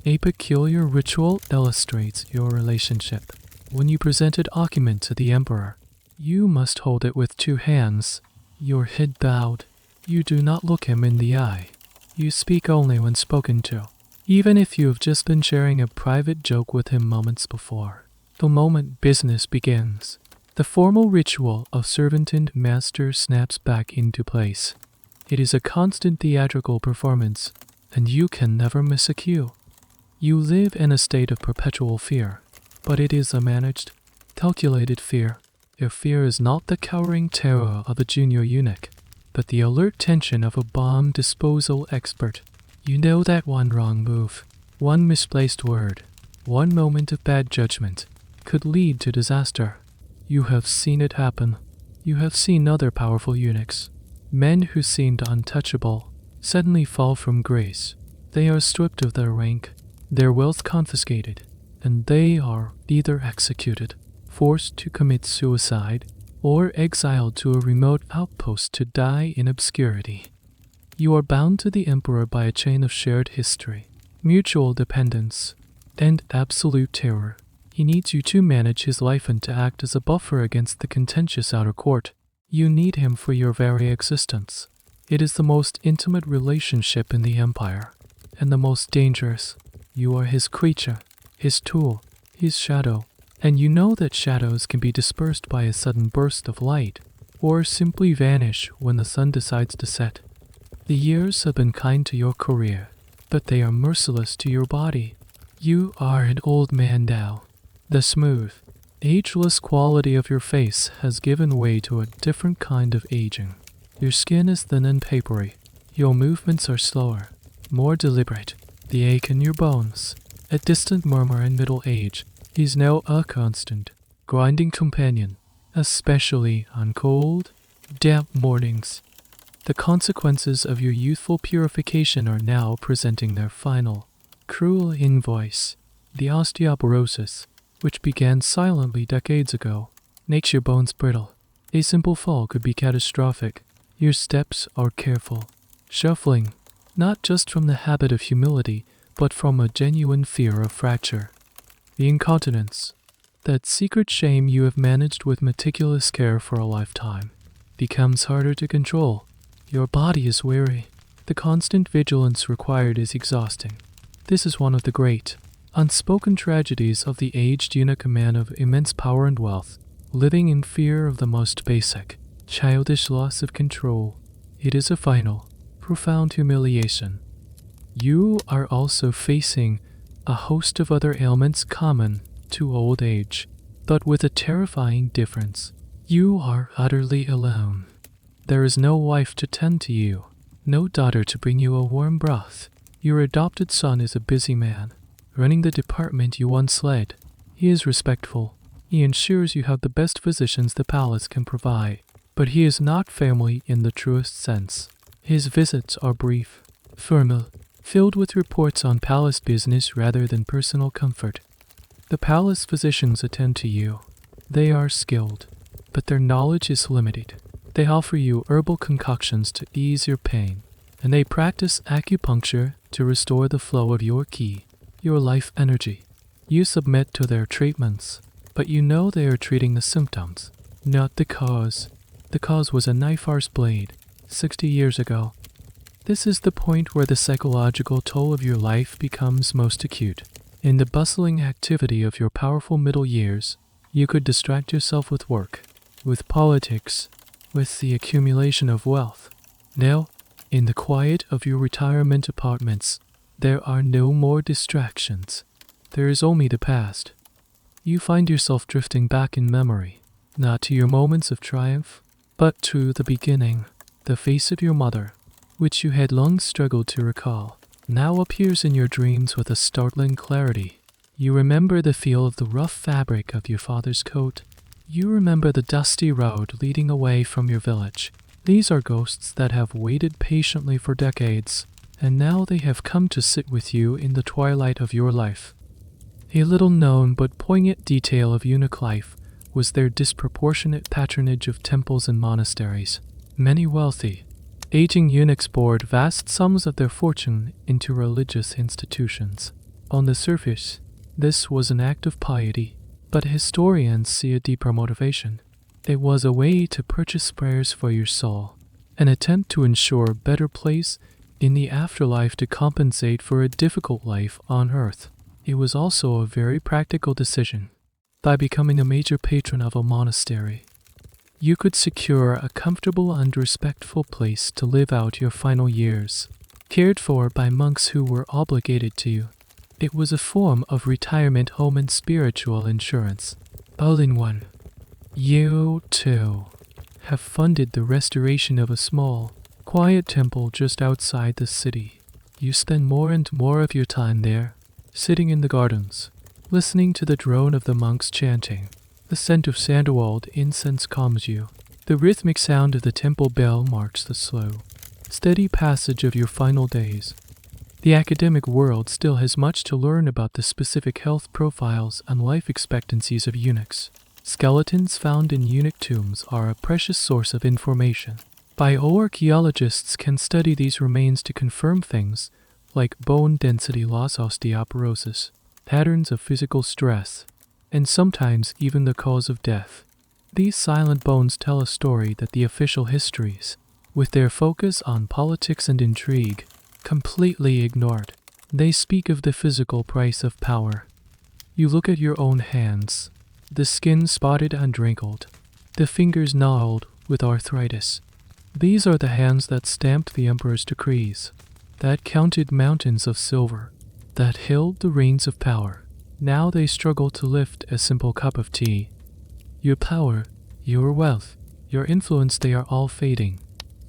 [SPEAKER 1] A peculiar ritual illustrates your relationship. When you present a document to the emperor, you must hold it with 2 hands, your head bowed. You do not look him in the eye. You speak only when spoken to, even if you have just been sharing a private joke with him moments before. The moment business begins, the formal ritual of servant and master snaps back into place. It is a constant theatrical performance, and you can never miss a cue. You live in a state of perpetual fear, but it is a managed, calculated fear. Your fear is not the cowering terror of a junior eunuch, but the alert tension of a bomb disposal expert. You know that one wrong move, one misplaced word, one moment of bad judgment could lead to disaster. You have seen it happen. You have seen other powerful eunuchs, men who seemed untouchable, suddenly fall from grace. They are stripped of their rank, their wealth confiscated, and they are either executed, forced to commit suicide, or exiled to a remote outpost to die in obscurity. You are bound to the emperor by a chain of shared history, mutual dependence, and absolute terror. He needs you to manage his life and to act as a buffer against the contentious outer court. You need him for your very existence. It is the most intimate relationship in the empire, and the most dangerous. You are his creature, his tool, his shadow, and you know that shadows can be dispersed by a sudden burst of light, or simply vanish when the sun decides to set. The years have been kind to your career, but they are merciless to your body. You are an old man now. The smooth, ageless quality of your face has given way to a different kind of aging. Your skin is thin and papery. Your movements are slower, more deliberate. The ache in your bones, a distant murmur in middle age, is now a constant, grinding companion, especially on cold, damp mornings. The consequences of your youthful purification are now presenting their final, cruel invoice. The osteoporosis, which began silently decades ago, makes your bones brittle. A simple fall could be catastrophic. Your steps are careful, shuffling, not just from the habit of humility, but from a genuine fear of fracture. The incontinence, that secret shame you have managed with meticulous care for a lifetime, becomes harder to control. Your body is weary. The constant vigilance required is exhausting. This is one of the great, unspoken tragedies of the aged eunuch, a man of immense power and wealth, living in fear of the most basic, childish loss of control. It is a final, profound humiliation. You are also facing a host of other ailments common to old age, but with a terrifying difference. You are utterly alone. There is no wife to tend to you, no daughter to bring you a warm broth. Your adopted son is a busy man, running the department you once led. He is respectful. He ensures you have the best physicians the palace can provide, but he is not family in the truest sense. His visits are brief, formal, filled with reports on palace business rather than personal comfort. The palace physicians attend to you. They are skilled, but their knowledge is limited. They offer you herbal concoctions to ease your pain, and they practice acupuncture to restore the flow of your ki, your life energy. You submit to their treatments, but you know they are treating the symptoms, not the cause. The cause was a knife-arse blade, 60 years ago. This is the point where the psychological toll of your life becomes most acute. In the bustling activity of your powerful middle years, you could distract yourself with work, with politics, with the accumulation of wealth. Now, in the quiet of your retirement apartments, there are no more distractions. There is only the past. You find yourself drifting back in memory, not to your moments of triumph, but to the beginning. The face of your mother, which you had long struggled to recall, now appears in your dreams with a startling clarity. You remember the feel of the rough fabric of your father's coat. You remember the dusty road leading away from your village. These are ghosts that have waited patiently for decades, and now they have come to sit with you in the twilight of your life. A little known but poignant detail of eunuch life was their disproportionate patronage of temples and monasteries. Many wealthy, aging eunuchs poured vast sums of their fortune into religious institutions. On the surface, this was an act of piety, but historians see a deeper motivation. It was a way to purchase prayers for your soul, an attempt to ensure a better place in the afterlife to compensate for a difficult life on earth. It was also a very practical decision. By becoming a major patron of a monastery, you could secure a comfortable and respectful place to live out your final years, cared for by monks who were obligated to you. It was a form of retirement home and spiritual insurance, all in one. You, too, have funded the restoration of a small, quiet temple just outside the city. You spend more and more of your time there, sitting in the gardens, listening to the drone of the monks chanting. The scent of sandalwood incense calms you. The rhythmic sound of the temple bell marks the slow, steady passage of your final days. The academic world still has much to learn about the specific health profiles and life expectancies of eunuchs. Skeletons found in eunuch tombs are a precious source of information. Bioarchaeologists can study these remains to confirm things like bone density loss, osteoporosis, patterns of physical stress, and sometimes even the cause of death. These silent bones tell a story that the official histories, with their focus on politics and intrigue, completely ignored. They speak of the physical price of power. You look at your own hands, the skin spotted and wrinkled, the fingers gnarled with arthritis. These are the hands that stamped the emperor's decrees, that counted mountains of silver, that held the reins of power. Now they struggle to lift a simple cup of tea. Your power, your wealth, your influence, they are all fading,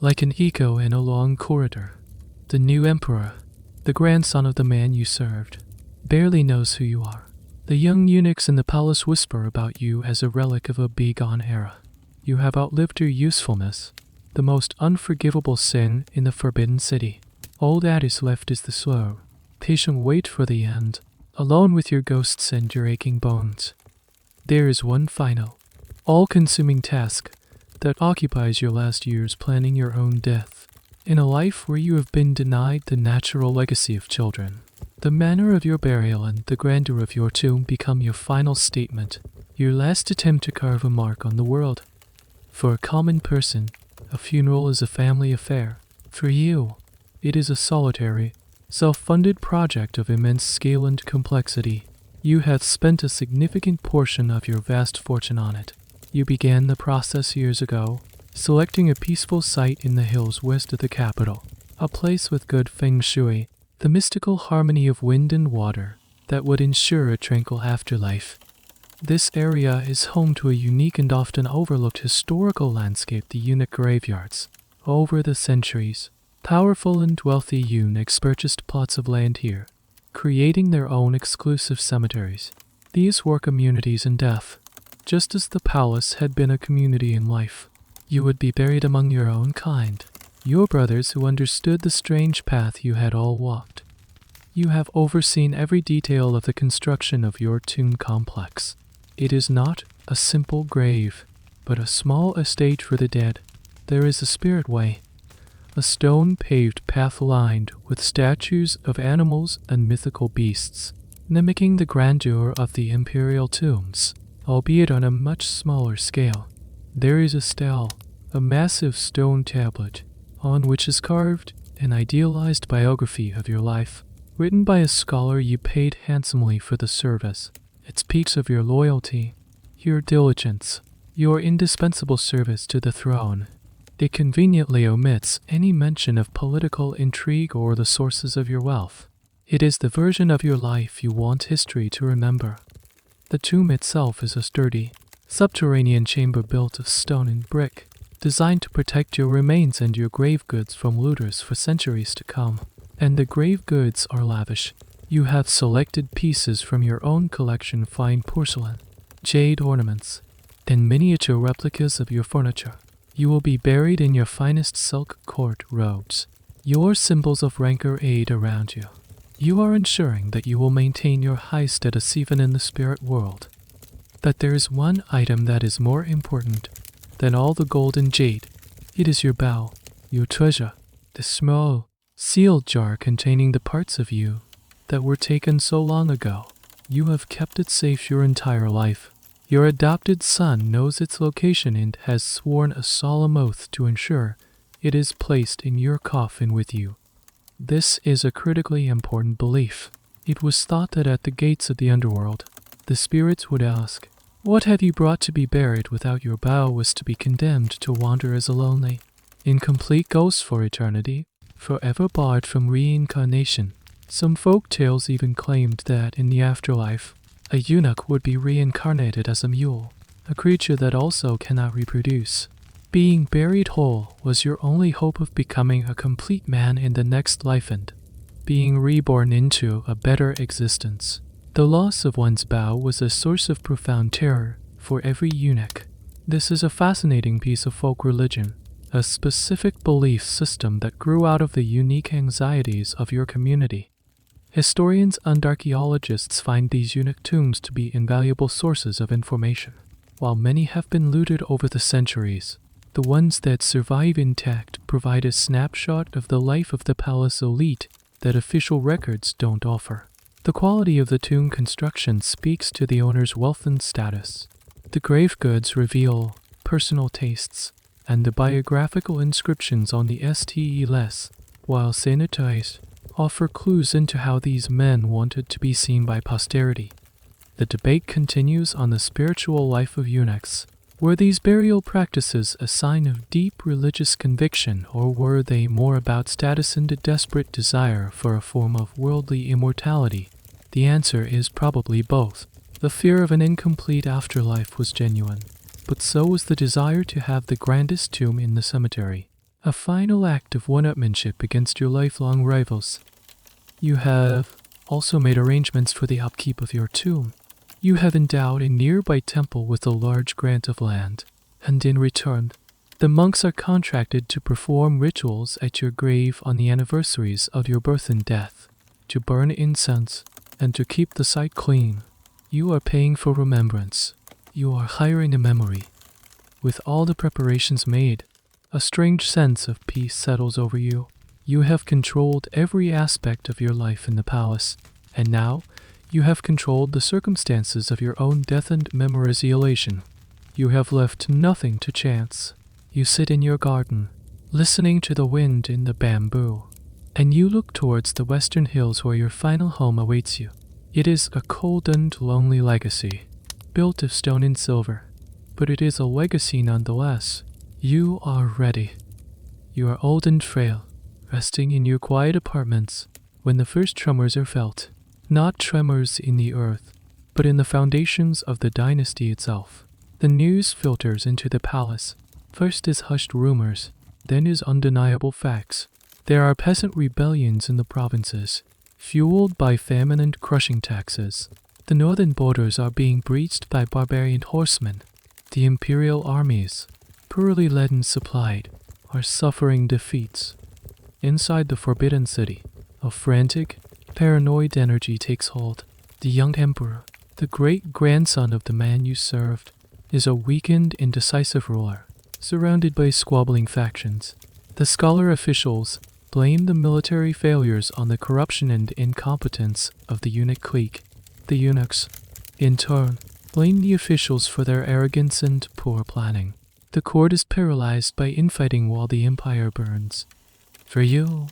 [SPEAKER 1] like an echo in a long corridor. The new emperor, the grandson of the man you served, barely knows who you are. The young eunuchs in the palace whisper about you as a relic of a bygone era. You have outlived your usefulness, the most unforgivable sin in the Forbidden City. All that is left is the slow, patient wait for the end, alone with your ghosts and your aching bones. There is one final, all-consuming task that occupies your last years, planning your own death. In a life where you have been denied the natural legacy of children, the manner of your burial and the grandeur of your tomb become your final statement, your last attempt to carve a mark on the world. For a common person, a funeral is a family affair. For you, it is a solitary, self-funded project of immense scale and complexity. You have spent a significant portion of your vast fortune on it. You began the process years ago, selecting a peaceful site in the hills west of the capital, a place with good feng shui, the mystical harmony of wind and water that would ensure a tranquil afterlife. This area is home to a unique and often overlooked historical landscape, the eunuch graveyards. Over the centuries, powerful and wealthy eunuchs purchased plots of land here, creating their own exclusive cemeteries. These were communities in death, just as the palace had been a community in life. You would be buried among your own kind, your brothers who understood the strange path you had all walked. You have overseen every detail of the construction of your tomb complex. It is not a simple grave, but a small estate for the dead. There is a spirit way, a stone-paved path lined with statues of animals and mythical beasts, mimicking the grandeur of the imperial tombs, albeit on a much smaller scale. There is a stele, a massive stone tablet, on which is carved an idealized biography of your life, written by a scholar you paid handsomely for the service. It speaks of your loyalty, your diligence, your indispensable service to the throne. It conveniently omits any mention of political intrigue or the sources of your wealth. It is the version of your life you want history to remember. The tomb itself is a sturdy, subterranean chamber built of stone and brick, designed to protect your remains and your grave goods from looters for centuries to come. And the grave goods are lavish. You have selected pieces from your own collection, fine porcelain, jade ornaments, and miniature replicas of your furniture. You will be buried in your finest silk court robes. Your symbols of rank are arrayed around you. You are ensuring that you will maintain your high status even in the spirit world. But there is one item that is more important than all the gold and jade. It is your bow, your treasure, the small, sealed jar containing the parts of you that were taken so long ago. You have kept it safe your entire life. Your adopted son knows its location and has sworn a solemn oath to ensure it is placed in your coffin with you. This is a critically important belief. It was thought that at the gates of the underworld, the spirits would ask, "What have you brought to be buried?" Without your bow was to be condemned to wander as a lonely, incomplete ghost for eternity, forever barred from reincarnation. Some folk tales even claimed that in the afterlife, a eunuch would be reincarnated as a mule, a creature that also cannot reproduce. Being buried whole was your only hope of becoming a complete man in the next life and being reborn into a better existence. The loss of one's bow was a source of profound terror for every eunuch. This is a fascinating piece of folk religion, a specific belief system that grew out of the unique anxieties of your community. Historians and archaeologists find these eunuch tombs to be invaluable sources of information. While many have been looted over the centuries, the ones that survive intact provide a snapshot of the life of the palace elite that official records don't offer. The quality of the tomb construction speaks to the owner's wealth and status. The grave goods reveal personal tastes, and the biographical inscriptions on the steles, while sanitized, offer clues into how these men wanted to be seen by posterity. The debate continues on the spiritual life of eunuchs. Were these burial practices a sign of deep religious conviction, or were they more about status and a desperate desire for a form of worldly immortality? The answer is probably both. The fear of an incomplete afterlife was genuine, but so was the desire to have the grandest tomb in the cemetery, a final act of one-upmanship against your lifelong rivals. You have also made arrangements for the upkeep of your tomb. You have endowed a nearby temple with a large grant of land, and in return, the monks are contracted to perform rituals at your grave on the anniversaries of your birth and death, to burn incense, and to keep the site clean. You are paying for remembrance. You are hiring a memory. With all the preparations made, a strange sense of peace settles over you. You have controlled every aspect of your life in the palace, and now you have controlled the circumstances of your own death and memorization. You have left nothing to chance. You sit in your garden, listening to the wind in the bamboo, and you look towards the western hills where your final home awaits you. It is a cold and lonely legacy, built of stone and silver, but it is a legacy nonetheless. You are ready. You are old and frail, resting in your quiet apartments when the first tremors are felt. Not tremors in the earth, but in the foundations of the dynasty itself. The news filters into the palace. First is hushed rumors, then is undeniable facts. There are peasant rebellions in the provinces, fueled by famine and crushing taxes. The northern borders are being breached by barbarian horsemen. The imperial armies, poorly led and supplied, are suffering defeats. Inside the Forbidden City, a frantic, paranoid energy takes hold. The young emperor, the great-grandson of the man you served, is a weakened, indecisive ruler, surrounded by squabbling factions. The scholar officials blame the military failures on the corruption and incompetence of the eunuch clique. The eunuchs, in turn, blame the officials for their arrogance and poor planning. The court is paralyzed by infighting while the empire burns. For you,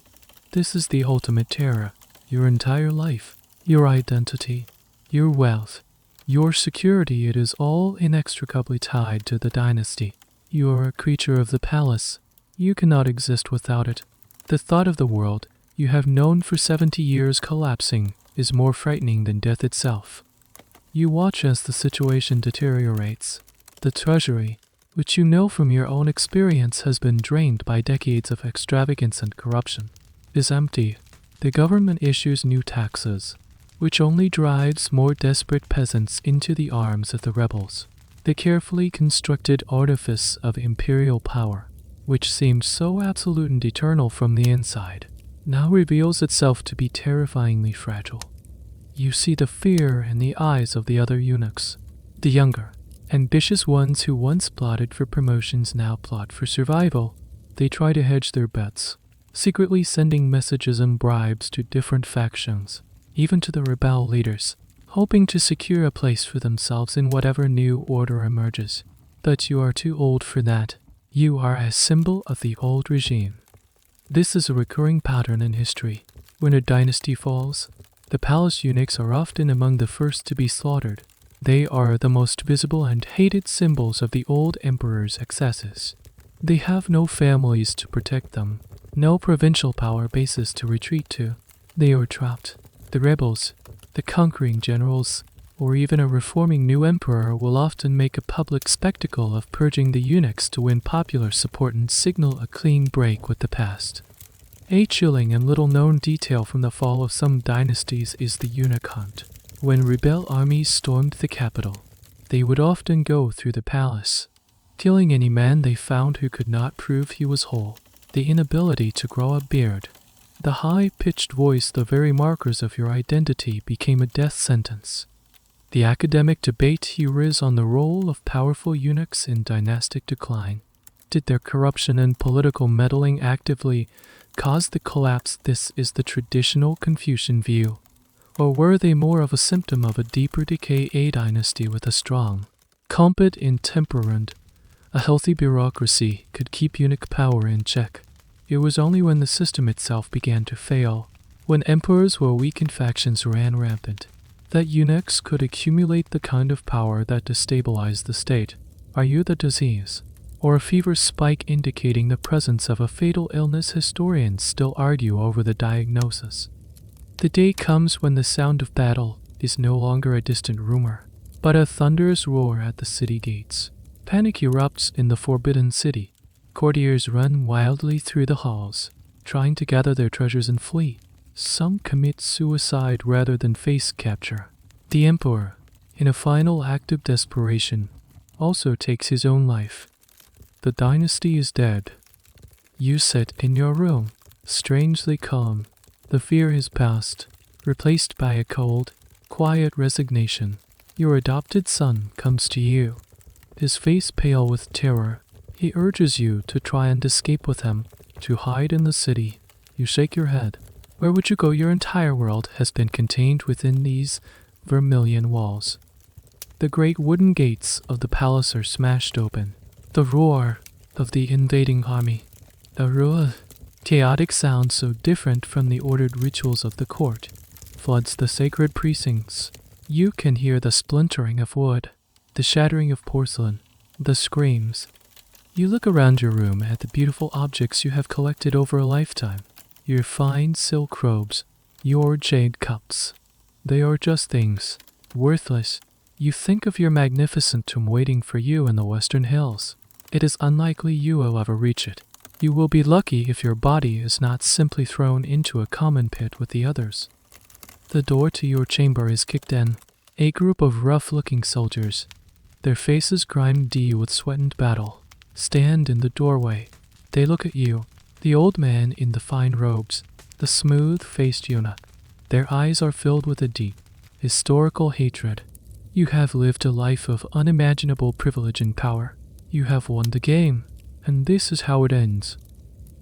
[SPEAKER 1] This is the ultimate terror. Your entire life, your identity, your wealth, your security, it is all inextricably tied to the dynasty. You are a creature of the palace. You cannot exist without it. The thought of the world you have known for 70 years collapsing is more frightening than death itself. You watch as the situation deteriorates. The treasury, which you know from your own experience has been drained by decades of extravagance and corruption, is empty. The government issues new taxes, which only drives more desperate peasants into the arms of the rebels. The carefully constructed artifice of imperial power, which seemed so absolute and eternal from the inside, now reveals itself to be terrifyingly fragile. You see the fear in the eyes of the other eunuchs. The younger, ambitious ones who once plotted for promotions now plot for survival. They try to hedge their bets, secretly sending messages and bribes to different factions, even to the rebel leaders, hoping to secure a place for themselves in whatever new order emerges. But you are too old for that. You are a symbol of the old regime. This is a recurring pattern in history. When a dynasty falls, the palace eunuchs are often among the first to be slaughtered. They are the most visible and hated symbols of the old emperor's excesses. They have no families to protect them, no provincial power bases to retreat to. They are trapped. The rebels, the conquering generals, or even a reforming new emperor will often make a public spectacle of purging the eunuchs to win popular support and signal a clean break with the past. A chilling and little-known detail from the fall of some dynasties is the eunuch hunt. When rebel armies stormed the capital, they would often go through the palace, killing any man they found who could not prove he was whole. The inability to grow a beard, the high-pitched voice, the very markers of your identity, became a death sentence. The academic debate here is on the role of powerful eunuchs in dynastic decline. Did their corruption and political meddling actively cause the collapse? This is the traditional Confucian view. Or were they more of a symptom of a deeper decay? A dynasty with a strong, competent temper and a healthy bureaucracy could keep eunuch power in check. It was only when the system itself began to fail, when emperors were weak and factions ran rampant, that eunuchs could accumulate the kind of power that destabilized the state. Are you the disease, or a fever spike indicating the presence of a fatal illness? Historians still argue over the diagnosis. The day comes when the sound of battle is no longer a distant rumor, but a thunderous roar at the city gates. Panic erupts in the Forbidden City. Courtiers run wildly through the halls, trying to gather their treasures and flee. Some commit suicide rather than face capture. The emperor, in a final act of desperation, also takes his own life. The dynasty is dead. You sit in your room, strangely calm. The fear has passed, replaced by a cold, quiet resignation. Your adopted son comes to you, his face pale with terror. He urges you to try and escape with him, to hide in the city. You shake your head. Where would you go? Your entire world has been contained within these vermilion walls. The great wooden gates of the palace are smashed open. The roar of the invading army, a raw, chaotic sound so different from the ordered rituals of the court, floods the sacred precincts. You can hear the splintering of wood, the shattering of porcelain, the screams. You look around your room at the beautiful objects you have collected over a lifetime. Your fine silk robes, your jade cups. They are just things, worthless. You think of your magnificent tomb waiting for you in the western hills. It is unlikely you will ever reach it. You will be lucky if your body is not simply thrown into a common pit with the others. The door to your chamber is kicked in. A group of rough-looking soldiers, their faces grimed with sweat and battle, stand in the doorway. They look at you, the old man in the fine robes, the smooth-faced eunuch. Their eyes are filled with a deep, historical hatred. You have lived a life of unimaginable privilege and power. You have won the game, and this is how it ends.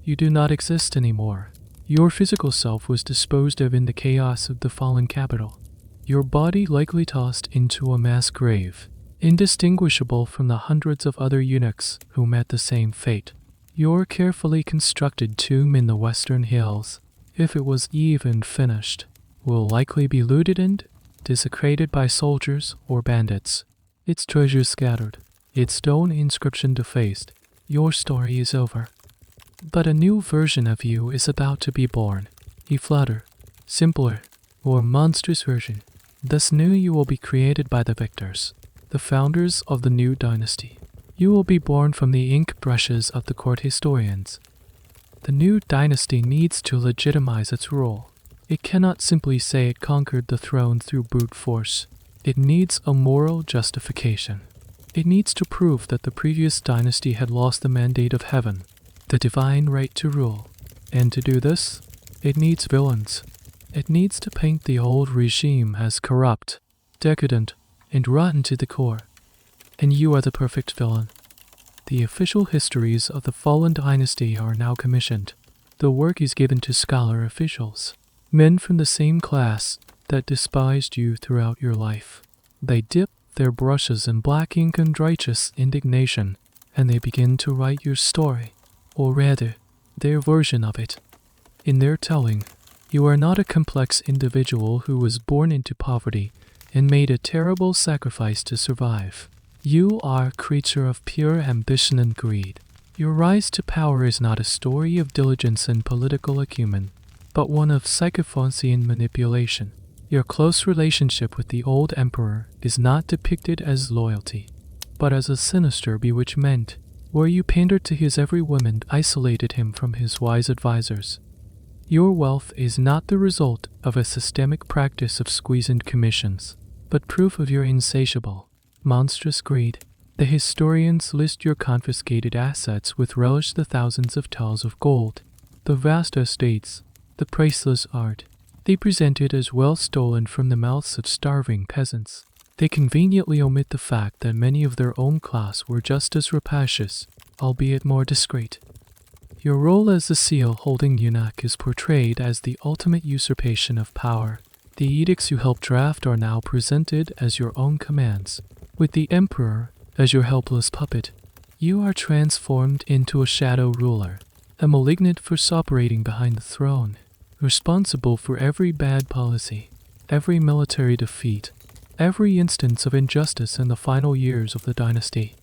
[SPEAKER 1] You do not exist anymore. Your physical self was disposed of in the chaos of the fallen capital. Your body likely tossed into a mass grave, indistinguishable from the hundreds of other eunuchs who met the same fate. Your carefully constructed tomb in the western hills, if it was even finished, will likely be looted and desecrated by soldiers or bandits. Its treasures scattered, its stone inscription defaced. Your story is over. But a new version of you is about to be born. A flatter, simpler, more monstrous version. This new you will be created by the victors, the founders of the new dynasty. You will be born from the ink brushes of the court historians. The new dynasty needs to legitimize its rule. It cannot simply say it conquered the throne through brute force. It needs a moral justification. It needs to prove that the previous dynasty had lost the mandate of heaven, the divine right to rule. And to do this, it needs villains. It needs to paint the old regime as corrupt, decadent, and rotten to the core. And you are the perfect villain. The official histories of the fallen dynasty are now commissioned. The work is given to scholar officials, men from the same class that despised you throughout your life. They dip their brushes in black ink and righteous indignation, and they begin to write your story, or rather, their version of it. In their telling, you are not a complex individual who was born into poverty and made a terrible sacrifice to survive. You are a creature of pure ambition and greed. Your rise to power is not a story of diligence and political acumen, but one of sycophancy and manipulation. Your close relationship with the old emperor is not depicted as loyalty, but as a sinister bewitchment, where you pandered to his every whim and isolated him from his wise advisors. Your wealth is not the result of a systemic practice of squeezing commissions, but proof of your insatiable, monstrous greed. The historians list your confiscated assets with relish: the thousands of tals of gold, the vast estates, the priceless art. They present it as well stolen from the mouths of starving peasants. They conveniently omit the fact that many of their own class were just as rapacious, albeit more discreet. Your role as the seal-holding eunuch is portrayed as the ultimate usurpation of power. The edicts you helped draft are now presented as your own commands. With the emperor as your helpless puppet, you are transformed into a shadow ruler, a malignant force operating behind the throne, responsible for every bad policy, every military defeat, every instance of injustice in the final years of the dynasty.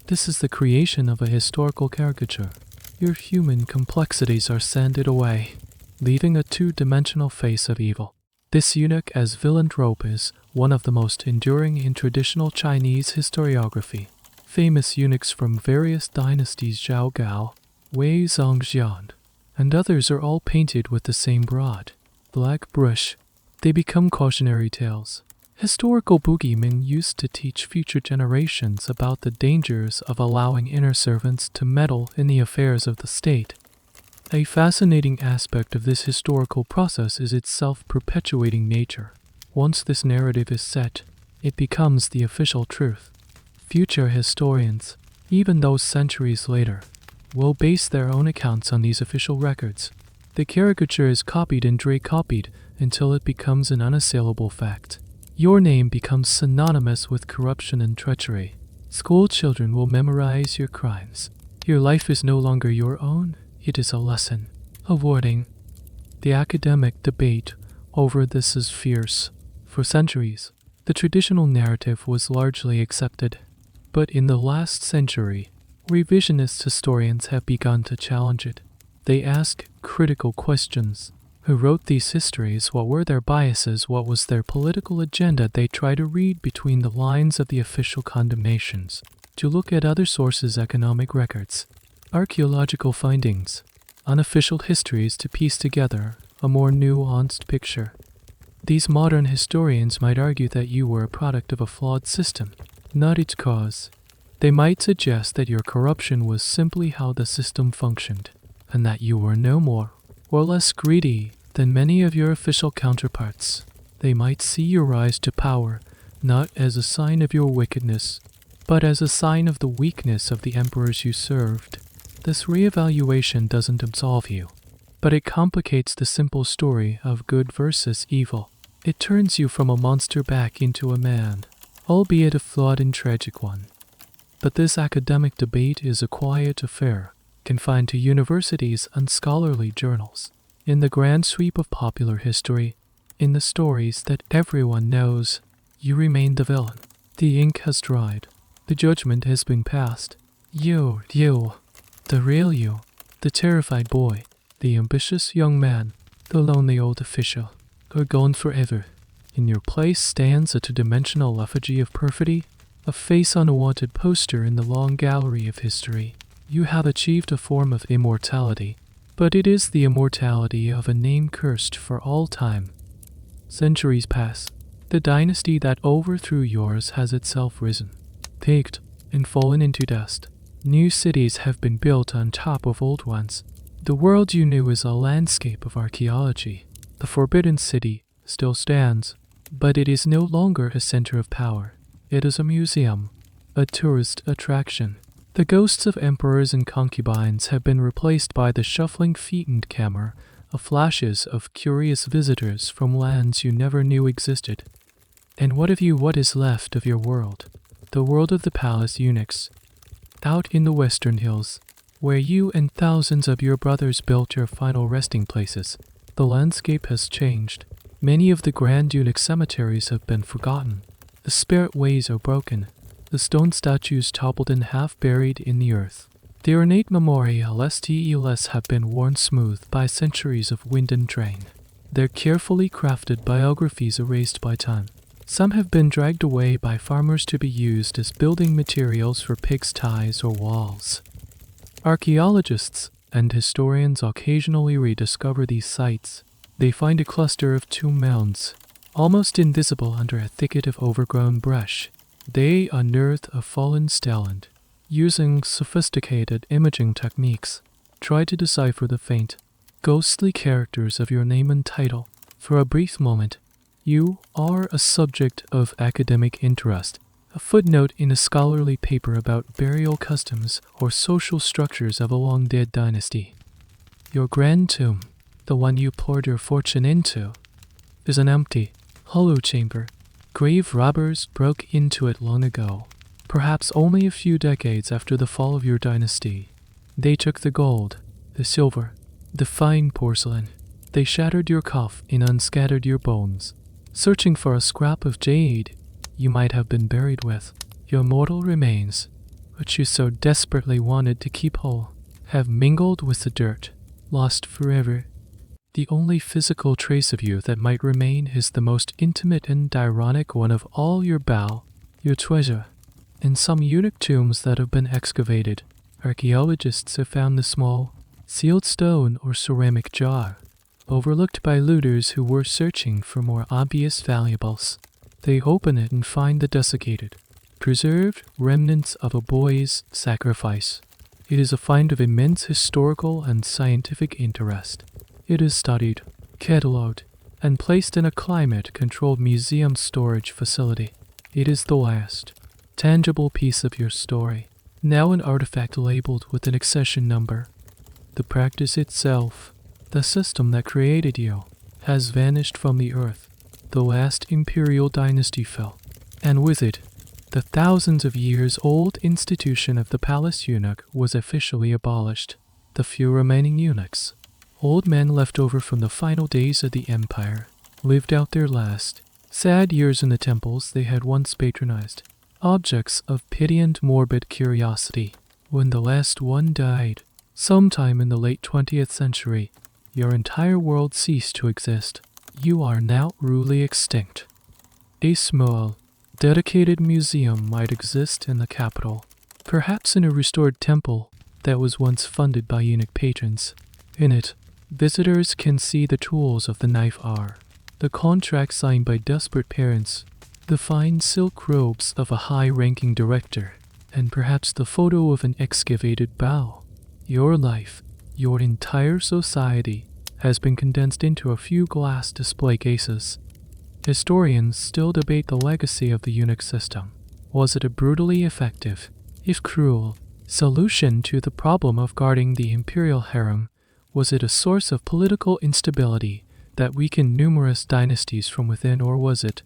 [SPEAKER 1] This is the creation of a historical caricature. Your human complexities are sanded away, leaving a two-dimensional face of evil. This eunuch as villanthrope is one of the most enduring in traditional Chinese historiography. Famous eunuchs from various dynasties, Zhao Gao, Wei Zongxian, and others, are all painted with the same broad, black brush. They become cautionary tales. Historical boogeymen used to teach future generations about the dangers of allowing inner servants to meddle in the affairs of the state. A fascinating aspect of this historical process is its self-perpetuating nature. Once this narrative is set, it becomes the official truth. Future historians, even those centuries later, will base their own accounts on these official records. The caricature is copied and recopied until it becomes an unassailable fact. Your name becomes synonymous with corruption and treachery. School children will memorize your crimes. Your life is no longer your own. It is a lesson, a warning. The academic debate over this is fierce. For centuries, the traditional narrative was largely accepted. But in the last century, revisionist historians have begun to challenge it. They ask critical questions. Who wrote these histories? What were their biases? What was their political agenda? They try to read between the lines of the official condemnations, to look at other sources' economic records, archaeological findings, unofficial histories, to piece together a more nuanced picture. These modern historians might argue that you were a product of a flawed system, not its cause. They might suggest that your corruption was simply how the system functioned, and that you were no more or less greedy than many of your official counterparts. They might see your rise to power not as a sign of your wickedness, but as a sign of the weakness of the emperors you served. This reevaluation doesn't absolve you, but it complicates the simple story of good versus evil. It turns you from a monster back into a man, albeit a flawed and tragic one. But this academic debate is a quiet affair, confined to universities and scholarly journals. In the grand sweep of popular history, in the stories that everyone knows, you remain the villain. The ink has dried. The judgment has been passed. You, the real you, the terrified boy, the ambitious young man, the lonely old official, are gone forever. In your place stands a two-dimensional effigy of perfidy, a face on a wanted poster in the long gallery of history. You have achieved a form of immortality, but it is the immortality of a name cursed for all time. Centuries pass. The dynasty that overthrew yours has itself risen, peaked, and fallen into dust. New cities have been built on top of old ones. The world you knew is a landscape of archaeology. The Forbidden City still stands, but it is no longer a center of power. It is a museum, a tourist attraction. The ghosts of emperors and concubines have been replaced by the shuffling feet and camera of flashes of curious visitors from lands you never knew existed. And what is left of your world? The world of the palace eunuchs. Out in the western hills, where you and thousands of your brothers built your final resting places, the landscape has changed. Many of the grand eunuch cemeteries have been forgotten. The spirit ways are broken. The stone statues toppled and half buried in the earth. The ornate memoriales have been worn smooth by centuries of wind and rain. Their carefully crafted biographies erased by time. Some have been dragged away by farmers to be used as building materials for pigsties or walls. Archaeologists and historians occasionally rediscover these sites. They find a cluster of tomb mounds, almost invisible under a thicket of overgrown brush. They unearth a fallen stallion. Using sophisticated imaging techniques, try to decipher the faint, ghostly characters of your name and title. For a brief moment, you are a subject of academic interest, a footnote in a scholarly paper about burial customs or social structures of a long-dead dynasty. Your grand tomb, the one you poured your fortune into, is an empty, hollow chamber. Grave robbers broke into it long ago, perhaps only a few decades after the fall of your dynasty. They took the gold, the silver, the fine porcelain. They shattered your cough and unscattered your bones. Searching for a scrap of jade you might have been buried with, your mortal remains, which you so desperately wanted to keep whole, have mingled with the dirt, lost forever. The only physical trace of you that might remain is the most intimate and ironic one of all your bow, your treasure. In some eunuch tombs that have been excavated, archaeologists have found the small, sealed stone or ceramic jar, overlooked by looters who were searching for more obvious valuables. They open it and find the desiccated, preserved remnants of a boy's sacrifice. It is a find of immense historical and scientific interest. It is studied, catalogued, and placed in a climate-controlled museum storage facility. It is the last, tangible piece of your story, now an artifact labeled with an accession number. The practice itself, the system that created you, has vanished from the earth. The last imperial dynasty fell, and with it, the thousands of years old institution of the palace eunuch was officially abolished. The few remaining eunuchs, old men left over from the final days of the empire, lived out their last, sad years in the temples they had once patronized, objects of pity and morbid curiosity. When the last one died, sometime in the late 20th century, your entire world ceased to exist. You are now rudely extinct. A small, dedicated museum might exist in the capital, perhaps in a restored temple that was once funded by eunuch patrons. In it, visitors can see the tools of the knife are, the contract signed by desperate parents, the fine silk robes of a high-ranking director, and perhaps the photo of an excavated bow. Your life, your entire society, has been condensed into a few glass display cases. Historians still debate the legacy of the eunuch system. Was it a brutally effective, if cruel, solution to the problem of guarding the imperial harem? Was it a source of political instability that weakened numerous dynasties from within, or was it,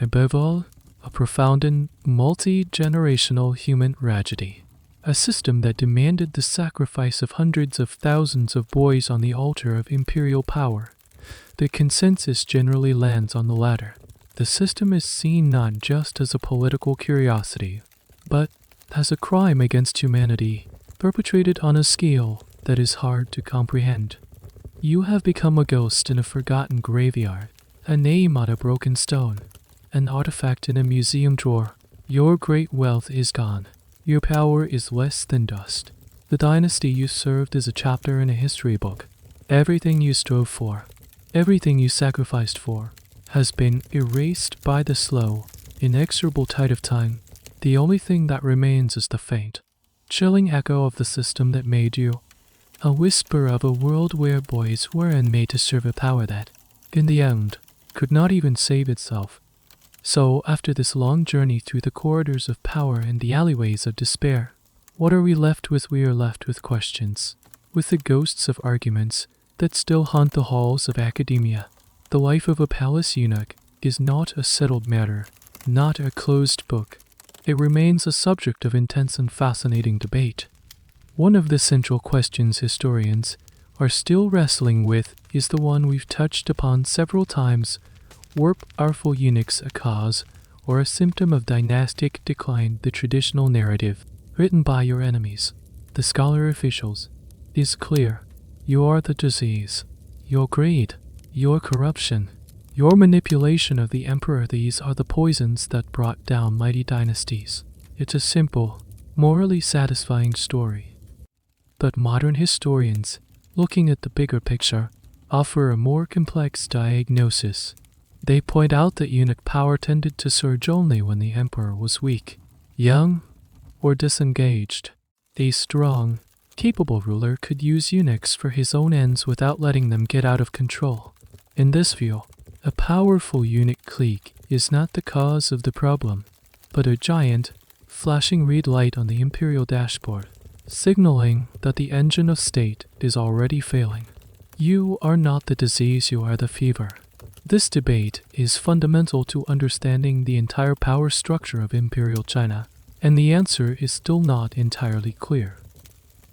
[SPEAKER 1] above all, a profound and multi-generational human tragedy? a system that demanded the sacrifice of hundreds of thousands of boys on the altar of imperial power. The consensus generally lands on the latter. The system is seen not just as a political curiosity, but as a crime against humanity, perpetrated on a scale that is hard to comprehend. You have become a ghost in a forgotten graveyard, a name on a broken stone, an artifact in a museum drawer. Your great wealth is gone. Your power is less than dust. The dynasty you served is a chapter in a history book. Everything you strove for, everything you sacrificed for, has been erased by the slow, inexorable tide of time. The only thing that remains is the faint, chilling echo of the system that made you. A whisper of a world where boys weren't made to serve a power that, in the end, could not even save itself. So, after this long journey through the corridors of power and the alleyways of despair, what are we left with? We are left with questions, with the ghosts of arguments that still haunt the halls of academia. The life of a palace eunuch is not a settled matter, not a closed book. It remains a subject of intense and fascinating debate. One of the central questions historians are still wrestling with is the one we've touched upon several times. Were powerful eunuchs a cause or a symptom of dynastic decline? The traditional narrative, written by your enemies, the scholar officials, is clear. You are the disease. Your greed, your corruption, your manipulation of the emperor, these are the poisons that brought down mighty dynasties. It's a simple, morally satisfying story. But modern historians, looking at the bigger picture, offer a more complex diagnosis. They point out that eunuch power tended to surge only when the emperor was weak, young, or disengaged. A strong, capable ruler could use eunuchs for his own ends without letting them get out of control. In this view, a powerful eunuch clique is not the cause of the problem, but a giant, flashing red light on the imperial dashboard, signaling that the engine of state is already failing. You are not the disease, you are the fever. This debate is fundamental to understanding the entire power structure of Imperial China, and the answer is still not entirely clear.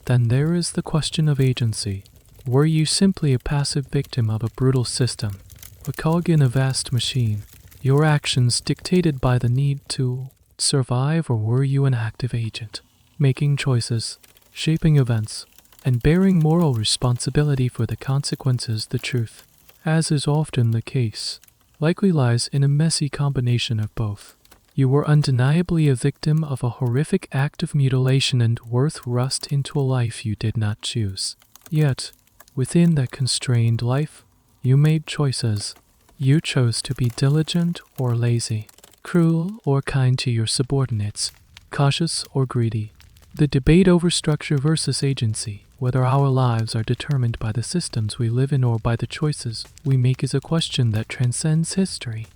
[SPEAKER 1] Then there is the question of agency. Were you simply a passive victim of a brutal system, a cog in a vast machine, your actions dictated by the need to survive, or were you an active agent, making choices, shaping events, and bearing moral responsibility for the consequences? The truth, as is often the case, likely lies in a messy combination of both. You were undeniably a victim of a horrific act of mutilation and were thrust into a life you did not choose. Yet, within that constrained life, you made choices. You chose to be diligent or lazy, cruel or kind to your subordinates, cautious or greedy. The debate over structure versus agency, whether our lives are determined by the systems we live in or by the choices we make, is a question that transcends history.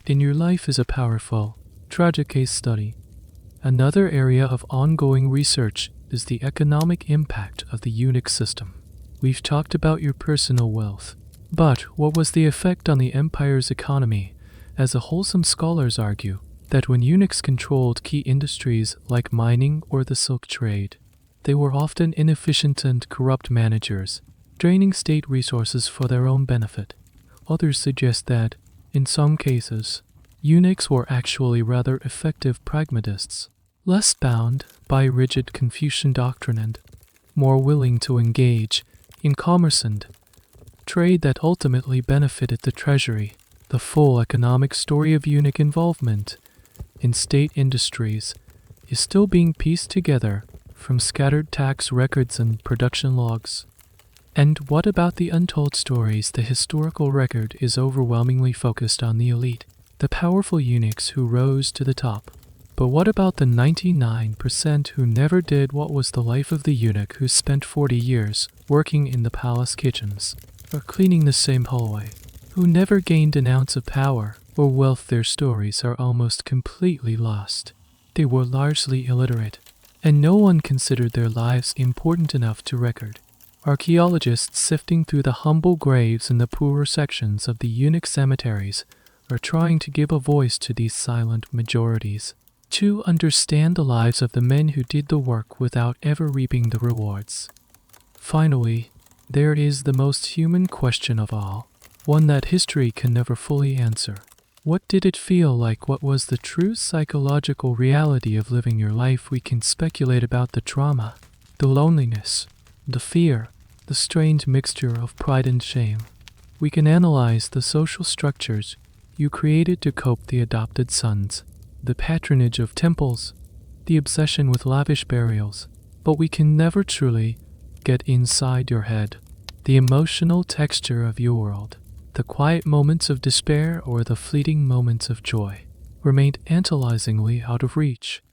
[SPEAKER 1] In your life is a powerful, tragic case study. Another area of ongoing research is the economic impact of the eunuch system. We've talked about your personal wealth, but what was the effect on the empire's economy? As a whole, some scholars argue that when eunuchs controlled key industries like mining or the silk trade, they were often inefficient and corrupt managers, draining state resources for their own benefit. Others suggest that, in some cases, eunuchs were actually rather effective pragmatists, less bound by rigid Confucian doctrine and more willing to engage in commerce and trade that ultimately benefited the treasury. The full economic story of eunuch involvement in state industries is still being pieced together from scattered tax records and production logs. And what about the untold stories? The historical record is overwhelmingly focused on the elite, the powerful eunuchs who rose to the top. But what about the 99% who never did? What was the life of the eunuch who spent 40 years working in the palace kitchens or cleaning the same hallway, who never gained an ounce of power or wealth? Their stories are almost completely lost. They were largely illiterate, and no one considered their lives important enough to record. Archaeologists sifting through the humble graves in the poorer sections of the eunuch cemeteries are trying to give a voice to these silent majorities. to understand the lives of the men who did the work without ever reaping the rewards. Finally, there is the most human question of all, one that history can never fully answer. What did it feel like? What was the true psychological reality of living your life? We can speculate about the trauma, the loneliness, the fear, the strange mixture of pride and shame. We can analyze the social structures you created to cope, the adopted sons, the patronage of temples, the obsession with lavish burials, but we can never truly get inside your head, the emotional texture of your world. The quiet moments of despair or the fleeting moments of joy remained tantalizingly out of reach.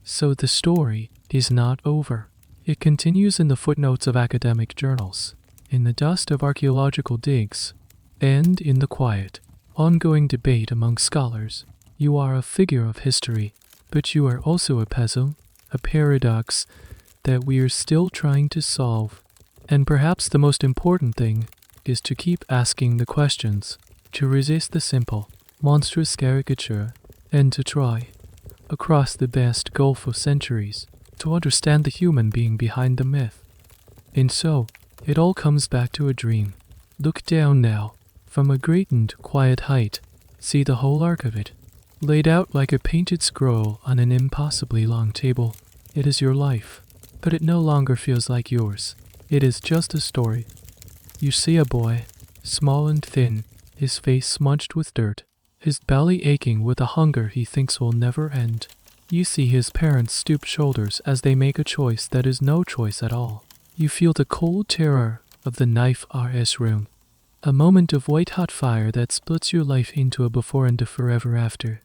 [SPEAKER 1] So the story is not over. It continues in the footnotes of academic journals, in the dust of archaeological digs, and in the quiet, ongoing debate among scholars. You are a figure of history, but you are also a puzzle, a paradox that we are still trying to solve. And perhaps the most important thing is to keep asking the questions, to resist the simple, monstrous caricature, and to try, across the vast gulf of centuries, to understand the human being behind the myth. And so, it all comes back to a dream. Look down now, from a great and quiet height, see the whole arc of it, laid out like a painted scroll on an impossibly long table. It is your life, but it no longer feels like yours. It is just a story. You see a boy, small and thin, his face smudged with dirt, his belly aching with a hunger he thinks will never end. You see his parents' stooped shoulders as they make a choice that is no choice at all. You feel the cold terror of the knife RS room, a moment of white-hot fire that splits your life into a before and a forever after.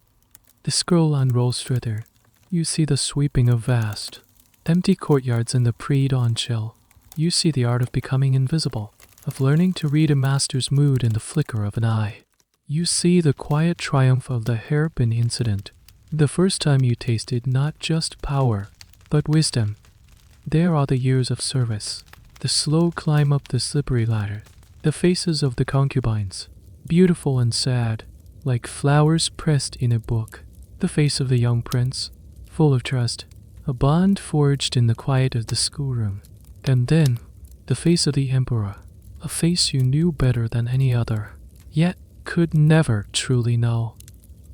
[SPEAKER 1] The scroll unrolls further. You see the sweeping of vast, empty courtyards in the pre-dawn chill. You see the art of becoming invisible, of learning to read a master's mood in the flicker of an eye. You see the quiet triumph of the hairpin incident, the first time you tasted not just power, but wisdom. There are the years of service, the slow climb up the slippery ladder, the faces of the concubines, beautiful and sad, like flowers pressed in a book, the face of the young prince, full of trust, a bond forged in the quiet of the schoolroom, and then the face of the emperor, a face you knew better than any other, yet could never truly know.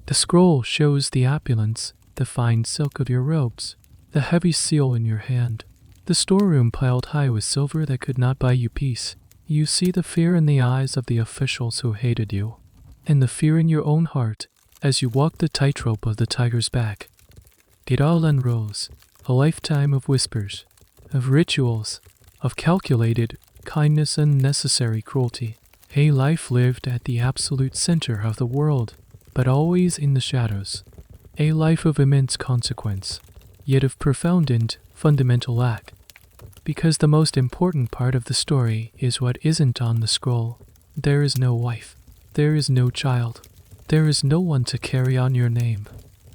[SPEAKER 1] The scroll shows the opulence, the fine silk of your robes, the heavy seal in your hand, the storeroom piled high with silver that could not buy you peace. You see the fear in the eyes of the officials who hated you, and the fear in your own heart as you walk the tightrope of the tiger's back. It all unrolls, a lifetime of whispers, of rituals, of calculated kindness and necessary cruelty. A life lived at the absolute center of the world, but always in the shadows. A life of immense consequence, yet of profound and fundamental lack. Because the most important part of the story is what isn't on the scroll. There is no wife. There is no child. There is no one to carry on your name.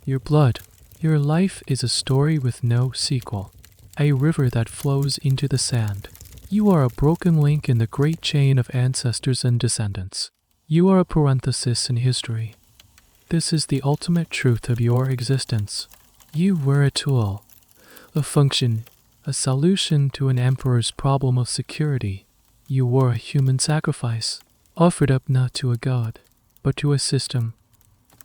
[SPEAKER 1] Your blood. Your life is a story with no sequel. A river that flows into the sand. You are a broken link in the great chain of ancestors and descendants. You are a parenthesis in history. This is the ultimate truth of your existence. You were a tool, a function, a solution to an emperor's problem of security. You were a human sacrifice, offered up not to a god, but to a system.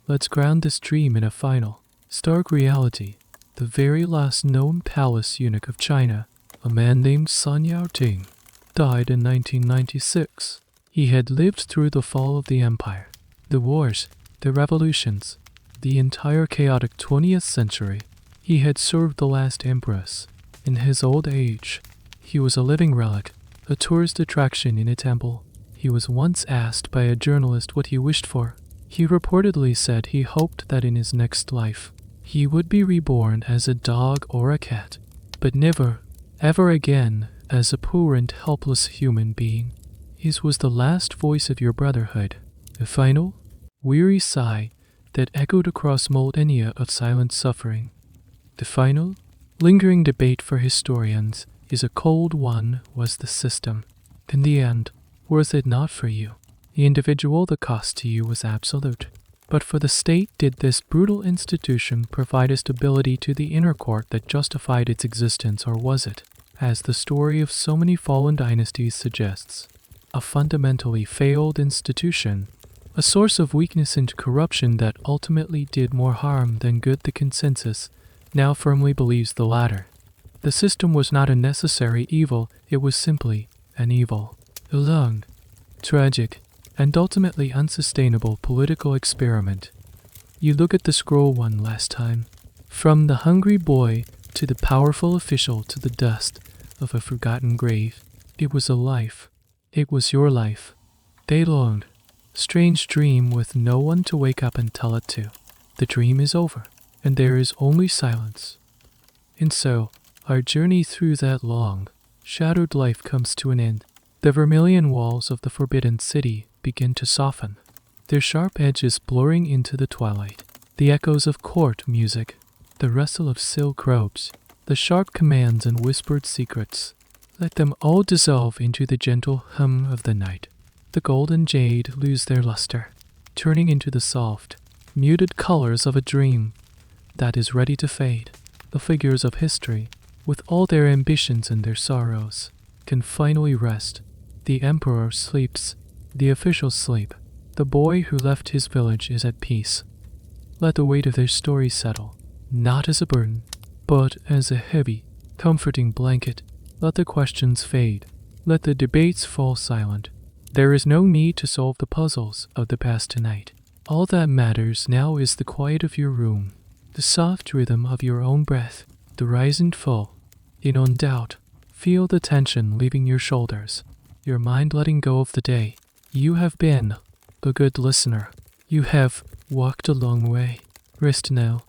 [SPEAKER 1] Let's ground this dream in a final, stark reality. The very last known palace eunuch of China, a man named Sun Yao-ting, died in 1996. He had lived through the fall of the empire, the wars, the revolutions, the entire chaotic 20th century. He had served the last empress. In his old age, he was a living relic, a tourist attraction in a temple. He was once asked by a journalist what he wished for. He reportedly said he hoped that in his next life, he would be reborn as a dog or a cat, but never, ever again, as a poor and helpless human being. His was the last voice of your brotherhood, a final, weary sigh that echoed across millennia of silent suffering. The final, lingering debate for historians is a cold one: was the system, in the end, worth it not for you? The individual, the cost to you was absolute. But for the state, did this brutal institution provide a stability to the inner court that justified its existence, or was it, as the story of so many fallen dynasties suggests, a fundamentally failed institution, a source of weakness and corruption that ultimately did more harm than good? The consensus now firmly believes the latter. The system was not a necessary evil, it was simply an evil, a long, tragic, and ultimately unsustainable political experiment. You look at the scroll one last time. From the hungry boy to the powerful official to the dust of a forgotten grave, it was a life. It was your life. They longed. Strange dream with no one to wake up and tell it to. The dream is over, and there is only silence. And so, our journey through that long, shadowed life comes to an end. The vermilion walls of the Forbidden City begin to soften, their sharp edges blurring into the twilight. The echoes of court music, the rustle of silk robes, the sharp commands and whispered secrets, let them all dissolve into the gentle hum of the night. The gold and jade lose their luster, turning into the soft, muted colors of a dream that is ready to fade. The figures of history, with all their ambitions and their sorrows, can finally rest. The emperor sleeps, the officials sleep, the boy who left his village is at peace. Let the weight of their story settle, not as a burden, but as a heavy, comforting blanket. Let the questions fade, let the debates fall silent. There is no need to solve the puzzles of the past tonight. All that matters now is the quiet of your room, the soft rhythm of your own breath, the rise and fall. In doubt, feel the tension leaving your shoulders, your mind letting go of the day. You have been a good listener. You have walked a long way. Rest now,